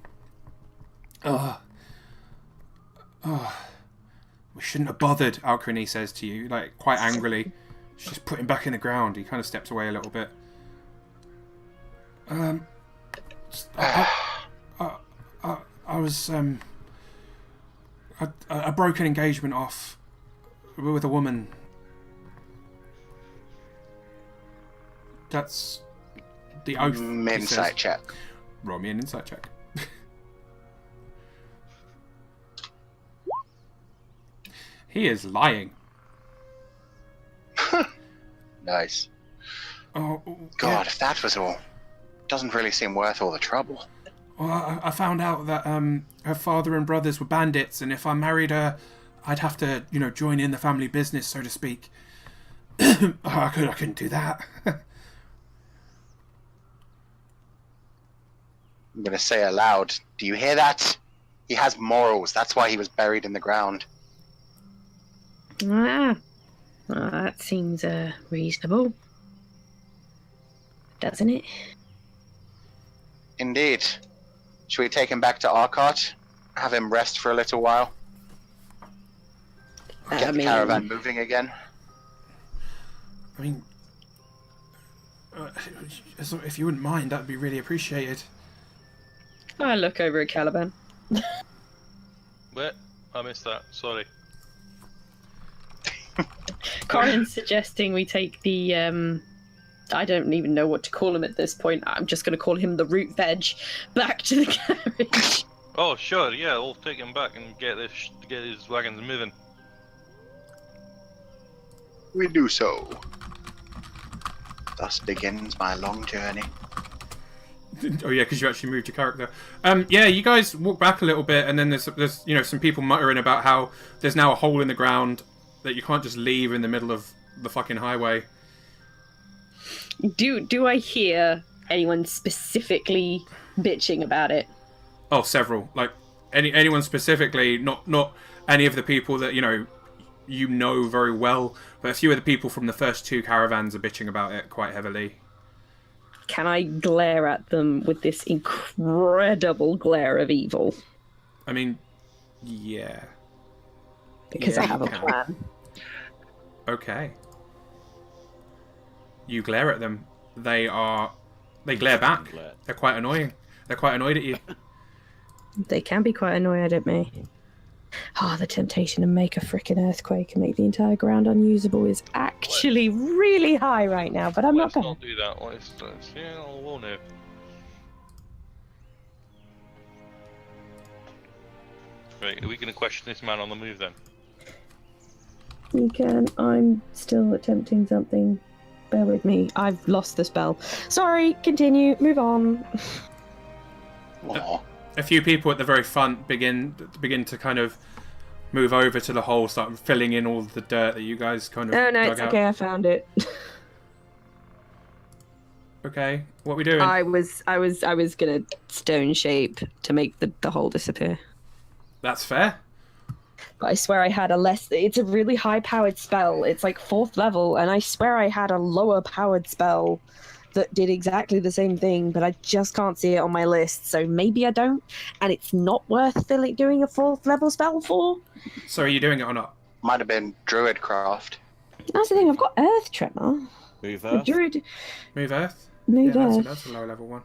S1: We shouldn't have bothered, Alcrony says to you, like quite angrily. Just put him back in the ground. He kind of steps away a little bit. I broke an engagement off with a woman. That's the oath.
S5: Insight check.
S1: Roll me an insight check. He is lying.
S5: Nice.
S1: Oh,
S5: God,
S1: yeah.
S5: if that was all, doesn't really seem worth all the trouble.
S1: Well, I found out that her father and brothers were bandits, and if I married her, I'd have to, join in the family business, so to speak. I couldn't do that.
S5: I'm going to say aloud, do you hear that? He has morals. That's why he was buried in the ground.
S6: Well, that seems reasonable. Doesn't it?
S5: Indeed. Should we take him back to Arcot? Have him rest for a little while? Get the caravan moving again?
S1: I mean, if you wouldn't mind, that'd be really appreciated.
S6: I look over at Caliban.
S3: Wait, I missed that. Sorry.
S6: Corin's suggesting we take the, I don't even know what to call him at this point. I'm just going to call him the root veg back to the carriage.
S3: Oh, sure, yeah, we'll take him back and get his wagons moving.
S5: We do so. Thus begins my long journey.
S1: Oh yeah, because you actually moved your character. Yeah, you guys walk back a little bit, and then there's some people muttering about how there's now a hole in the ground that you can't just leave in the middle of the fucking highway.
S6: Do I hear anyone specifically bitching about it?
S1: Oh, several. Like anyone specifically, not any of the people that you know very well, but a few of the people from the first two caravans are bitching about it quite heavily.
S6: Can I glare at them with this incredible glare of evil?
S1: I mean, yeah.
S6: Because
S1: Yeah,
S6: I have a
S1: you can.
S6: plan.
S1: Okay. You glare at them. They glare back. They're quite annoying. They're quite annoyed at you.
S6: They can be quite annoyed at me. The temptation to make a frickin' earthquake and make the entire ground unusable is actually really high right now, but I'm
S3: Let's
S6: not going
S3: not do that. Let's yeah, we'll know. Right, are we going to question this man on the move then?
S6: You can. I'm still attempting something. Bear with me. I've lost the spell. Sorry, continue. Move on.
S5: Aw.
S1: A few people at the very front begin to kind of move over to the hole, start filling in all the dirt that you guys kind of
S6: Oh, no,
S1: dug
S6: it's
S1: out.
S6: okay. I found it.
S1: Okay, what are we doing?
S6: I was gonna stone shape to make the hole disappear.
S1: That's fair.
S6: But I swear I had a less. It's a really high-powered spell. It's like 4th level, and I swear I had a lower-powered spell that did exactly the same thing, but I just can't see it on my list. So maybe I don't, and it's not worth doing a 4th level spell for.
S1: So are you doing it or not?
S5: Might have been Druidcraft.
S4: That's the thing. I've got Earth Tremor.
S2: Move
S4: The
S2: Earth.
S4: Druid.
S1: Move Earth?
S4: Move
S1: Yeah,
S4: Earth.
S1: that's a lower level one.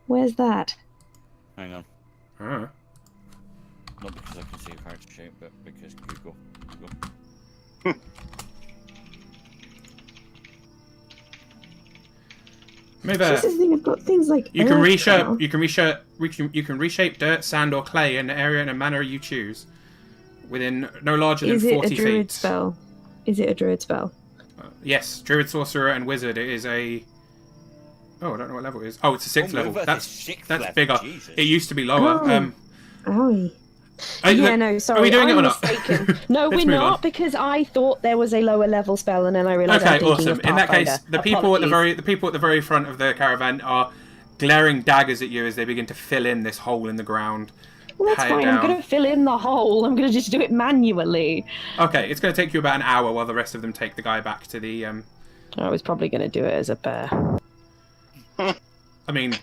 S4: Where's that?
S2: Hang on.
S1: Oh.
S2: Not because I can see your character shape, but because Google.
S1: Move
S4: This
S1: Earth.
S4: is the thing. I've got things like
S1: You can
S4: Earth
S1: reshape.
S4: Tremor.
S1: You can reshape dirt, sand, or clay in an area in a manner you choose, within no larger than
S4: Is it
S1: 40
S4: a druid
S1: feet.
S4: spell? Is it a druid spell?
S1: Yes, druid, sorcerer, and wizard. It is a. Oh, I don't know what level it is. Oh, it's a 6th level.
S2: Move Earth
S1: That's
S2: is 6th
S1: that's
S2: level,
S1: bigger.
S2: Jesus.
S1: It used to be lower.
S4: Oh. Owie. Yeah, no, sorry.
S1: Are we doing
S4: I'm
S1: it or not?
S4: mistaken. No,
S1: Let's
S4: we're
S1: move
S4: not,
S1: on.
S4: because I thought there was a lower level spell, and then I realised I'm
S1: Okay,
S4: thinking
S1: awesome.
S4: of
S1: In that case,
S4: Pathfinder.
S1: the people
S4: Apologies.
S1: at the very front of the caravan are glaring daggers at you as they begin to fill in this hole in the ground.
S4: Well, that's
S1: Pat it
S4: fine. I'm
S1: down.
S4: going to fill in the hole. I'm going to just do it manually.
S1: Okay, it's going to take you about an hour while the rest of them take the guy back to the.
S4: I was probably going to do it as a bear.
S1: I mean,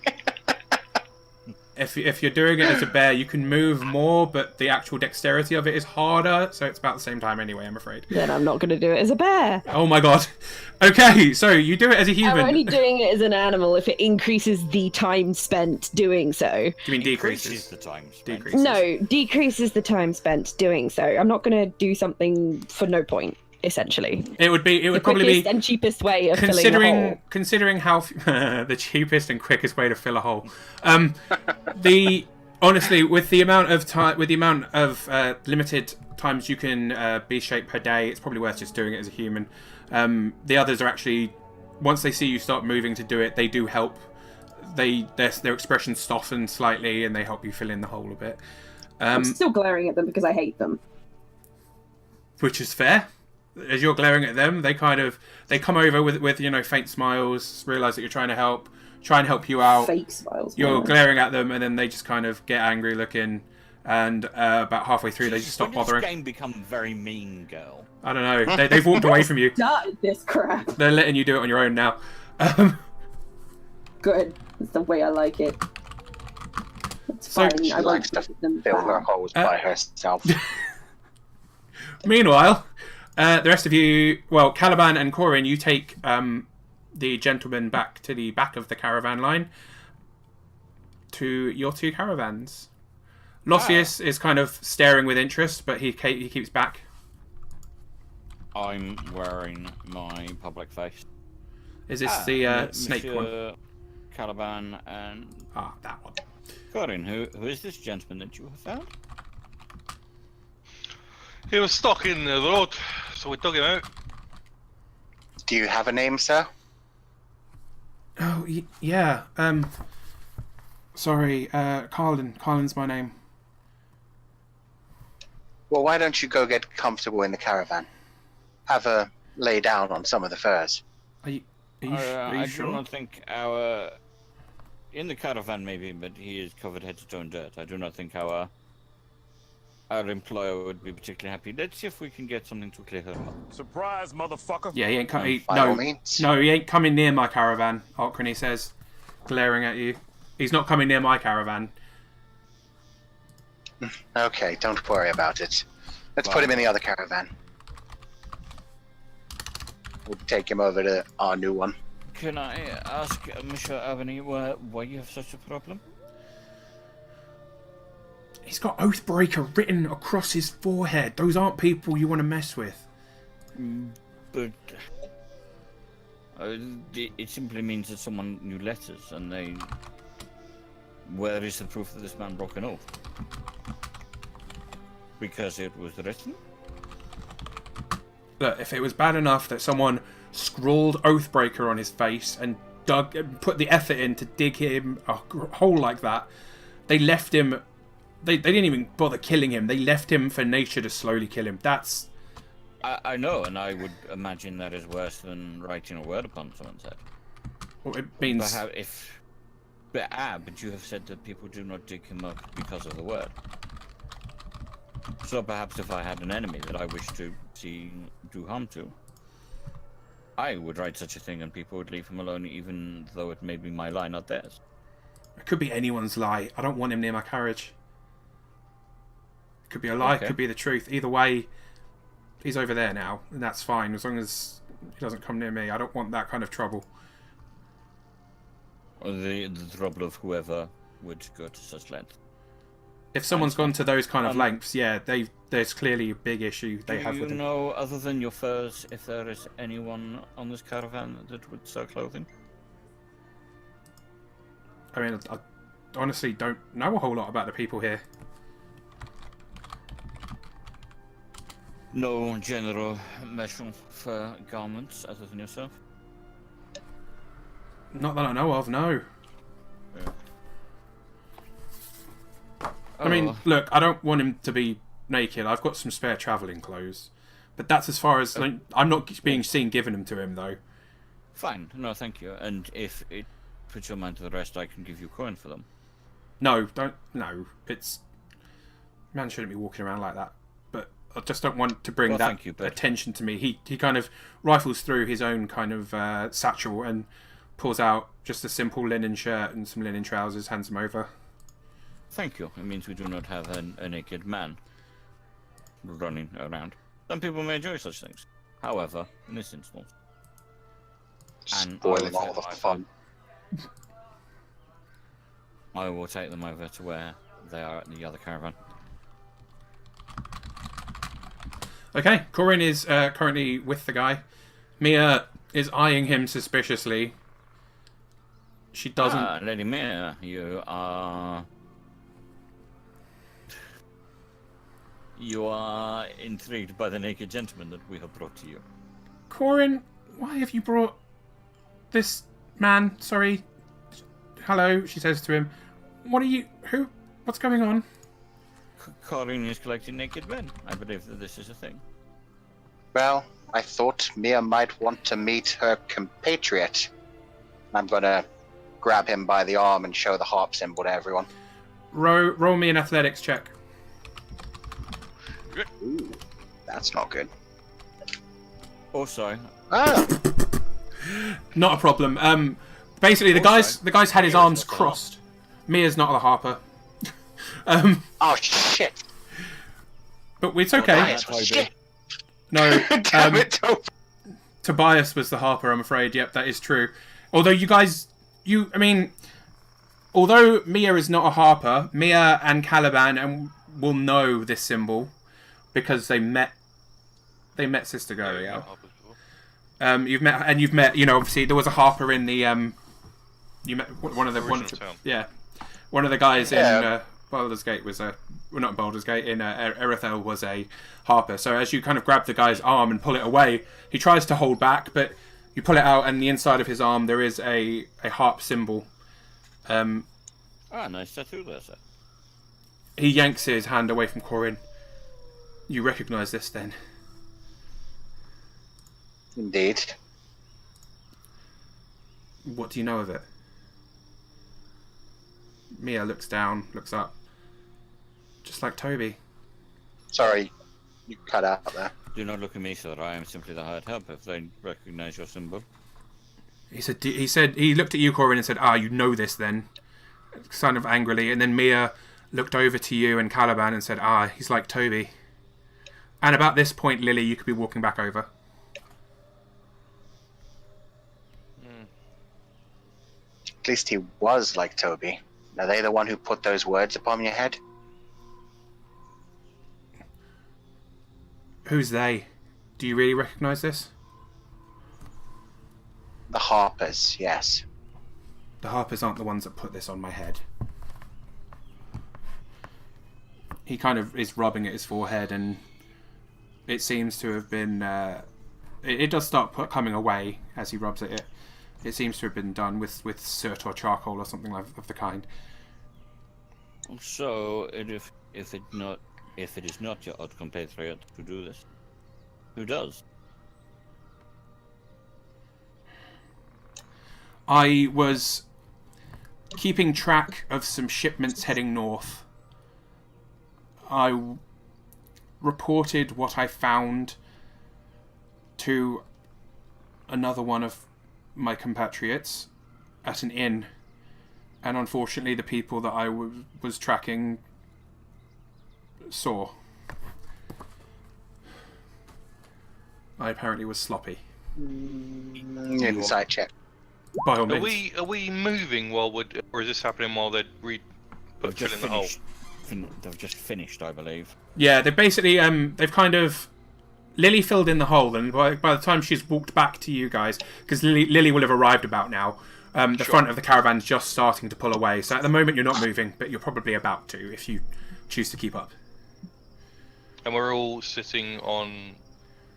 S1: if you're doing it as a bear, you can move more, but the actual dexterity of it is harder, so it's about the same time anyway, I'm afraid.
S4: Then I'm not going to do it as a bear.
S1: Oh my god. Okay, so you do it as a human.
S4: I'm only doing it as an animal if it increases the time spent doing so.
S1: Do you mean
S2: Increases
S1: decreases?
S2: the time spent.
S1: Decreases.
S4: No, decreases the time spent doing so. I'm not going to do something for no point, essentially.
S1: It would
S4: The
S1: probably
S4: quickest
S1: be
S4: and cheapest way of filling a hole.
S1: considering how the cheapest and quickest way to fill a hole. Honestly, with the amount of time, limited times you can be shaped per day, it's probably worth just doing it as a human. The others are actually, once they see you start moving to do it, they do help. Their expressions soften slightly and they help you fill in the hole a bit.
S4: I'm still glaring at them because I hate them.
S1: Which is fair. As you're glaring at them, they come over with faint smiles, realise that you're try and help you out.
S4: Fake smiles.
S1: You're
S4: man.
S1: glaring at them, and then they just kind of get angry looking, and about halfway through they just stop
S2: When did
S1: bothering.
S2: this game become very mean, girl?
S1: I don't know. They've walked away from you.
S4: Started this crap.
S1: They're letting you do it on your own now.
S4: Good. That's the way I like it. It's
S1: So-
S4: fine.
S5: She
S4: I won't
S5: likes to
S4: put them
S5: fill her
S4: back.
S5: holes by herself.
S1: Meanwhile, the rest of you, well, Caliban and Corin, you take the gentleman back to the back of the caravan line to your two caravans. Lossius is kind of staring with interest, but he keeps back.
S2: I'm wearing my public face.
S1: Is this the snake one?
S2: Monsieur Caliban and
S1: Ah, that one.
S2: Corin, who is this gentleman that you have found?
S3: He was stuck in the road, so we took him out.
S5: Do you have a name, sir?
S1: Oh, yeah. Sorry, Carlin. Carlin's my name.
S5: Well, why don't you go get comfortable in the caravan? Have her lay down on some of the furs.
S1: Are you
S2: I
S1: sure?
S2: do not think in the caravan maybe, but he is covered head to toe in dirt. I do not think our employer would be particularly happy. Let's see if we can get something to clear her up.
S7: Surprise, motherfucker.
S1: Yeah, he ain't coming.
S5: By all means.
S1: No, he ain't coming near my caravan. Ockrony says, glaring at you. He's not coming near my caravan.
S5: Okay, don't worry about it. Let's put him in the other caravan. We'll take him over to our new one.
S2: Can I ask Monsieur Albany why you have such a problem?
S1: He's got Oathbreaker written across his forehead. Those aren't people you want to mess with.
S2: But it simply means that someone knew letters, and they. Where is the proof that this man broke an oath? Because it was written?
S1: Look, if it was bad enough that someone scrawled Oathbreaker on his face and put the effort in to dig him a hole like that, they left him. They didn't even bother killing him. They left him for nature to slowly kill him. That's.
S2: I know, and I would imagine that is worse than writing a word upon someone's head.
S1: What it means.
S2: But you have said that people do not dig him up because of the word. So perhaps if I had an enemy that I wished to see do harm to, I would write such a thing and people would leave him alone even though it may be my lie, not theirs.
S1: It could be anyone's lie. I don't want him near my carriage. It could be a lie,
S2: Okay.
S1: it could be the truth. Either way, he's over there now, and that's fine, as long as he doesn't come near me. I don't want that kind of trouble.
S2: Or the trouble of whoever would go to such length.
S1: If someone's gone to those kind of
S2: Um,
S1: lengths, yeah, there's clearly a big issue they have
S2: Do
S1: with
S2: you
S1: him.
S2: know, other than your furs, if there is anyone on this caravan that would sell clothing?
S1: I mean, I honestly don't know a whole lot about the people here.
S2: No general measure for garments other than yourself?
S1: Not that I know of, no. I mean,
S2: Oh,
S1: look, I don't want him to be naked. I've got some spare travelling clothes. But that's as far as... like, I'm not being seen giving them to him, though.
S2: fine. No, thank you. And if it puts your mind to the rest, I can give you coin for them.
S1: No, don't... No, it's... Man shouldn't be walking around like that. But I just don't want to bring
S2: Well,
S1: that
S2: thank you, but-
S1: attention to me. He kind of rifles through his own kind of satchel and pulls out just a simple linen shirt and some linen trousers, hands them over.
S2: Thank you. It means we do not have a naked man running around. Some people may enjoy such things. However, in this instance, And
S5: Spoiling
S2: I
S5: all
S2: will
S5: the
S2: take
S5: fun.
S2: I will take them over to where they are at the other caravan.
S1: Okay, Corin is currently with the guy. Mia is eyeing him suspiciously. She doesn't...
S2: Ah, Lady Mia, you are... You are intrigued by the naked gentleman that we have brought to you.
S1: Corin, why have you brought this man? Sorry. Hello, she says to him. What are you... Who... What's going on?
S2: Corin is collecting naked men. I believe that this is a thing.
S5: Well, I thought Mia might want to meet her compatriot. I'm gonna grab him by the arm and show the harp symbol to everyone.
S1: Roll me an athletics check.
S5: Ooh, that's not good.
S2: Also,
S5: Ah,
S1: Not a problem. Basically, the guy's had his
S2: Mia's
S1: arms
S2: not the
S1: crossed. Mia's not the harper.
S5: oh shit!
S1: But it's okay.
S5: Tobias
S2: Toby.
S5: was shit.
S1: No,
S5: Damn it, Toby.
S1: Tobias was the harper, I'm afraid. Yep, that is true. Although although Mia is not a harper, Mia and Caliban will know this symbol because they met Sister Guriel. You've met, obviously there was a harper in the, you met one of the,
S3: Original town.
S1: yeah, one of the guys
S5: Yeah.
S1: in, Baldur's Gate was not Baldur's Gate, in Erethel was a harper. So as you kind of grab the guy's arm and pull it away, he tries to hold back, but you pull it out and the inside of his arm there is a harp symbol.
S2: nice tattoo there, sir.
S1: He yanks his hand away from Corin. You recognise this then?
S5: Indeed.
S1: What do you know of it? Mia looks down, looks up. Just like Toby.
S5: Sorry, you cut out there.
S2: Do not look at me, sir. I am simply the hired help. If they recognize your symbol,
S1: He looked at you, Corin, and said, you know this then. Kind of angrily. And then Mia looked over to you and Caliban and said, he's like Toby. And about this point, Lily, you could be walking back over.
S5: At least he was like Toby. Are they the one who put those words upon your head?
S1: Who's they? Do you really recognise this?
S5: The Harpers, yes.
S1: The Harpers aren't the ones that put this on my head. He kind of is rubbing at his forehead, and it seems to have been... it does start coming away as he rubs at it. It seems to have been done with soot or charcoal or something of the kind.
S2: so if it is not your odd compatriot to do this, who does?
S1: I was keeping track of some shipments heading north. reported what I found to another one of my compatriots at an inn, and unfortunately the people that I was tracking saw. I apparently was sloppy.
S5: Insight check.
S1: By all means.
S3: Are we moving while we're, or is this happening while they're
S2: They've just
S3: filling the hole?
S2: finished. They've just finished, I believe.
S1: Yeah, they basically they've kind of Lily filled in the hole, and by the time she's walked back to you guys, because Lily will have arrived about now. The front of the caravan's just starting to pull away, so at the moment you're not moving, but you're probably about to if you choose to keep up.
S3: And we're all sitting on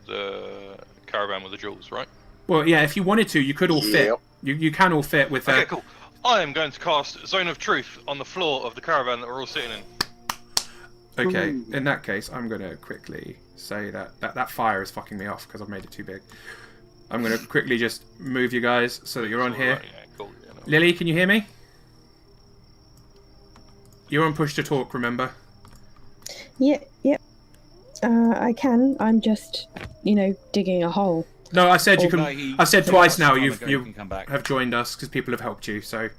S3: the caravan with the jewels, right?
S1: Well, yeah, if you wanted to, you could all fit.
S5: Yep.
S1: You can all fit with.
S3: Okay, cool. I am going to cast Zone of Truth on the floor of the caravan that we're all sitting in.
S1: Okay, in that case, I'm going to quickly say that fire is fucking me off because I've made it too big. I'm going to quickly just move you guys so that you're on here.
S3: Right, yeah, cool. Yeah, no.
S1: Lily, can you hear me? You're on push to talk, remember?
S6: Yeah, yep. I can. I'm just, digging a hole.
S1: No, I said you can.
S2: No,
S1: I said twice now.
S2: You
S1: You
S2: can come back.
S1: have joined us because people have helped you. So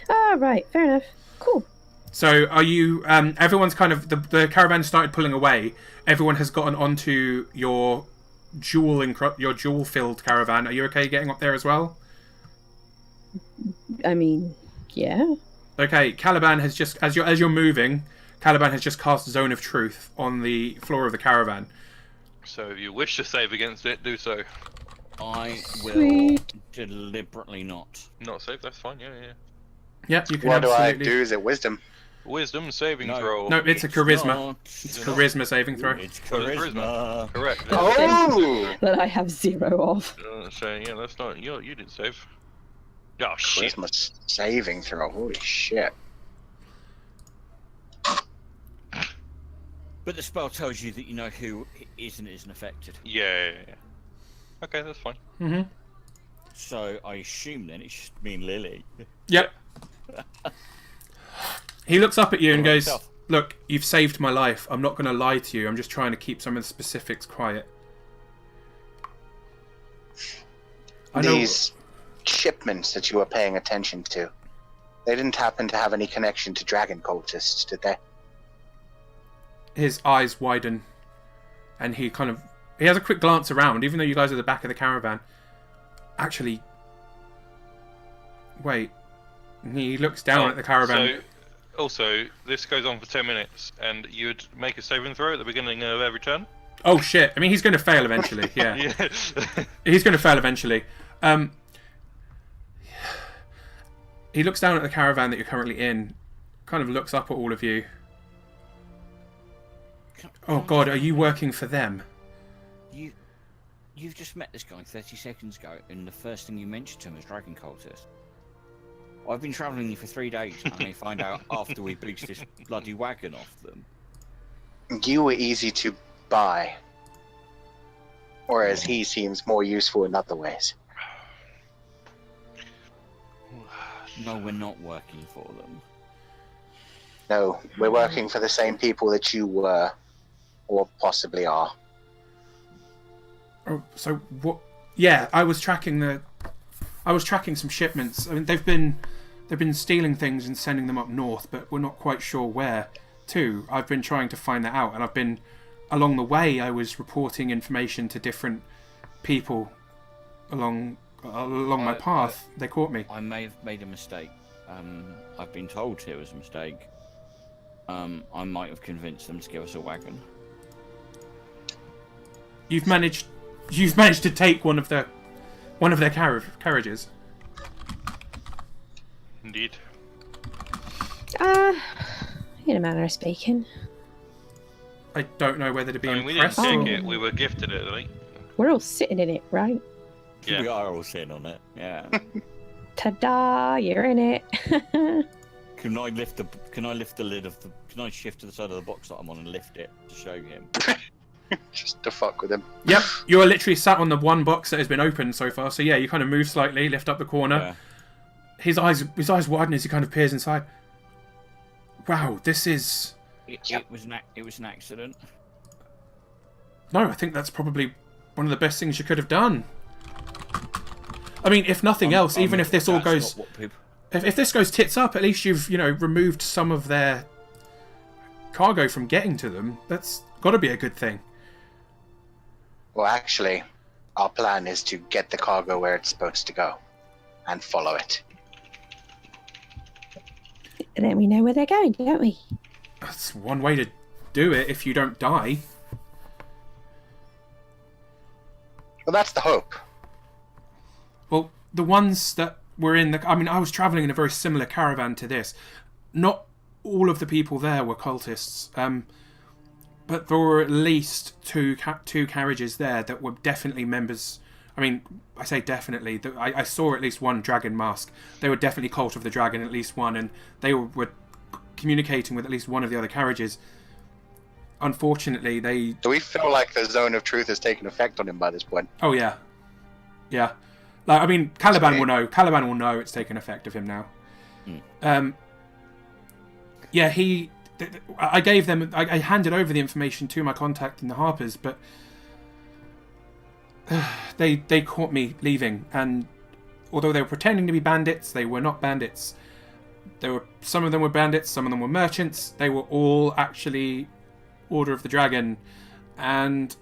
S6: Ah, right. Fair enough. Cool.
S1: are you? Everyone's kind of the caravan started pulling away. Everyone has gotten onto your jewel-filled caravan. Are you okay getting up there as well?
S6: I mean, yeah.
S1: Okay, Caliban has just as you're moving, Caliban has just cast Zone of Truth on the floor of the caravan.
S3: So if you wish to save against it, do so.
S2: I will
S6: Sweet.
S2: deliberately not.
S3: Not save, that's fine, yeah.
S1: Yeah, you can
S5: What do I
S1: absolutely.
S5: do? Is it wisdom?
S3: Wisdom saving
S2: No.
S3: throw.
S1: No, it's a charisma.
S2: Not.
S1: It's a charisma saving throw.
S2: It's
S3: Oh, it's
S2: charisma.
S3: Correct.
S5: Oh!
S6: That I have 0 of.
S3: So yeah, that's not you didn't save. Oh shit.
S5: Christmas saving throw. Holy shit.
S2: But the spell tells you that you know who is and isn't affected.
S3: Yeah. Okay, that's fine.
S1: Mm-hmm.
S2: So I assume then it's just me and Lily.
S1: Yep. He looks up at you and
S2: Alright,
S1: goes,
S2: tough.
S1: "Look, you've saved my life. I'm not going to lie to you. I'm just trying to keep some of the specifics quiet." I know.
S5: These shipments that you were paying attention to, they didn't happen to have any connection to dragon cultists, did they?
S1: His eyes widen, and he has a quick glance around, even though you guys are at the back of the caravan. Actually, wait. And he looks down at the caravan.
S3: So, also, this goes on for 10 minutes, and you'd make a saving throw at the beginning of every turn.
S1: Oh shit! I mean, he's going to fail eventually. Yeah,
S3: Yeah.
S1: he's going to fail eventually. He looks down at the caravan that you're currently in, kind of looks up at all of you. Oh god, are you working for them?
S2: You've just met this guy 30 seconds ago, and the first thing you mentioned to him was dragon cultist. I've been travelling here for 3 days, and I find out after we beached this bloody wagon off them.
S5: You were easy to buy. Whereas he seems more useful in other ways.
S2: No, we're not working for them.
S5: No, we're working for the same people that you were, or possibly are.
S1: Oh, so what? Yeah, I was tracking some shipments. I mean, they've been stealing things and sending them up north, but we're not quite sure where to. I've been trying to find that out, and along the way, I was reporting information to different people along my path. They caught me.
S2: I may have made a mistake. I've been told it was a mistake. I might have convinced them to give us a wagon.
S1: You've managed to take one of their carriages.
S3: Indeed.
S6: In a manner of speaking.
S1: I don't know whether to be
S3: I mean, we didn't
S1: impressed.
S3: take it, we were gifted it, right?
S6: We're all sitting in it, right?
S3: Yeah.
S2: We are all sitting on it. Yeah.
S6: Ta-da! You're in it.
S2: Can I lift the lid of the? Can I shift to the side of the box that I'm on and lift it to show him?
S5: Just to fuck with him.
S1: Yep, you're literally sat on the one box that has been opened so far. So yeah, you kind of move slightly, lift up the corner.
S2: Yeah.
S1: His eyes widen as he kind of peers inside. Wow, this is.
S2: It was an accident.
S1: No, I think that's probably one of the best things you could have done. I mean, if nothing else, even if this all goes... If this goes tits up, at least you've, removed some of their cargo from getting to them. That's got to be a good thing.
S5: Well, actually, our plan is to get the cargo where it's supposed to go and follow it.
S4: Then we know where they're going, don't we?
S1: That's one way to do it if you don't die.
S5: Well, that's the hope.
S1: Well, the ones that were in the... I mean, I was travelling in a very similar caravan to this. Not all of the people there were cultists. But there were at least two carriages there that were definitely members... I mean, I say definitely. I saw at least one dragon mask. They were definitely Cult of the Dragon, at least one. And they were communicating with at least one of the other carriages. Unfortunately, they...
S5: Do we feel like the zone of truth has taken effect on him by this point?
S1: Oh, yeah. Yeah. Like, I mean, Caliban
S5: Sweet.
S1: will know. Caliban will know it's taken effect of him now. Yeah, I gave them... I handed over the information to my contact in the Harpers, but... They caught me leaving, and although they were pretending to be bandits, they were not bandits. Some of them were bandits, some of them were merchants. They were all actually Order of the Dragon, and...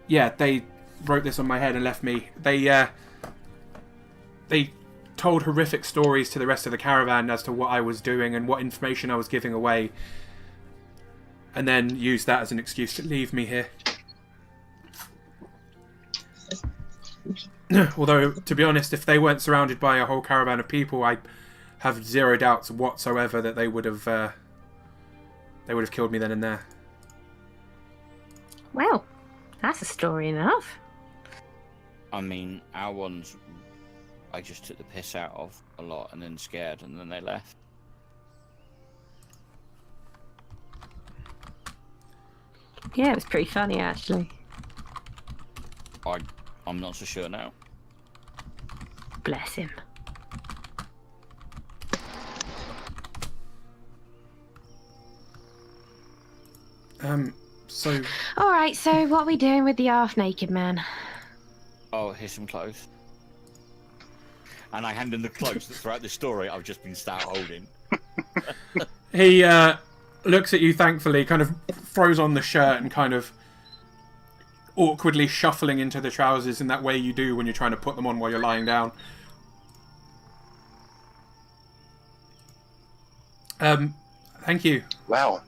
S1: yeah, they wrote this on my head and left me. They told horrific stories to the rest of the caravan as to what I was doing and what information I was giving away, and then used that as an excuse to leave me here. Although, to be honest, if they weren't surrounded by a whole caravan of people, I have zero doubts whatsoever that they would have killed me then and there.
S7: Well, that's a story enough.
S2: I mean, our ones, I just took the piss out of a lot and then scared, and then they left.
S7: Yeah, it was pretty funny, actually.
S2: I'm not so sure now.
S7: Bless him.
S1: So...
S7: Alright, so what are we doing with the half-naked man?
S2: Oh, here's some clothes. And I hand him the clothes that throughout the story I've just been sat holding.
S1: He looks at you thankfully, kind of throws on the shirt and kind of awkwardly shuffling into the trousers in that way you do when you're trying to put them on while you're lying down. Thank you.
S5: Well,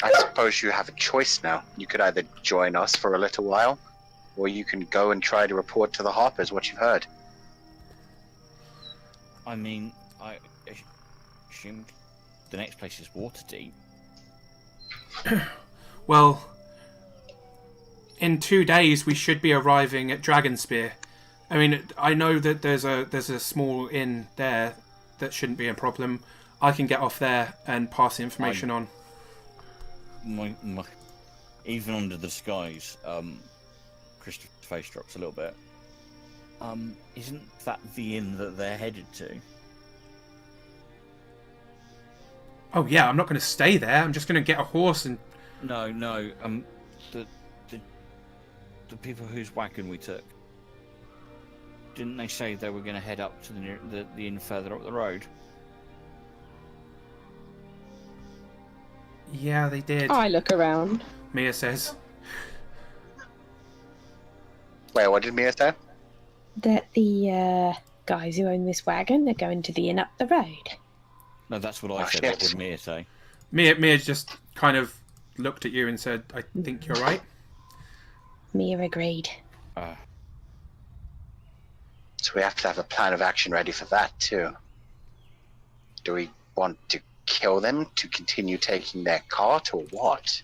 S5: I suppose you have a choice now. You could either join us for a little while, or you can go and try to report to the Harpers what you've heard.
S2: I mean, I assume the next place is Waterdeep.
S1: Well, in 2 days we should be arriving at Dragonspear. I mean, I know that there's a small inn there that shouldn't be a problem. I can get off there and pass the information on.
S2: Even under the skies, Christopher's face drops a little bit. Isn't that the inn that they're headed to?
S1: Oh yeah, I'm not going to stay there. I'm just going to get a horse and...
S2: No. The people whose wagon we took. Didn't they say they were going to head up to the inn further up the road?
S1: Yeah, they did.
S6: I look around.
S1: Mia says.
S5: Wait, what did Mia say?
S4: That the guys who own this wagon are going to the inn up the road.
S2: No, that's what I
S5: Oh,
S2: said.
S5: shit.
S2: What did Mia say?
S1: Mia just kind of looked at you and said, I think you're right.
S4: Mia agreed.
S5: So we have to have a plan of action ready for that, too. Do we want to kill them to continue taking their cart, or what?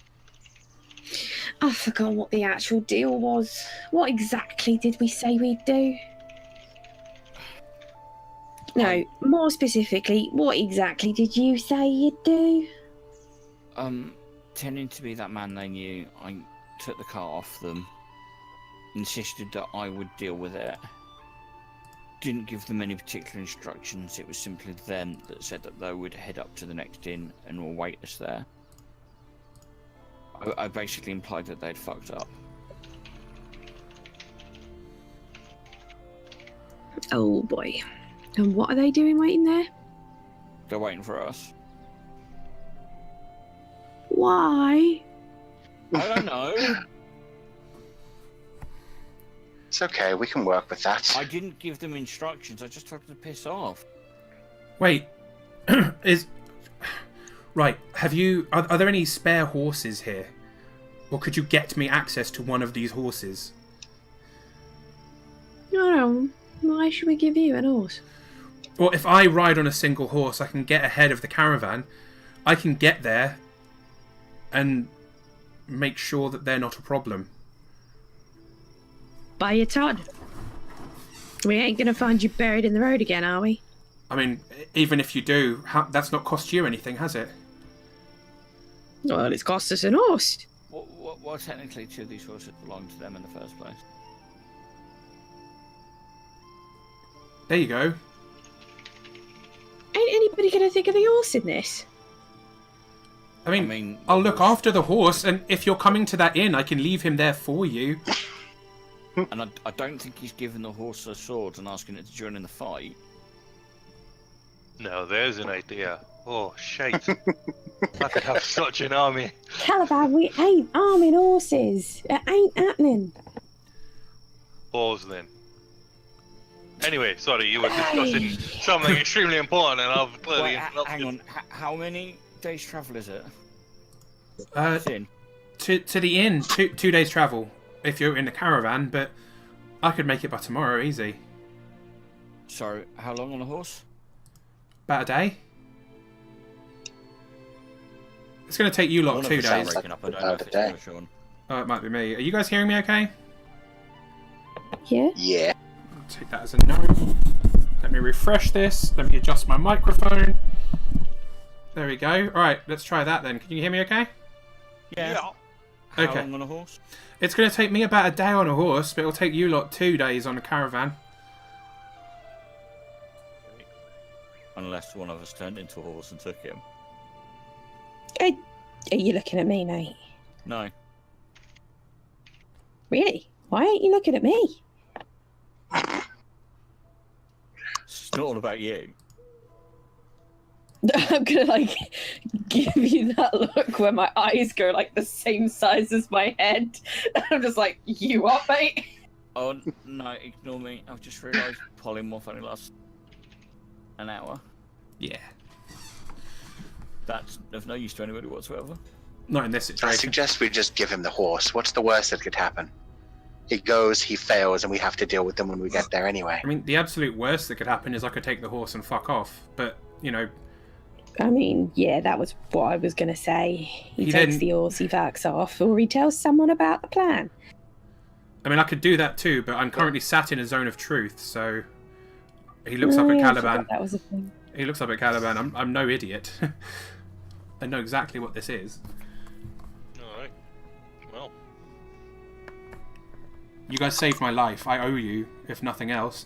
S4: I forgot what the actual deal was. What exactly did we say we'd do? No, more specifically, what exactly did you say you'd do?
S2: Tending to be that man they knew, I took the cart off them, insisted that I would deal with it. Didn't give them any particular instructions, it was simply them that said that they would head up to the next inn and will wait us there. I basically implied that they'd fucked up.
S6: Oh boy. And what are they doing waiting there?
S2: They're waiting for us.
S6: Why?
S2: I don't know.
S5: It's okay, we can work with that.
S2: I didn't give them instructions. I just told them to piss off.
S1: Wait, right? Have you? Are there any spare horses here, or could you get me access to one of these horses?
S6: No. Why should we give you an horse?
S1: Well, if I ride on a single horse, I can get ahead of the caravan. I can get there and make sure that they're not a problem.
S6: Buy your time. We ain't gonna find you buried in the road again, are we?
S1: I mean, even if you do, that's not cost you anything, has it?
S6: Well, it's cost us an horse.
S2: Well, technically, 2 of these horses belong to them in the first place.
S1: There you go.
S6: Ain't anybody gonna think of the horse in this?
S1: I mean, I'll look after the horse, and if you're coming to that inn, I can leave him there for you.
S2: And I don't think he's given the horse a sword and asking it to join in the fight.
S3: No, there's an idea. Oh, shite. I could have such an army.
S4: Calaban, we ain't arming horses. It ain't happening.
S3: Pause then. Anyway, sorry, you were discussing something extremely important and I've clearly interrupted.
S2: Hang on, how many days travel is it?
S1: To the inn, 2 days travel if you're in the caravan, but I could make it by tomorrow, easy.
S2: So, how long on a horse?
S1: About a day. It's going to take you lot 2 days.
S2: I don't know if it's
S5: day.
S2: Sean.
S1: Oh, it might be me. Are you guys hearing me okay?
S4: Yeah?
S5: Yeah.
S1: I'll take that as a no. Let me refresh this. Let me adjust my microphone. There we go. Alright, let's try that then. Can you hear me okay?
S2: Yeah. How
S1: Okay.
S2: long on a horse?
S1: It's going to take me about a day on a horse, but it'll take you lot 2 days on a caravan.
S2: Unless one of us turned into a horse and took him.
S4: Are you looking at me, mate?
S2: No.
S4: Really? Why ain't you looking at me?
S2: It's not all about you.
S6: I'm gonna give you that look where my eyes go the same size as my head. I'm just like, you are, mate.
S2: Oh, no, ignore me. I've just realised polymorph only lasts an hour.
S1: Yeah.
S2: That's of no use to anybody whatsoever.
S1: Not in this
S5: I
S1: situation.
S5: suggest we just give him the horse. What's the worst that could happen? He goes, he fails, and we have to deal with them when we get there anyway.
S1: I mean, the absolute worst that could happen is I could take the horse and fuck off. But, you know,
S4: I mean, yeah, that was what I was going to say. He
S1: He
S4: takes
S1: then-
S4: the horse, he fucks off, or he tells someone about the plan.
S1: I mean, I could do that too, but I'm currently sat in a zone of truth, so he looks up
S4: Oh,
S1: at
S4: yeah, I
S1: Caliban.
S4: forgot that was a thing.
S1: He looks up at Caliban. I'm no idiot. I know exactly what this is.
S3: Alright. Well,
S1: You guys saved my life. I owe you, if nothing else.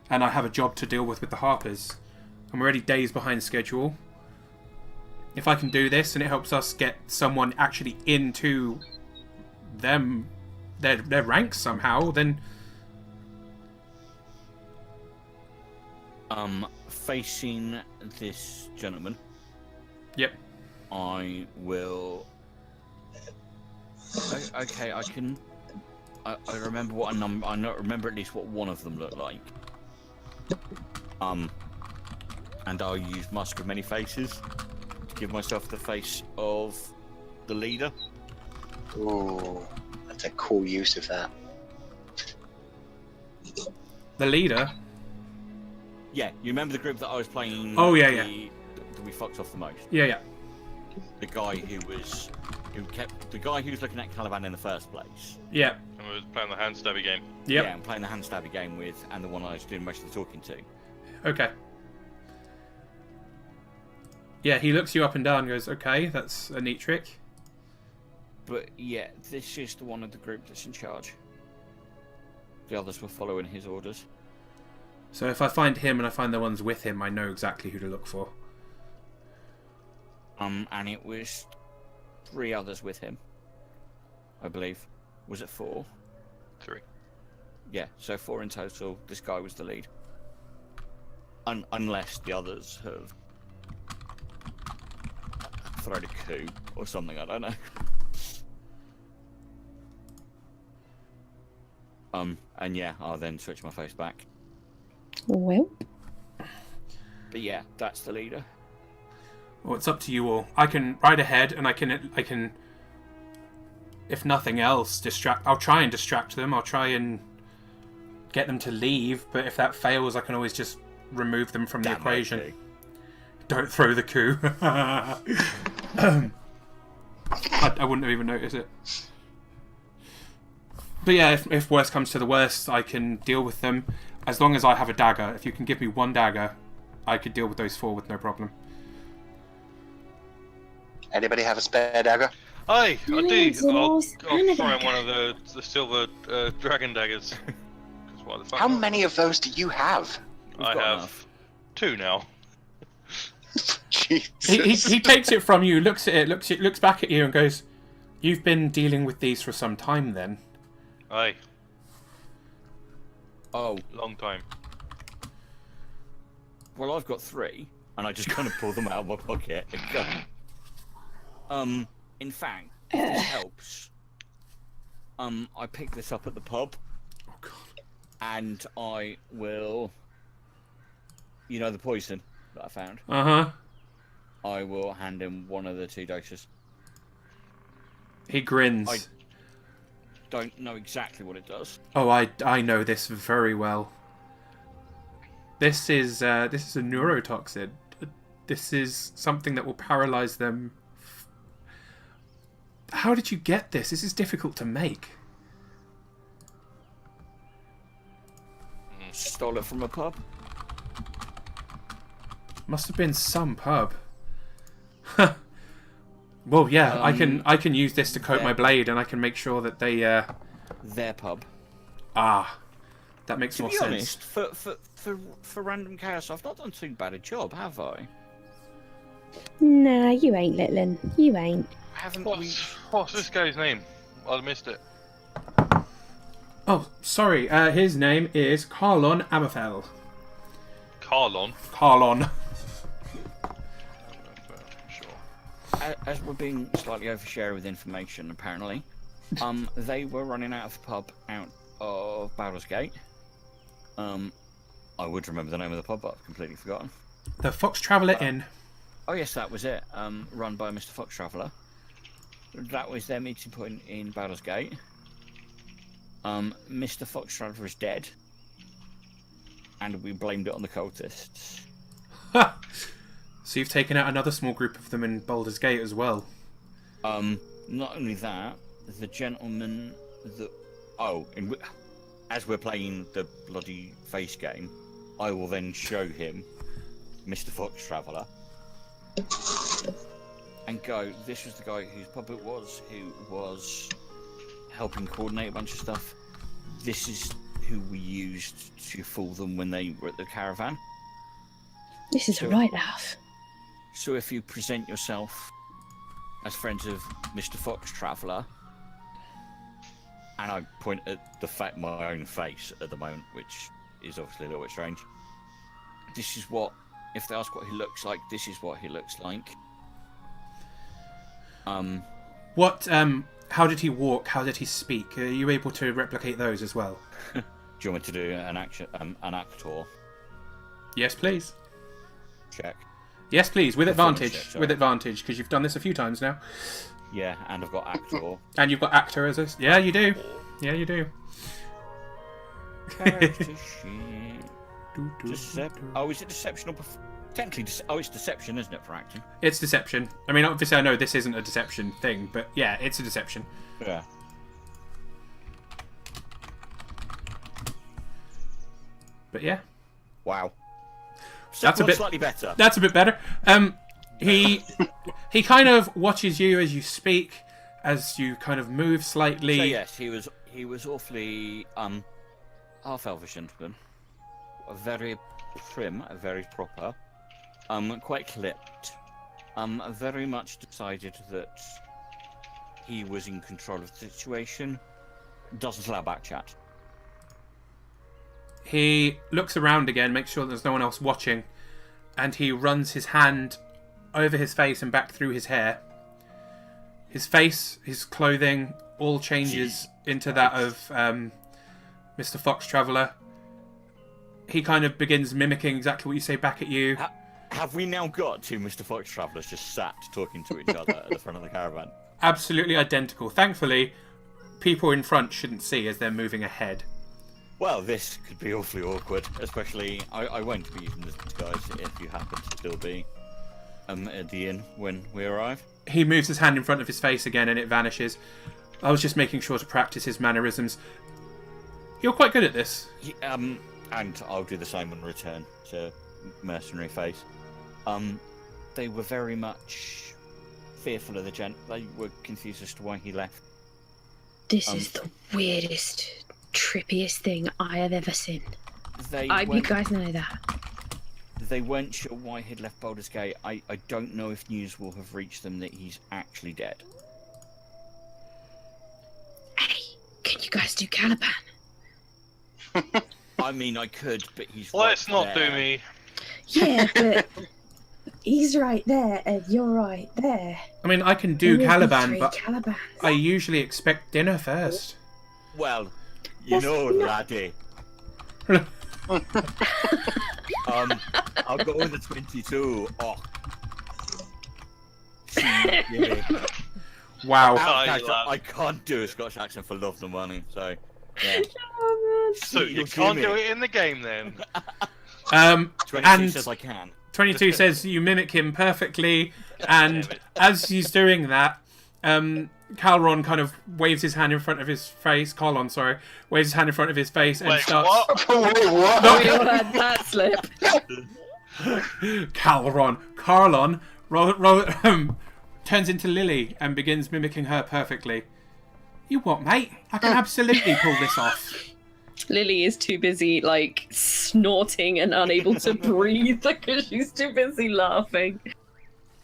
S1: And I have a job to deal with the Harpers. I'm already days behind schedule. If I can do this and it helps us get someone actually into them, their ranks somehow, then
S2: Facing this gentleman,
S1: yep.
S2: I will. Okay, I can. I remember what a number. I remember at least what one of them looked like. And I'll use Mask of Many Faces to give myself the face of the leader.
S5: Ooh, that's a cool use of that.
S1: The leader.
S2: Yeah, you remember the group that I was playing?
S1: Oh, yeah,
S2: that we fucked off the most.
S1: Yeah.
S2: The guy who was looking at Caliban in the first place.
S1: Yeah.
S3: and we were playing the hand stabby game.
S1: Yep.
S2: Yeah, I'm playing the hand stabby game with, and the one I was doing most of the talking to.
S1: Okay. Yeah, he looks you up and down and goes, okay, that's a neat trick.
S2: But yeah, this is the one of the group that's in charge. The others were following his orders.
S1: So if I find him and I find the ones with him, I know exactly who to look for.
S2: And it was 3 others with him. I believe. Was it 4?
S3: 3.
S2: Yeah, so 4 in total. This guy was the lead. Unless the others have thrown a coup or something, I don't know. And yeah, I'll then switch my face back.
S4: Well,
S2: But yeah, that's the leader.
S1: Well, it's up to you all. I can ride ahead, and I can, if nothing else, I'll try and distract them. I'll try and get them to leave. But if that fails, I can always just remove them from the equation.
S2: Okay.
S1: Don't throw the coup. I wouldn't have even noticed it. But yeah, if worst comes to the worst, I can deal with them. As long as I have a dagger. If you can give me 1 dagger, I could deal with those 4 with no problem.
S5: Anybody have a spare dagger?
S3: Aye, I
S4: Yes,
S3: do. I'll
S4: yes,
S3: throw in
S4: Canada.
S3: one of the silver dragon daggers. 'Cause why the fuck
S5: How
S3: not?
S5: many of those do you have?
S3: I
S2: got
S3: have
S2: enough.
S3: 2 now.
S5: Jesus.
S1: He takes it from you, looks at it, looks back at you, and goes, "You've been dealing with these for some time, then."
S3: Aye,
S2: Oh,
S3: long time.
S2: well, I've got 3, and I just kind of pull them out of my pocket and go. In fact, if this helps, I picked this up at the pub,
S1: Oh God.
S2: and I will, you know, the poison that I found.
S1: Uh huh.
S2: I will hand him one of the 2 doses.
S1: He grins.
S2: I- Don't know exactly what it does.
S1: Oh, I know this very well. This is a neurotoxin. This is something that will paralyze them. How did you get this? This is difficult to make.
S2: Stole it from a pub.
S1: Must have been some pub. Well, yeah, I can use this to coat
S2: yeah.
S1: my blade, and I can make sure that they.
S2: Their pub.
S1: That makes
S2: To
S1: more
S2: be
S1: sense.
S2: honest, for random chaos, I've not done too bad a job, have I?
S4: nah, you ain't, Litlin. You ain't.
S2: Haven't we?
S3: What's this guy's name? I missed it.
S1: Oh, sorry. His name is Carlon Amethel.
S3: Carlon.
S1: Carlon.
S3: Sure.
S2: As we're being slightly overshared with information, apparently, they were running out of the pub out of Baldur's Gate. I would remember the name of the pub, but I've completely forgotten.
S1: The Fox Traveller Inn.
S2: Oh yes, that was it. Run by Mr. Fox Traveller. That was their meeting point in Baldur's Gate. Mr. Fox Traveller is dead, and we blamed it on the cultists.
S1: Ha! So you've taken out another small group of them in Baldur's Gate as well.
S2: Not only that, the gentleman that as we're playing the bloody face game, I will then show him Mr. Fox Traveller and go, this was the guy whose pub it was, who was helping coordinate a bunch of stuff. This is who we used to fool them when they were at the caravan.
S4: This is
S2: Sure.
S4: right, love.
S2: So if you present yourself as friends of Mr. Fox Traveller, and I point at my own face at the moment, which is obviously a little bit strange. This is what, if they ask what he looks like, this is what he looks like.
S1: What? How did he walk? How did he speak? Are you able to replicate those as well?
S2: Do you want me to do an actor
S1: Yes, please.
S2: check?
S1: Yes, please. With
S2: Performance
S1: advantage.
S2: check, sorry.
S1: With advantage, because you've done this a few times now.
S2: Yeah, and I've got actor.
S1: And you've got actor as a... Yeah, you do. Yeah, you do.
S2: Character sheet. Oh, is it deception or technically? It's deception, isn't it, for acting?
S1: It's deception. I mean, obviously, I know this isn't a deception thing, but yeah, it's a deception.
S2: Yeah.
S1: But yeah,
S2: Wow.
S1: That's a bit-
S2: slightly better.
S1: that's a bit better. He kind of watches you as you speak, as you kind of move slightly.
S2: So yes, he was awfully half elvish gentleman, very prim, very proper, quite clipped, very much decided that he was in control of the situation. Doesn't allow back chat.
S1: He looks around again, makes sure there's no one else watching, and he runs his hand over his face and back through his hair. His face, his clothing, all changes into that of Mr. Fox Traveller. He kind of begins mimicking exactly what you say back at you.
S2: Have we now got two Mr. Fox Travellers just sat talking to each other at the front of the caravan?
S1: Absolutely identical. Thankfully, people in front shouldn't see as they're moving ahead.
S2: Well, this could be awfully awkward, especially I won't be using this disguise if you happen to still be at the inn when we arrive.
S1: He moves his hand in front of his face again and it vanishes. I was just making sure to practice his mannerisms. You're quite good at this.
S2: And I'll do the same on return to mercenary face. They were very much fearful of the gent. They were confused as to why he left.
S6: This is the weirdest, trippiest thing I have ever seen. You guys know that.
S2: They weren't sure why he'd left Baldur's Gate. I don't know if news will have reached them that he's actually dead.
S6: Hey, can you guys do Caliban?
S2: I mean, I could, but he's
S3: Let's
S2: right
S3: not
S2: there.
S3: do me.
S4: Yeah, but he's right there and you're right there.
S1: I mean, I can do
S4: There will be
S1: Caliban,
S4: 3
S1: but
S4: Calibans.
S1: I usually expect dinner first.
S2: Well, you
S4: That's
S2: know,
S4: not-
S2: laddie. I'll go with the 22. Oh. Yeah.
S1: Wow.
S2: I can't do a Scottish accent for love nor money, so yeah.
S6: Oh,
S3: So you
S2: You'll
S3: can't
S2: see
S3: do
S2: me.
S3: it in the game then.
S2: 22
S1: And
S2: says I can.
S1: 22 says you mimic him perfectly, and
S3: Damn it.
S1: as he's doing that, Calron kind of waves his hand in front of his face. Colon, sorry, waves his hand in front of his face and
S3: Wait,
S1: starts.
S3: what?
S5: Wait, what?
S6: we all had that slip.
S1: Carlon turns into Lily and begins mimicking her perfectly. You what, mate? I can absolutely pull this off.
S6: Lily is too busy, like, snorting and unable to breathe because she's too busy laughing.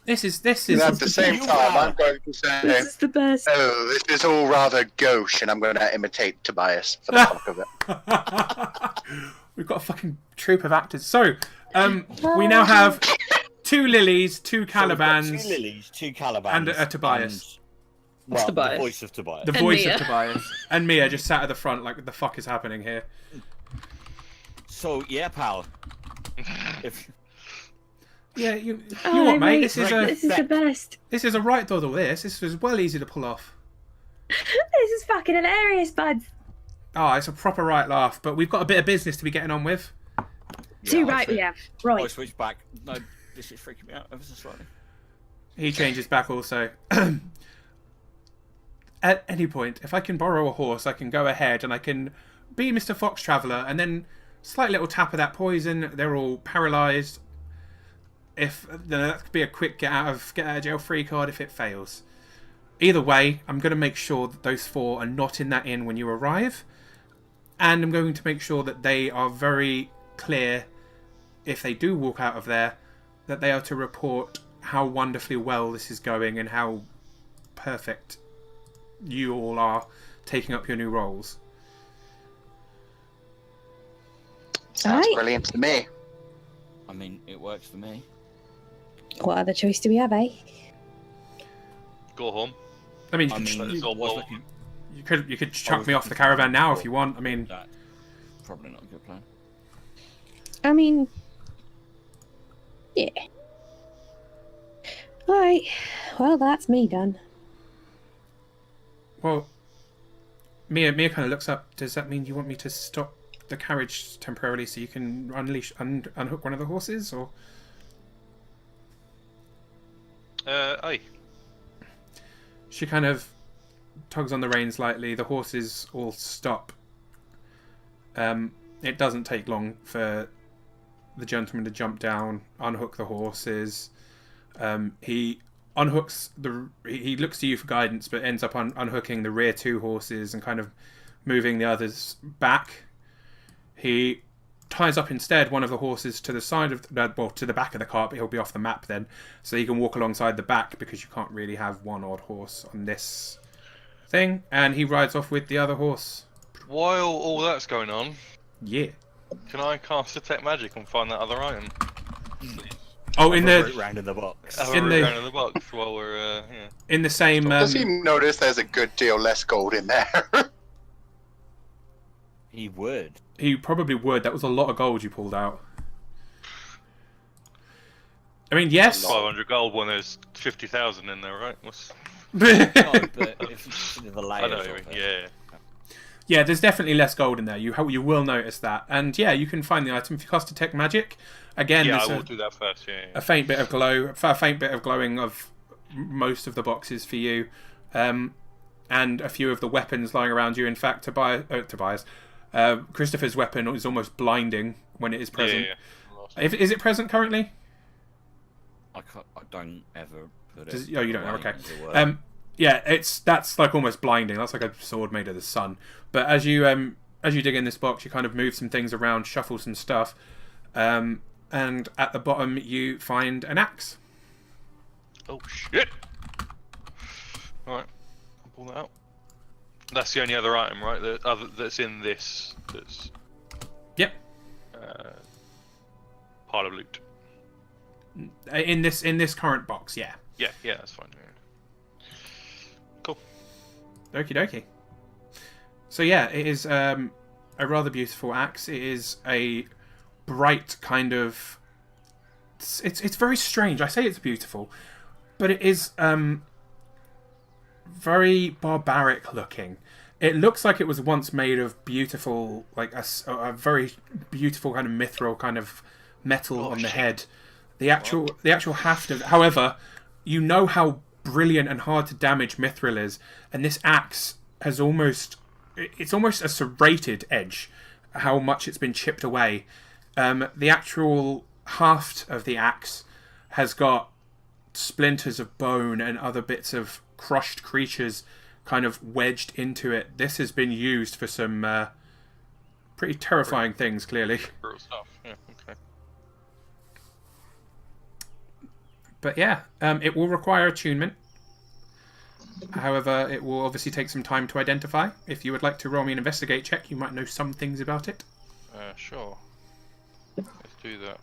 S1: This is.
S5: And at the same time, I'm going to say,
S6: This is the best.
S5: oh, this is all rather gauche, and I'm going to imitate Tobias for the fuck of it.
S1: We've got a fucking troupe of actors. So, we now have 2 Lilies, 2 Calibans,
S2: 2 Lilies, 2 Calibans,
S1: and a Tobias.
S2: And, well,
S6: Tobias.
S2: the voice of Tobias.
S1: The
S6: And
S1: voice
S6: Mia.
S1: of Tobias. And Mia just sat at the front like, what the fuck is happening here?
S2: So, yeah, pal. If
S1: Yeah, you
S6: Oh,
S1: what, mate?
S6: mate,
S1: This is
S6: This is the best.
S1: a right doddle, this. This was well easy to pull off.
S4: This is fucking hilarious, buds.
S1: Oh, it's a proper right laugh, but we've got a bit of business to be getting on with.
S4: Too
S2: I
S4: right we
S2: switch-
S4: have.
S2: I
S4: Right.
S2: switch back. No, this is freaking me out ever so slightly.
S1: He changes back also. At any point, if I can borrow a horse, I can go ahead and I can be Mr. Fox Traveller, and then slight little tap of that poison. They're all paralysed. If that could be a quick get out of jail free card if it fails. Either way, I'm going to make sure that those 4 are not in that inn when you arrive, and I'm going to make sure that they are very clear if they do walk out of there that they are to report how wonderfully well this is going and how perfect you all are taking up your new roles.
S5: Sounds
S4: Aye.
S5: brilliant to me.
S2: I mean, it works for me.
S4: What other choice do we have, eh?
S3: Go home.
S1: I mean,
S2: I mean,
S3: it's all
S2: was
S3: bull.
S2: looking,
S1: you could chuck me off the caravan now if you want. I mean,
S2: that's probably not a good plan.
S4: I mean, yeah. Alright, well, that's me done.
S1: well, Mia kind of looks up. Does that mean you want me to stop the carriage temporarily so you can unhook one of the horses, or?
S3: Aye.
S1: She kind of tugs on the reins lightly. The horses all stop. It doesn't take long for the gentleman to jump down, unhook the horses. He unhooks he looks to you for guidance, but ends up unhooking the rear 2 horses and kind of moving the others back. He ties up instead one of the horses to the side of to the back of the cart, but he'll be off the map then, so he can walk alongside the back because you can't really have one odd horse on this thing, and he rides off with the other horse.
S3: While all that's going on,
S1: Yeah.
S3: can I cast Detect Magic and find that other item?
S1: Oh, in
S2: Have a route
S1: the
S2: round in the box.
S3: Have
S1: In
S3: a
S1: the-
S3: route around in the box while we're, yeah.
S1: in the same.
S5: Does he notice there's a good deal less gold in there?
S2: He would.
S1: He probably would. That was a lot of gold you pulled out. I mean, yes.
S3: 500 gold when there's 50,000 in there, right?
S2: No, but if you consider the
S3: I
S2: layers
S3: know,
S2: of it.
S3: yeah.
S1: Yeah, there's definitely less gold in there. You will notice that, and yeah, you can find the item if you cast Detect Magic. Again,
S3: Yeah, I
S1: there's
S3: will do that first, yeah.
S1: a faint bit of glow, a faint bit of glowing of most of the boxes for you, and a few of the weapons lying around you. In fact, Tobias, Christopher's weapon is almost blinding when it is present.
S3: Yeah.
S1: Is it present currently?
S2: I don't ever put
S1: Does-
S2: it.
S1: oh, you don't know,
S2: away
S1: okay.
S2: as it were.
S1: Yeah, that's like almost blinding. That's like a sword made of the sun. But as you dig in this box, you kind of move some things around, shuffle some stuff, and at the bottom you find an axe.
S3: Oh, shit! Alright, I'll pull that out. That's the only other item, right? That's in this. That's
S1: Yep.
S3: part of loot.
S1: In this current box, yeah.
S3: Yeah, that's fine. Yeah. Cool.
S1: Okie dokie. So yeah, it is a rather beautiful axe. It is a bright kind of. It's very strange. I say it's beautiful, but it is very barbaric looking. It looks like it was once made of beautiful, like a very beautiful kind of mithril kind of metal on the head. The actual haft of. However, you know how brilliant and hard to damage mithril is, and this axe has it's almost a serrated edge. How much it's been chipped away. The actual haft of the axe has got splinters of bone and other bits of crushed creatures kind of wedged into it. This has been used for some pretty terrifying things, clearly.
S3: Brutal stuff. Yeah, okay.
S1: But yeah, it will require attunement. However, it will obviously take some time to identify. If you would like to roll me an investigate check, you might know some things about it.
S3: Sure. Let's do that.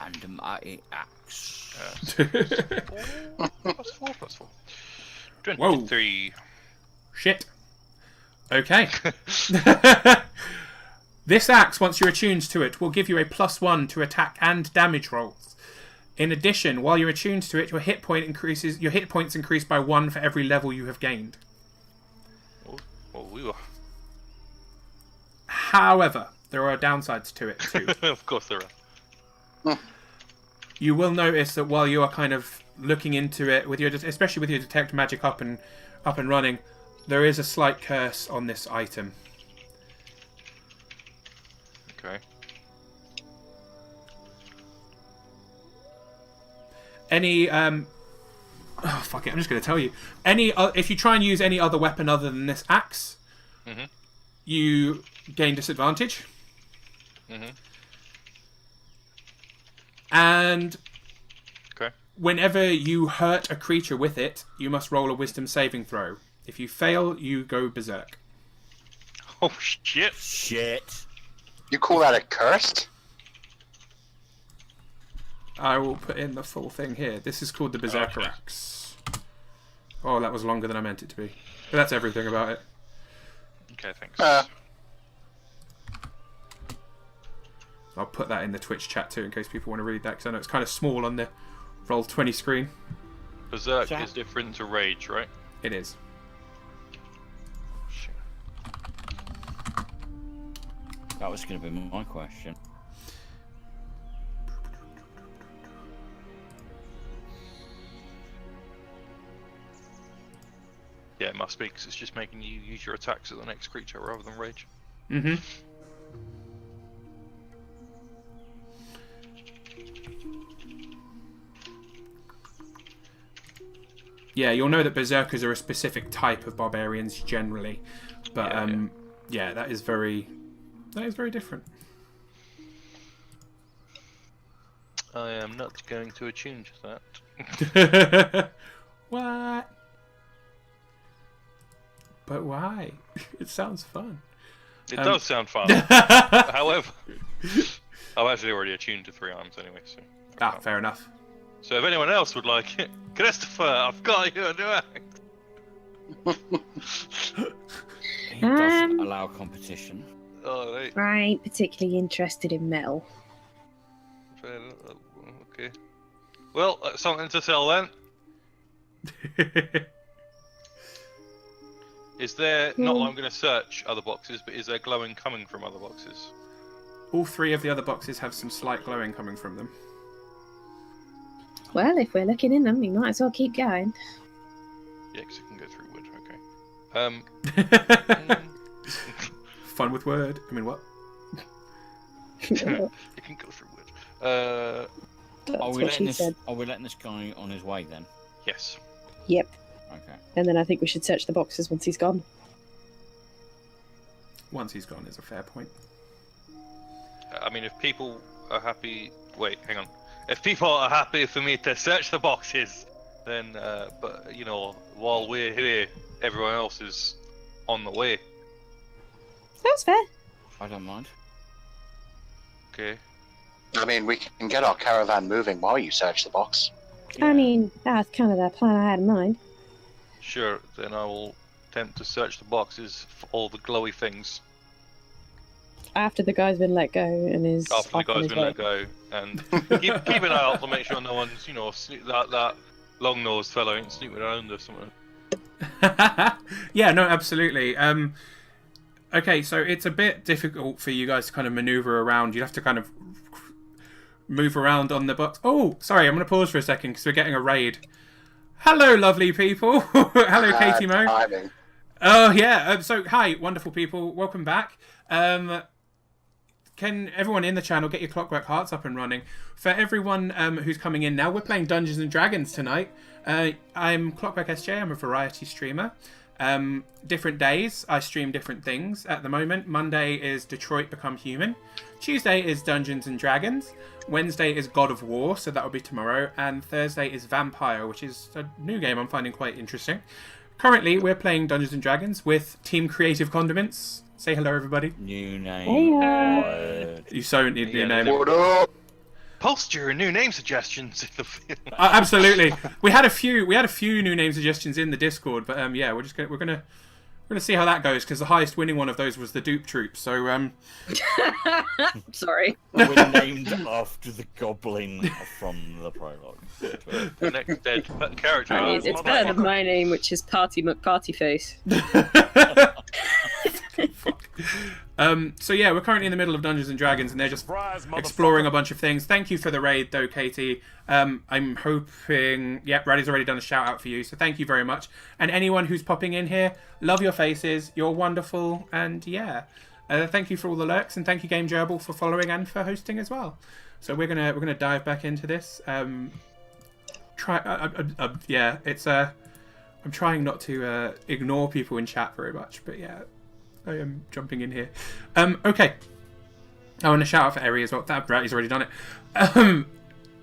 S2: And a mighty axe.
S3: +4. 23.
S1: Shit. Okay. This axe, once you're attuned to it, will give you a +1 to attack and damage rolls. In addition, while you're attuned to it, your hit points increase by 1 for every level you have gained.
S3: Oh, we were.
S1: However, there are downsides to it too.
S3: Of course there are.
S1: You will notice that while you are kind of looking into it, especially with your detect magic up and running, there is a slight curse on this item.
S3: Okay.
S1: Any fuck it, I'm just going to tell you. If you try and use any other weapon other than this axe, you gain disadvantage. And whenever you hurt a creature with it, you must roll a wisdom saving throw. If you fail, you go berserk.
S3: Oh, shit.
S2: Shit.
S5: You call that a cursed?
S1: I will put in the full thing here. This is called the Berserker Axe. Oh, that was longer than I meant it to be. But that's everything about it.
S3: Okay, thanks.
S1: I'll put that in the Twitch chat too, in case people want to read that, because I know it's kind of small on the Roll20 screen.
S3: Berserk is different to Rage, right?
S1: It is.
S3: Shit.
S2: That was going to be my question.
S3: Yeah, it must be, because it's just making you use your attacks at the next creature rather than Rage.
S1: Mm-hmm. Yeah, you'll know that Berserkers are a specific type of barbarians generally, but yeah, that is very different.
S3: I am not going to attune to that.
S1: What? But why? It sounds fun.
S3: It does sound fun. However, I'm actually already attuned to 3 arms anyway, so.
S1: Fair enough.
S3: So if anyone else would like it, Christopher, I've got you a new act.
S2: He does allow competition.
S3: All right.
S6: I ain't particularly interested in metal.
S3: Fair enough. Okay. Well, something to sell then. Is there, not that I'm going to search other boxes, but is there glowing coming from other boxes?
S1: All 3 of the other boxes have some slight glowing coming from them.
S6: Well, if we're looking in them, we might as well keep going.
S3: Yeah, because it can go through wood, okay.
S1: Fun with word. I mean, what?
S3: It can go through wood.
S6: That's
S2: Are we
S6: what she said.
S2: letting this guy on his way then?
S3: Yes.
S6: Yep.
S2: Okay.
S6: And then I think we should search the boxes once he's gone.
S1: Once he's gone is a fair point.
S3: I mean, if people are happy... Wait, hang on. If people are happy for me to search the boxes, then, but, you know, while we're here, everyone else is on the way.
S6: That's fair.
S2: I don't mind.
S3: Okay.
S5: I mean, we can get our caravan moving while you search the box.
S6: I mean, that's kind of the plan I had in mind.
S3: Sure, then I will attempt to search the boxes for all the glowy things.
S6: After the guy's been let go and is
S3: After the
S6: off on
S3: guy's
S6: his
S3: been
S6: way.
S3: let go, and keep an eye out to make sure no one's, you know, that long-nosed fellow ain't sneaking around or something.
S1: Yeah, no, absolutely. Okay, so it's a bit difficult for you guys to kind of maneuver around. You have to kind of move around on the box. Oh, sorry, I'm going to pause for a second because we're getting a raid. Hello, lovely people. Hello, Katie Mo.
S5: Timing.
S1: Oh, yeah. So, hi, wonderful people. Welcome back. Can everyone in the channel get your Clockwork Hearts up and running? For everyone who's coming in now, we're playing Dungeons and Dragons tonight. I'm Clockwork SJ. I'm a variety streamer. Different days, I stream different things. At the moment, Monday is Detroit Become Human. Tuesday is Dungeons and Dragons. Wednesday is God of War, so that will be tomorrow. And Thursday is Vampire, which is a new game I'm finding quite interesting. Currently, we're playing Dungeons and Dragons with Team Creative Condiments. Say hello, everybody.
S2: New name.
S6: Hey,
S1: You so need your name.
S5: What up?
S3: Post your new name suggestions in the field.
S1: Absolutely. We had a few new name suggestions in the Discord, but yeah, we're gonna see how that goes because the highest winning one of those was the Dupe Troop. So
S6: sorry.
S2: We're named after the goblin from the prologue.
S3: The next dead character.
S6: I mean, it's better than my name, which is Party McPartyface.
S1: So yeah, we're currently in the middle of Dungeons and Dragons, and they're just exploring a bunch of things. Thank you for the raid, though, Katie. I'm hoping. Yep, Raddy's already done a shout out for you, so thank you very much. And anyone who's popping in here, love your faces. You're wonderful, and yeah, thank you for all the lurks, and thank you, Game Gerbil, for following and for hosting as well. So we're gonna dive back into this. Yeah, it's I'm trying not to ignore people in chat very much, but yeah. I am jumping in here. Okay. I want to shout out for Eri as well. He's already done it.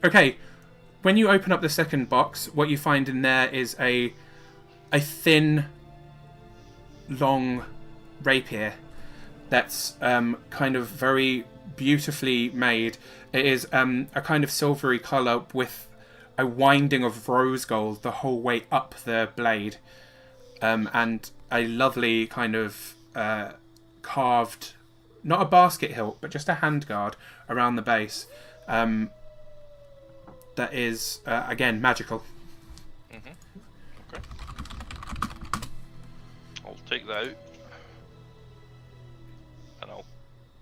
S1: Okay. When you open up the second box, what you find in there is a thin, long rapier that's kind of very beautifully made. It is a kind of silvery colour with a winding of rose gold the whole way up the blade. And a lovely kind of carved, not a basket hilt, but just a handguard around the base. That is again magical.
S3: Okay. I'll take that out, and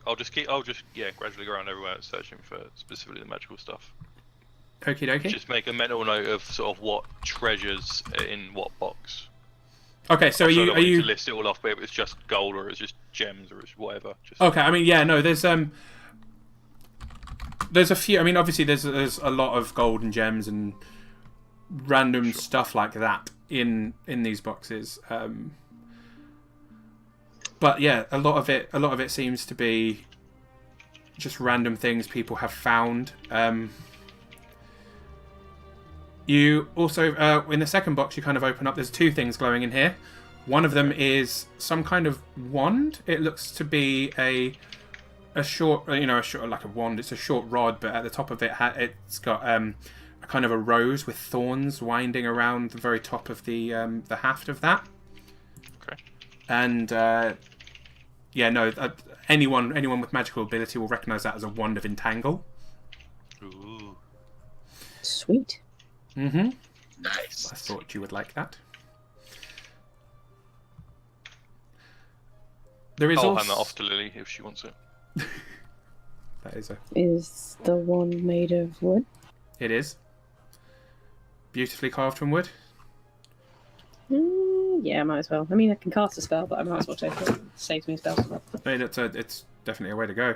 S3: I'll just gradually go around everywhere searching for specifically the magical stuff.
S1: Okie dokie.
S3: Just make a mental note of sort of what treasures are in what box.
S1: Okay, so
S3: I don't want
S1: are you
S3: to list it all off, but if it's just gold or it's just gems or it's whatever. Just...
S1: Okay, I mean, yeah, no, there's a few. I mean, obviously, there's a lot of gold and gems and random stuff like that in these boxes. But yeah, a lot of it seems to be just random things people have found. You also, in the second box, you kind of open up. There's 2 things glowing in here. One of them is some kind of wand. It looks to be a short, a short, like a wand. It's a short rod, but at the top of it, it's got a kind of a rose with thorns winding around the very top of the haft of that.
S3: Okay.
S1: And anyone with magical ability will recognize that as a wand of entangle.
S3: Ooh.
S6: Sweet.
S1: Mm-hmm.
S5: Nice.
S1: I thought you would like that. There is
S3: I'll
S1: also...
S3: hand that off to Lily if she wants it.
S1: That is a...
S6: Is the wand made of wood?
S1: It is. Beautifully carved from wood.
S6: Yeah, might as well. I mean, I can cast a spell, but I might as well take it. It saves me a spell.
S1: I mean, it's definitely a way to go.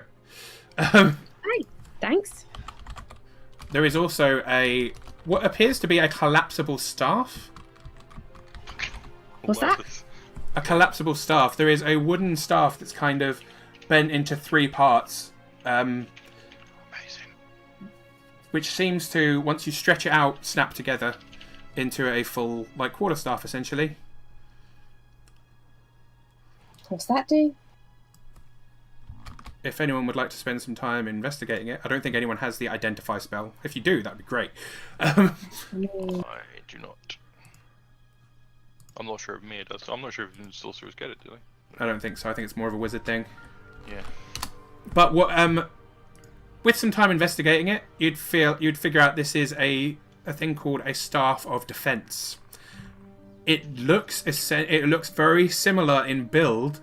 S6: Hey, thanks.
S1: There is also what appears to be a collapsible staff.
S6: What's that?
S1: A collapsible staff. There is a wooden staff that's kind of bent into 3 parts.
S3: Amazing.
S1: Which seems to, once you stretch it out, snap together into a full, like, quarterstaff, essentially.
S6: What's that do?
S1: If anyone would like to spend some time investigating it, I don't think anyone has the identify spell. If you do, that'd be great.
S3: I do not. I'm not sure if Mia does. I'm not sure if even sorcerers get it, do they?
S1: I don't think so. I think it's more of a wizard thing.
S3: Yeah.
S1: But what, with some time investigating it, you'd figure out this is a thing called a staff of defense. It looks very similar in build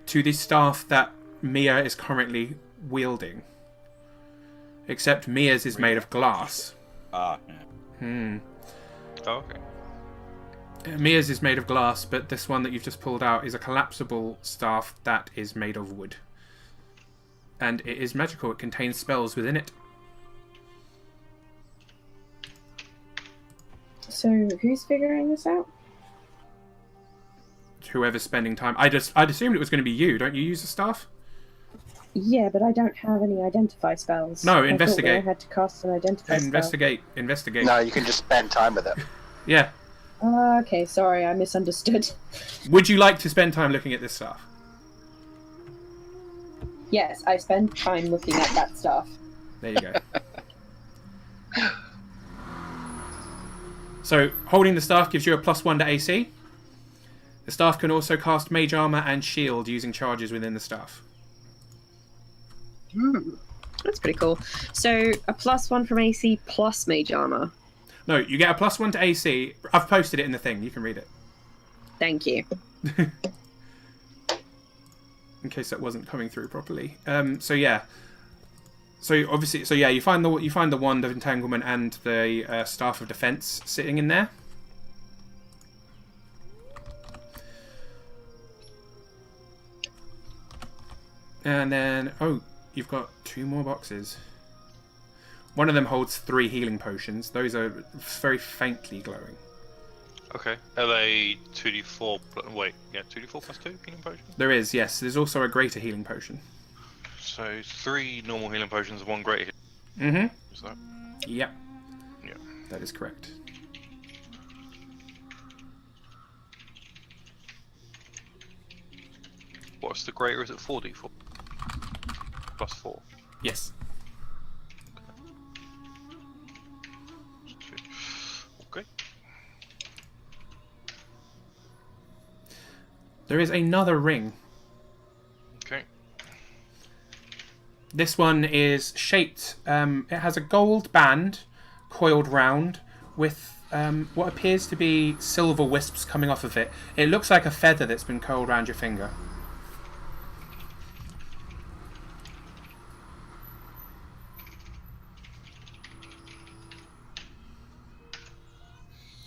S1: to the staff that Mia is currently wielding, except Mia's is made of glass.
S2: Yeah.
S3: Oh, okay.
S1: Mia's is made of glass, but this one that you've just pulled out is a collapsible staff that is made of wood. And it is magical. It contains spells within it.
S6: So, who's figuring this out?
S1: Whoever's spending time. I'd assumed it was going to be you. Don't you use the staff?
S6: Yeah, but I don't have any identify spells.
S1: No,
S6: I
S1: investigate.
S6: thought I had to cast an identify
S1: Investigate.
S5: No, you can just spend time with it.
S1: Yeah.
S6: spell. Okay, sorry, I misunderstood.
S1: Would you like to spend time looking at this staff?
S6: Yes, I spend time looking at that stuff.
S1: There you go. So, holding the staff gives you a +1 to AC. The staff can also cast Mage Armor and Shield using charges within the staff.
S6: That's pretty cool. So, a +1 from AC plus mage armor.
S1: No, you get a +1 to AC. I've posted it in the thing. You can read it.
S6: Thank you.
S1: In case that wasn't coming through properly. So yeah. So obviously, you find the wand of entanglement and the staff of defense sitting in there. And then you've got 2 more boxes. One of them holds 3 healing potions. Those are very faintly glowing.
S3: Okay. Are they 2d4? Wait, yeah, 2d4 plus 2 healing potions?
S1: There is, yes. There's also a greater healing potion.
S3: So 3 normal healing potions and 1 greater healing.
S1: Mm-hmm.
S3: Is that?
S1: Yep.
S3: Yeah.
S1: That is correct.
S3: What's the greater? Is it 4d4? Plus 4.
S1: Yes.
S3: Okay.
S1: There is another ring.
S3: Okay.
S1: This one is shaped. It has a gold band coiled round with what appears to be silver wisps coming off of it. It looks like a feather that's been coiled around your finger.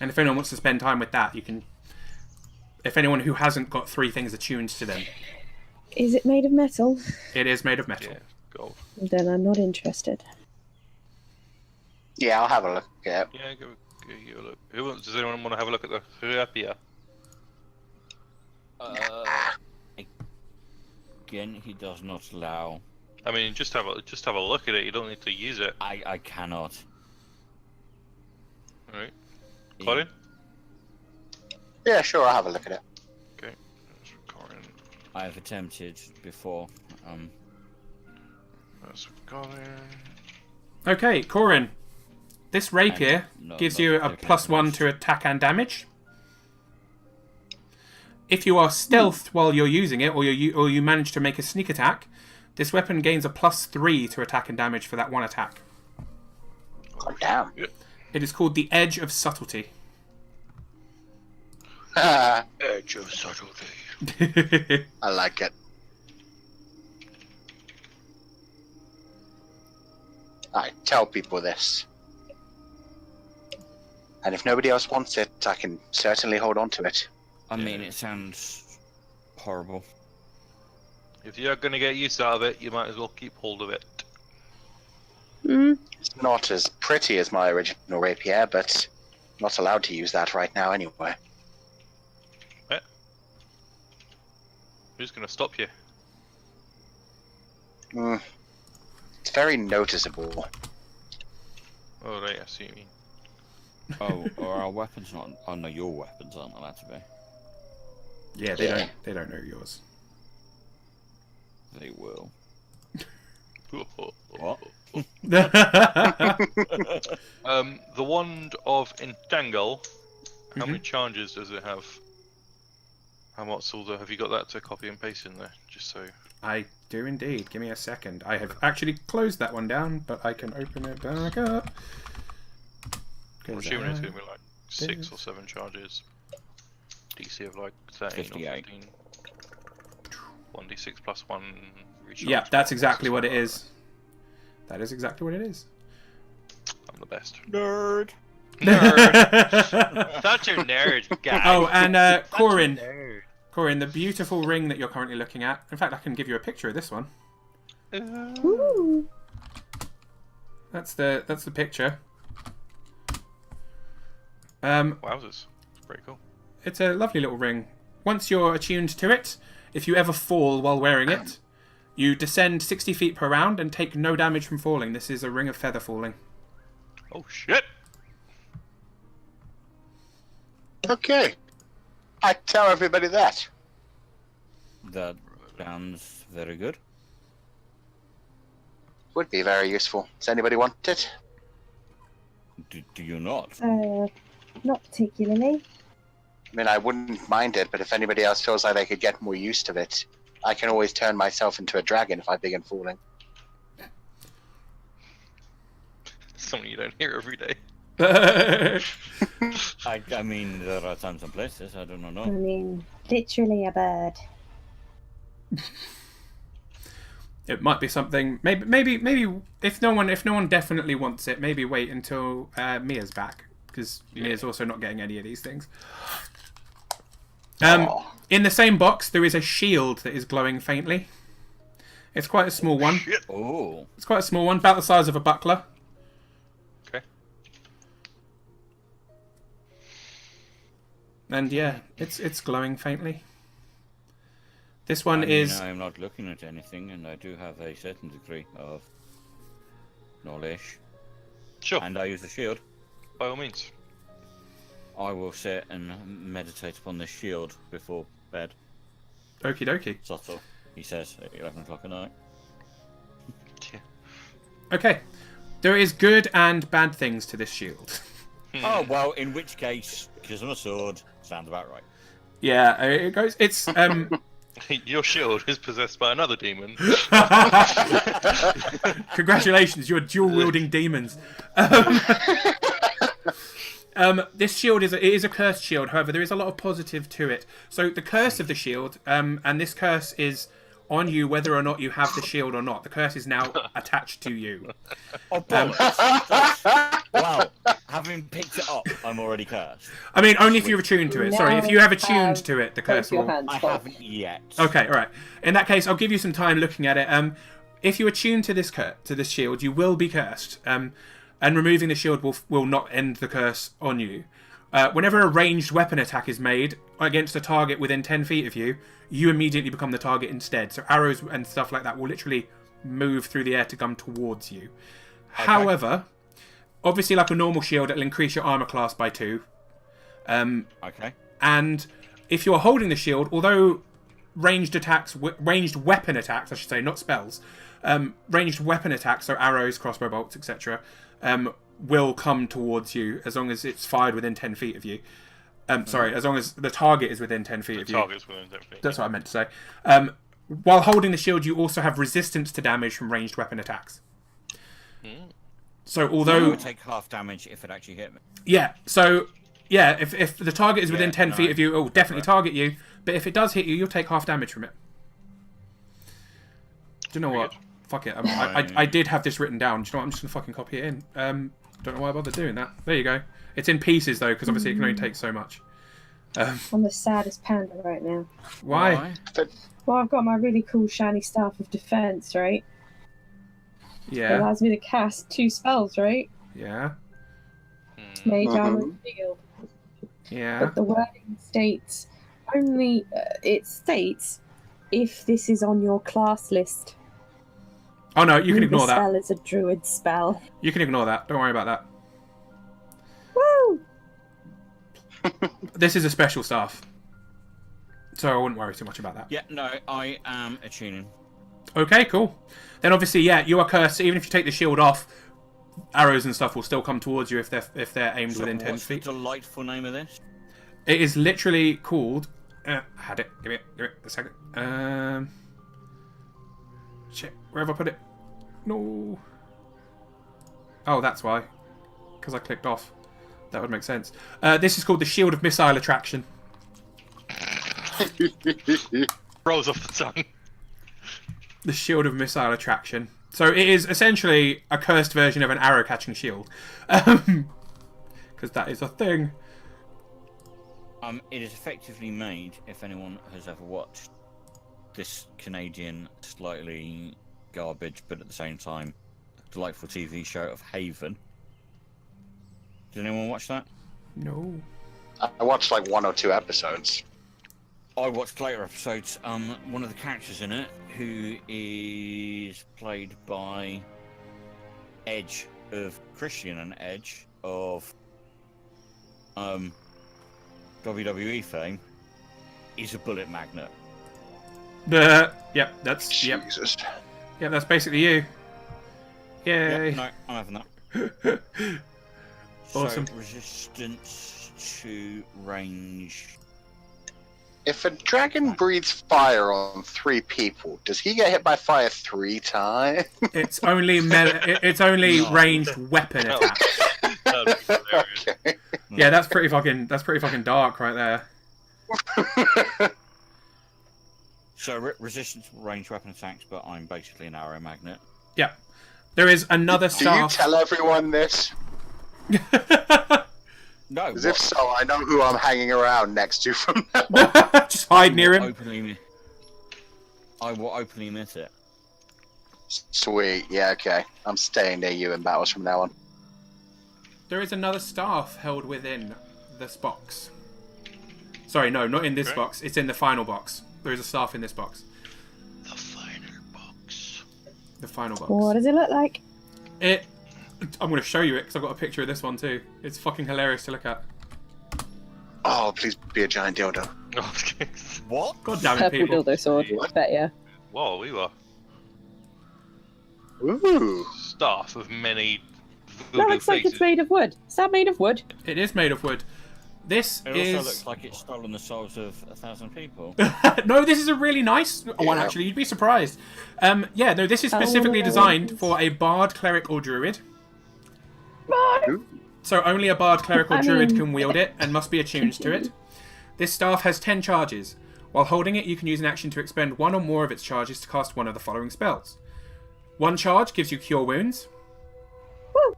S1: And if anyone wants to spend time with that, you can... If anyone who hasn't got 3 things attuned to them.
S6: Is it made of metal?
S1: It is made of metal.
S3: Yeah, gold.
S6: Then I'm not interested.
S5: Yeah, I'll have a look at it.
S3: Yeah, give a look. Does anyone want to have a look at the rapier?
S2: Again, he does not allow.
S3: I mean, just have a look at it. You don't need to use it.
S2: I cannot.
S3: All right. Corin?
S5: Yeah, sure, I'll have a look at it.
S3: Okay. That's for Corin.
S2: I've attempted before.
S3: That's for Corin.
S1: Okay, Corin. This rapier gives you a +1 to attack and damage. If you are stealthed while you're using it, or you manage to make a sneak attack, this weapon gains a +3 to attack and damage for that one attack.
S5: Oh, damn.
S1: It is called the Edge of Subtlety.
S3: Edge of subtlety.
S5: I like it. I tell people this. And if nobody else wants it, I can certainly hold on to it.
S2: I mean, it sounds horrible.
S3: If you're going to get use out of it, you might as well keep hold of it.
S5: It's not as pretty as my original rapier, but I'm not allowed to use that right now anyway.
S3: Who's going to stop you?
S5: It's very noticeable.
S3: Oh, right, I see what you mean.
S2: Oh, are our weapons not? Oh no, your weapons aren't allowed to be.
S1: Yeah, they don't know yours.
S2: They will.
S3: What?
S2: What?
S3: The Wand of Entangle, how many charges does it have? How much older? Have you got that to copy and paste in there? Just so.
S1: I do indeed. Give me a second. I have actually closed that one down, but I can open it back up.
S3: I'm assuming it's going to be like 6 or 7 charges. DC of like 13
S2: 58.
S3: or 15. 1d6 plus 1 recharge.
S1: Yeah, that's exactly what it is. That is exactly what it is.
S3: I'm the best.
S2: Nerd.
S3: Nerd! Such a nerd, guy.
S1: Oh, and Corin.
S3: Nerd.
S1: Corin, the beautiful ring that you're currently looking at. In fact, I can give you a picture of this one.
S4: Ooh.
S1: That's the picture.
S3: Wowzers. It's pretty cool.
S1: It's a lovely little ring. Once you're attuned to it, if you ever fall while wearing it, you descend 60 feet per round and take no damage from falling. This is a ring of feather falling.
S3: Oh, shit!
S5: Okay. I tell everybody that.
S2: That sounds very good.
S5: Would be very useful. Does anybody want it?
S2: Do you not?
S4: Not particularly.
S5: I mean, I wouldn't mind it, but if anybody else feels like they could get more use to it, I can always turn myself into a dragon if I begin falling.
S3: Something you don't hear every day.
S2: I mean, there are times and places. I don't
S4: I
S2: know.
S4: mean, literally a bird.
S1: It might be something. Maybe if no one definitely wants it, maybe wait until Mia's back, because Mia's also not getting any of these things. In the same box, there is a shield that is glowing faintly. It's quite a small one.
S3: Shit.
S2: Oh.
S1: It's quite a small one, about the size of a buckler.
S3: Okay.
S1: And yeah, it's glowing faintly. This one is.
S2: I'm not looking at anything, and I do have a certain degree of knowledge.
S3: Sure.
S2: And I use the shield.
S3: By all means.
S2: I will sit and meditate upon this shield before bed.
S1: Okie dokie.
S2: Subtle, he says, at 11 o'clock at night.
S3: Yeah.
S1: Okay. There is good and bad things to this shield.
S2: Oh, well, in which case, because I'm a sword, sounds about right.
S1: Yeah, it goes. It's
S3: Your shield is possessed by another demon.
S1: Congratulations, you're dual-wielding demons. This shield is a cursed shield. However, there is a lot of positive to it. So the curse of the shield, and this curse is on you whether or not you have the shield or not. The curse is now attached to you.
S2: Oh, bollocks. Well, having picked it up, I'm already cursed.
S1: I mean, only if you're attuned to it. Sorry, if you have attuned to it, the curse will...
S2: I haven't yet.
S1: Okay, all right. In that case, I'll give you some time looking at it. If you attune to this shield, you will be cursed. And removing the shield will not end the curse on you. Whenever a ranged weapon attack is made against a target within 10 feet of you, you immediately become the target instead. So arrows and stuff like that will literally move through the air to come towards you. Okay. However, obviously like a normal shield, it'll increase your armor class by 2.
S2: Okay.
S1: And if you're holding the shield, although ranged weapon attacks, I should say, not spells, ranged weapon attacks, so arrows, crossbow bolts, etc., will come towards you as long as it's fired within 10 feet of you. Sorry, as long as the target is within 10 feet of you.
S3: Target's within 10 feet.
S1: That's what I meant to say. While holding the shield, you also have resistance to damage from ranged weapon attacks. So although...
S2: I would take half damage if it actually hit me.
S1: Yeah, so... Yeah, if the target is within 10 feet of you, it will definitely target you. But if it does hit you, you'll take half damage from it. Do you know what? Fuck it. I did have this written down. Do you know what? I'm just going to fucking copy it in. Don't know why I bothered doing that. There you go. It's in pieces, though, because obviously it can only take so much.
S4: I'm the saddest panda right now.
S1: Why?
S4: Well, I've got my really cool shiny staff of defense, right? It
S1: Yeah.
S4: allows me to cast 2 spells, right?
S1: Yeah.
S4: Mage armor and shield.
S1: Yeah.
S4: But the wording states only. It states if this is on your class list.
S1: Oh, no, you can
S4: The
S1: ignore that.
S4: spell is a druid spell.
S1: You can ignore that. Don't worry about that.
S4: Woo!
S1: This is a special staff. So I wouldn't worry too much about that.
S2: Yeah, no, I am attuning.
S1: Okay, cool. Then obviously, yeah, you are cursed. So even if you take the shield off, arrows and stuff will still come towards you if they're aimed within 10
S2: what's
S1: feet.
S2: the delightful name of this?
S1: It is literally called... had it. Give it a second. Shit, where have I put it? No. Oh, that's why. Because I clicked off. That would make sense. This is called the Shield of Missile Attraction.
S3: Rolls off the tongue.
S1: The Shield of Missile Attraction. So it is essentially a cursed version of an arrow-catching shield. Because that is a thing.
S2: It is effectively made, if anyone has ever watched this Canadian, slightly garbage, but at the same time, delightful TV show of Haven. Did anyone watch that?
S1: No.
S5: I watched like 1 or 2 episodes.
S2: I watched later episodes. One of the characters in it, who is played by Edge of Christian and Edge of WWE fame, is a bullet magnet.
S1: Yep, that's
S5: Jesus.
S1: Yep, that's basically you. Yay.
S2: Yep, no, I'm having that.
S1: Awesome.
S2: So, resistance to range.
S5: If a dragon breathes fire on 3 people, does he get hit by fire 3 times?
S1: It's only ranged weapon
S3: No.
S1: attacks.
S3: That'd be hilarious.
S5: Okay.
S1: Yeah, that's pretty fucking dark right there.
S2: So resistance to range weapon attacks, but I'm basically an arrow magnet.
S1: Yeah. There is another
S5: Do you
S1: staff.
S5: tell everyone this?
S2: No,
S5: Because if so, I know who I'm hanging around next to from now on.
S1: Just hide near him.
S2: I will openly admit it.
S5: Sweet, yeah, okay. I'm staying near you in battles from now on.
S1: There is another staff held within this box. Sorry, no, not in this
S3: Okay.
S1: box. It's in the final box. There is a staff in this box.
S3: The final box.
S1: The final box.
S4: What does it look like?
S1: I'm going to show you it because I've got a picture of this one too. It's fucking hilarious to look at.
S5: Oh, please be a giant dildo.
S3: Okay.
S2: What?
S1: God damn it,
S6: Purple
S1: people.
S6: dildo sword.
S5: What?
S6: Bet yeah.
S3: Whoa, we were
S5: Ooh.
S3: staff of many
S6: That
S3: voodoo
S6: looks like
S3: faces.
S6: it's made of wood. Is that made of wood?
S1: It is made of wood. This
S2: It
S1: is...
S2: also looks like it's stolen the souls of 1,000 people.
S1: No, this is a really nice one,
S5: Yeah.
S1: actually. You'd be surprised. Yeah, no, this is specifically
S4: Oh.
S1: designed for a bard, cleric, or druid.
S5: Ooh.
S1: So only a bard, cleric, or
S4: I
S1: druid
S4: mean-
S1: can wield it and must be attuned to it. This staff has 10 charges. While holding it, you can use an action to expend 1 or more of its charges to cast one of the following spells. 1 charge gives you Cure Wounds.
S4: Woo.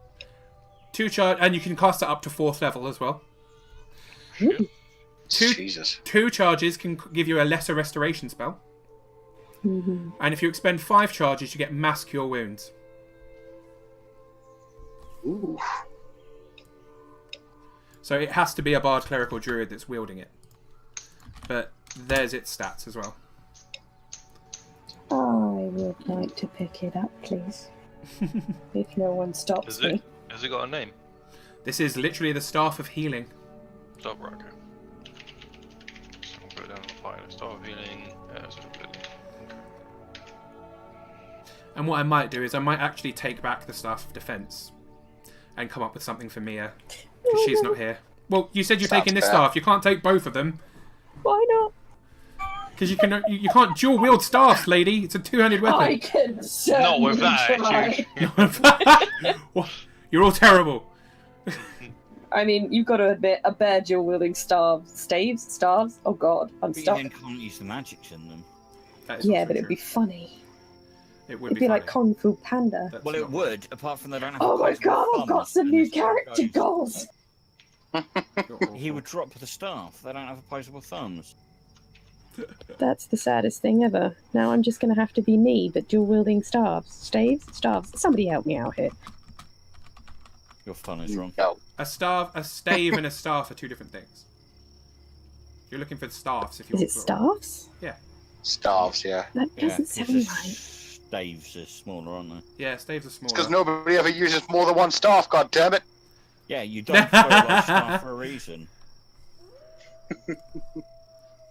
S1: 2 charge, and you can cast it up to 4th level as well. Two-
S5: Jesus.
S1: 2 charges can give you a Lesser Restoration spell. And if you expend 5 charges, you get Mass Cure Wounds.
S5: Ooh.
S1: So it has to be a bard, cleric, or druid that's wielding it. But there's its stats as well.
S4: I would like to pick it up, please. If no one stops
S3: Is
S4: me.
S3: it? Has it got a name?
S1: This is literally the Staff of Healing.
S3: Stop right here. So we'll put it down on the fire. Start healing.
S1: And what I might do is I might actually take back the staff of defense and come up with something for Mia because she's not here. Well, you said you're taking this staff. You can't take both of them.
S6: Why not?
S1: Because you can't dual wield staffs, lady. It's a two-handed weapon.
S6: I can
S3: Not with that
S6: try.
S3: attitude.
S1: What? You're all terrible.
S6: I mean, you've got to admit, a bear dual wielding staves. Oh god, I'm
S2: But you
S6: stuck.
S2: then can't use the magics in them.
S1: That is
S6: Yeah,
S1: also
S6: but it'd
S1: true.
S6: be funny.
S1: It would
S6: It'd be like
S1: funny.
S6: Kung Fu Panda.
S1: That's
S2: Well, it
S1: not-
S2: would, apart from they don't have
S6: Oh my
S2: opposable
S6: god, I've got
S2: thumbs,
S6: some
S2: and
S6: new
S2: if someone
S6: character
S2: goes-
S6: goals.
S1: You're awful.
S2: He would drop the staff. They don't have opposable thumbs.
S6: That's the saddest thing ever. Now I'm just going to have to be me, but dual wielding staves. Somebody help me out here.
S2: Your fun is wrong.
S5: No.
S1: A stave, and a staff are two different things. You're looking for the staffs if you
S6: Is
S1: want
S6: it
S1: to.
S6: staffs?
S5: Staves, yeah.
S6: That
S2: Yeah,
S6: doesn't
S2: it's
S6: sound
S2: just
S6: right.
S2: staves are smaller, aren't they?
S1: Yeah, staves are smaller.
S5: Because nobody ever uses more than one staff, god damn it.
S2: Yeah, you don't throw those staff for a reason.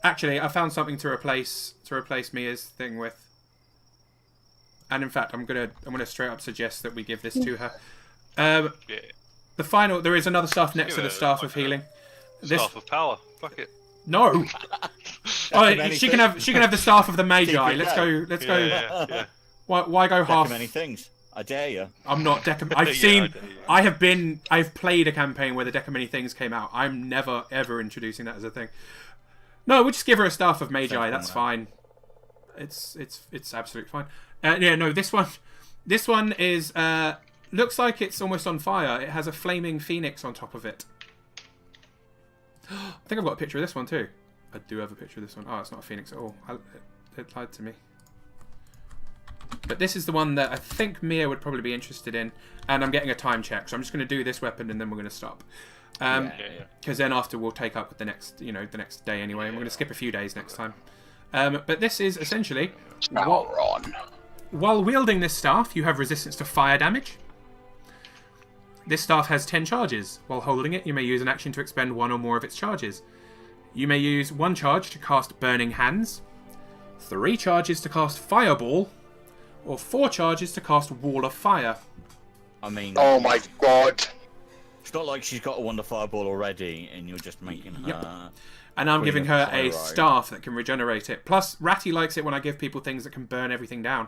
S1: Actually, I found something to replace Mia's thing with. And in fact, I'm gonna straight up suggest that we give this to her.
S3: Yeah.
S1: There is another staff next to the staff of healing.
S3: Staff of power. Fuck it.
S1: No. Oh, she can have the staff of the Magi.
S2: Keep it
S1: Let's
S2: going.
S1: go. Let's
S3: Yeah,
S1: go.
S3: yeah.
S1: Why go half?
S2: Many things. I dare you.
S1: I'm not I've
S3: Yeah,
S1: seen.
S3: I do, yeah.
S1: I've played a campaign where the Deck of Many Things came out. I'm never ever introducing that as a thing. No, we'll just give her a staff of Magi. That's fine. It's absolutely fine. Yeah, no, this one is looks like it's almost on fire. It has a flaming phoenix on top of it. I think I've got a picture of this one too. I do have a picture of this one. Oh, it's not a phoenix at all. It lied to me. But this is the one that I think Mia would probably be interested in, and I'm getting a time check, so I'm just going to do this weapon and then we're going to stop.
S3: Yeah.
S1: Because then after we'll take up with the next day anyway, and we're going to skip a few days next time. But this is essentially while wielding this staff, you have resistance to fire damage. This staff has 10 charges. While holding it, you may use an action to expend one or more of its charges. You may use 1 charge to cast Burning Hands, 3 charges to cast Fireball, or 4 charges to cast Wall of Fire.
S2: I mean,
S5: Oh my god.
S2: it's not like she's got a Wonder Fireball already, and you're just making her.
S1: Yep. And I'm
S2: Queen
S1: giving
S2: of
S1: her a
S2: Pyro.
S1: staff that can regenerate it. Plus, Ratty likes it when I give people things that can burn everything down.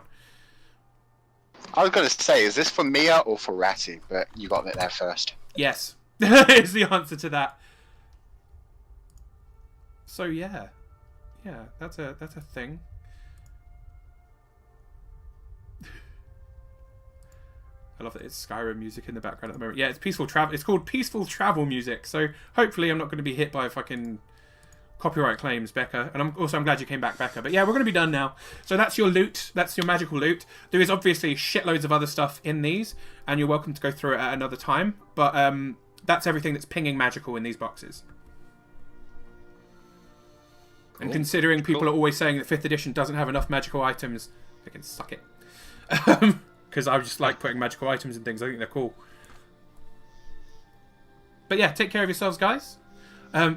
S5: I was going to say, is this for Mia or for Ratty? But you got it there first.
S1: Yes, is the answer to that. So yeah, that's a thing. I love that it's Skyrim music in the background at the moment. Yeah, it's peaceful travel. It's called peaceful travel music. So hopefully I'm not going to be hit by fucking copyright claims, Becca. And I'm glad you came back, Becca. But yeah, we're going to be done now. So that's your loot. That's your magical loot. There is obviously shitloads of other stuff in these, and you're welcome to go through it at another time. But that's everything that's pinging magical in these boxes. And considering people are always saying that 5th edition doesn't have enough magical items, they can suck it. Because I just like putting magical items and things. I think they're cool. But yeah, take care of yourselves, guys.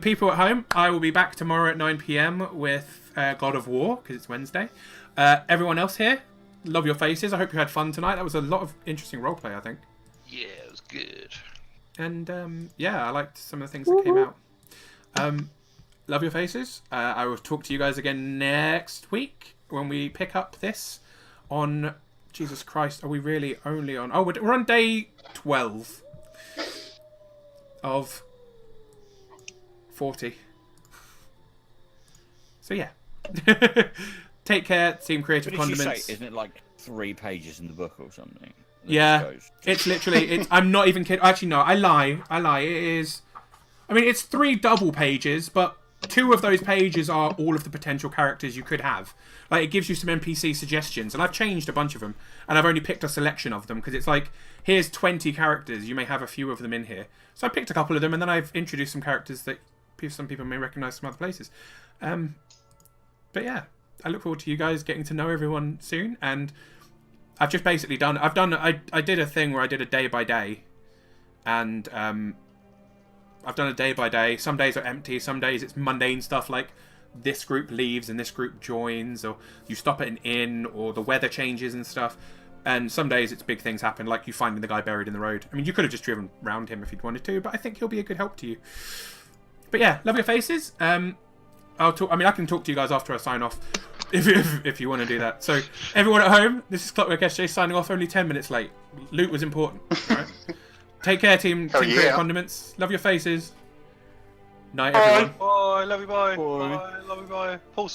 S1: People at home, I will be back tomorrow at 9 PM with God of War, because it's Wednesday. Everyone else here, love your faces. I hope you had fun tonight. That was a lot of interesting roleplay, I think.
S3: Yeah, it was good.
S1: And yeah, I liked some of the things that came out. Love your faces. I will talk to you guys again next week when we pick up this on... Jesus Christ, are we really only on... Oh, we're on day 12 of 40. So yeah. Take care, Team Creative
S2: What did she
S1: Condiments.
S2: say? Isn't it like 3 pages in the book or something? That
S1: Yeah,
S2: just goes-
S1: it's literally... I'm not even kidding. Actually, no, I lie. It is... I mean, it's 3 double pages, but 2 of those pages are all of the potential characters you could have. Like, it gives you some NPC suggestions, and I've changed a bunch of them, and I've only picked a selection of them, because it's like, here's 20 characters, you may have a few of them in here. So I picked a couple of them, and then I've introduced some characters that some people may recognise from other places. But yeah, I look forward to you guys getting to know everyone soon, and I've just basically I did a thing where I did a day by day, and I've done a day by day. Some days are empty. Some days it's mundane stuff like this group leaves and this group joins, or you stop at an inn, or the weather changes and stuff. And some days it's big things happen, like you finding the guy buried in the road. I mean, you could have just driven round him if you'd wanted to, but I think he'll be a good help to you. But yeah, love your faces. I'll talk. I mean, I can talk to you guys after I sign off, if you want to do that. So everyone at home, this is Clockwork SJ signing off. Only 10 minutes late. Loot was important. All right. Take care, team.
S5: Oh,
S1: Team
S5: yeah.
S1: Creative Condiments. Love your faces. Night, everyone.
S3: Bye. Love you. Bye. Bye. Love you. Bye. Paul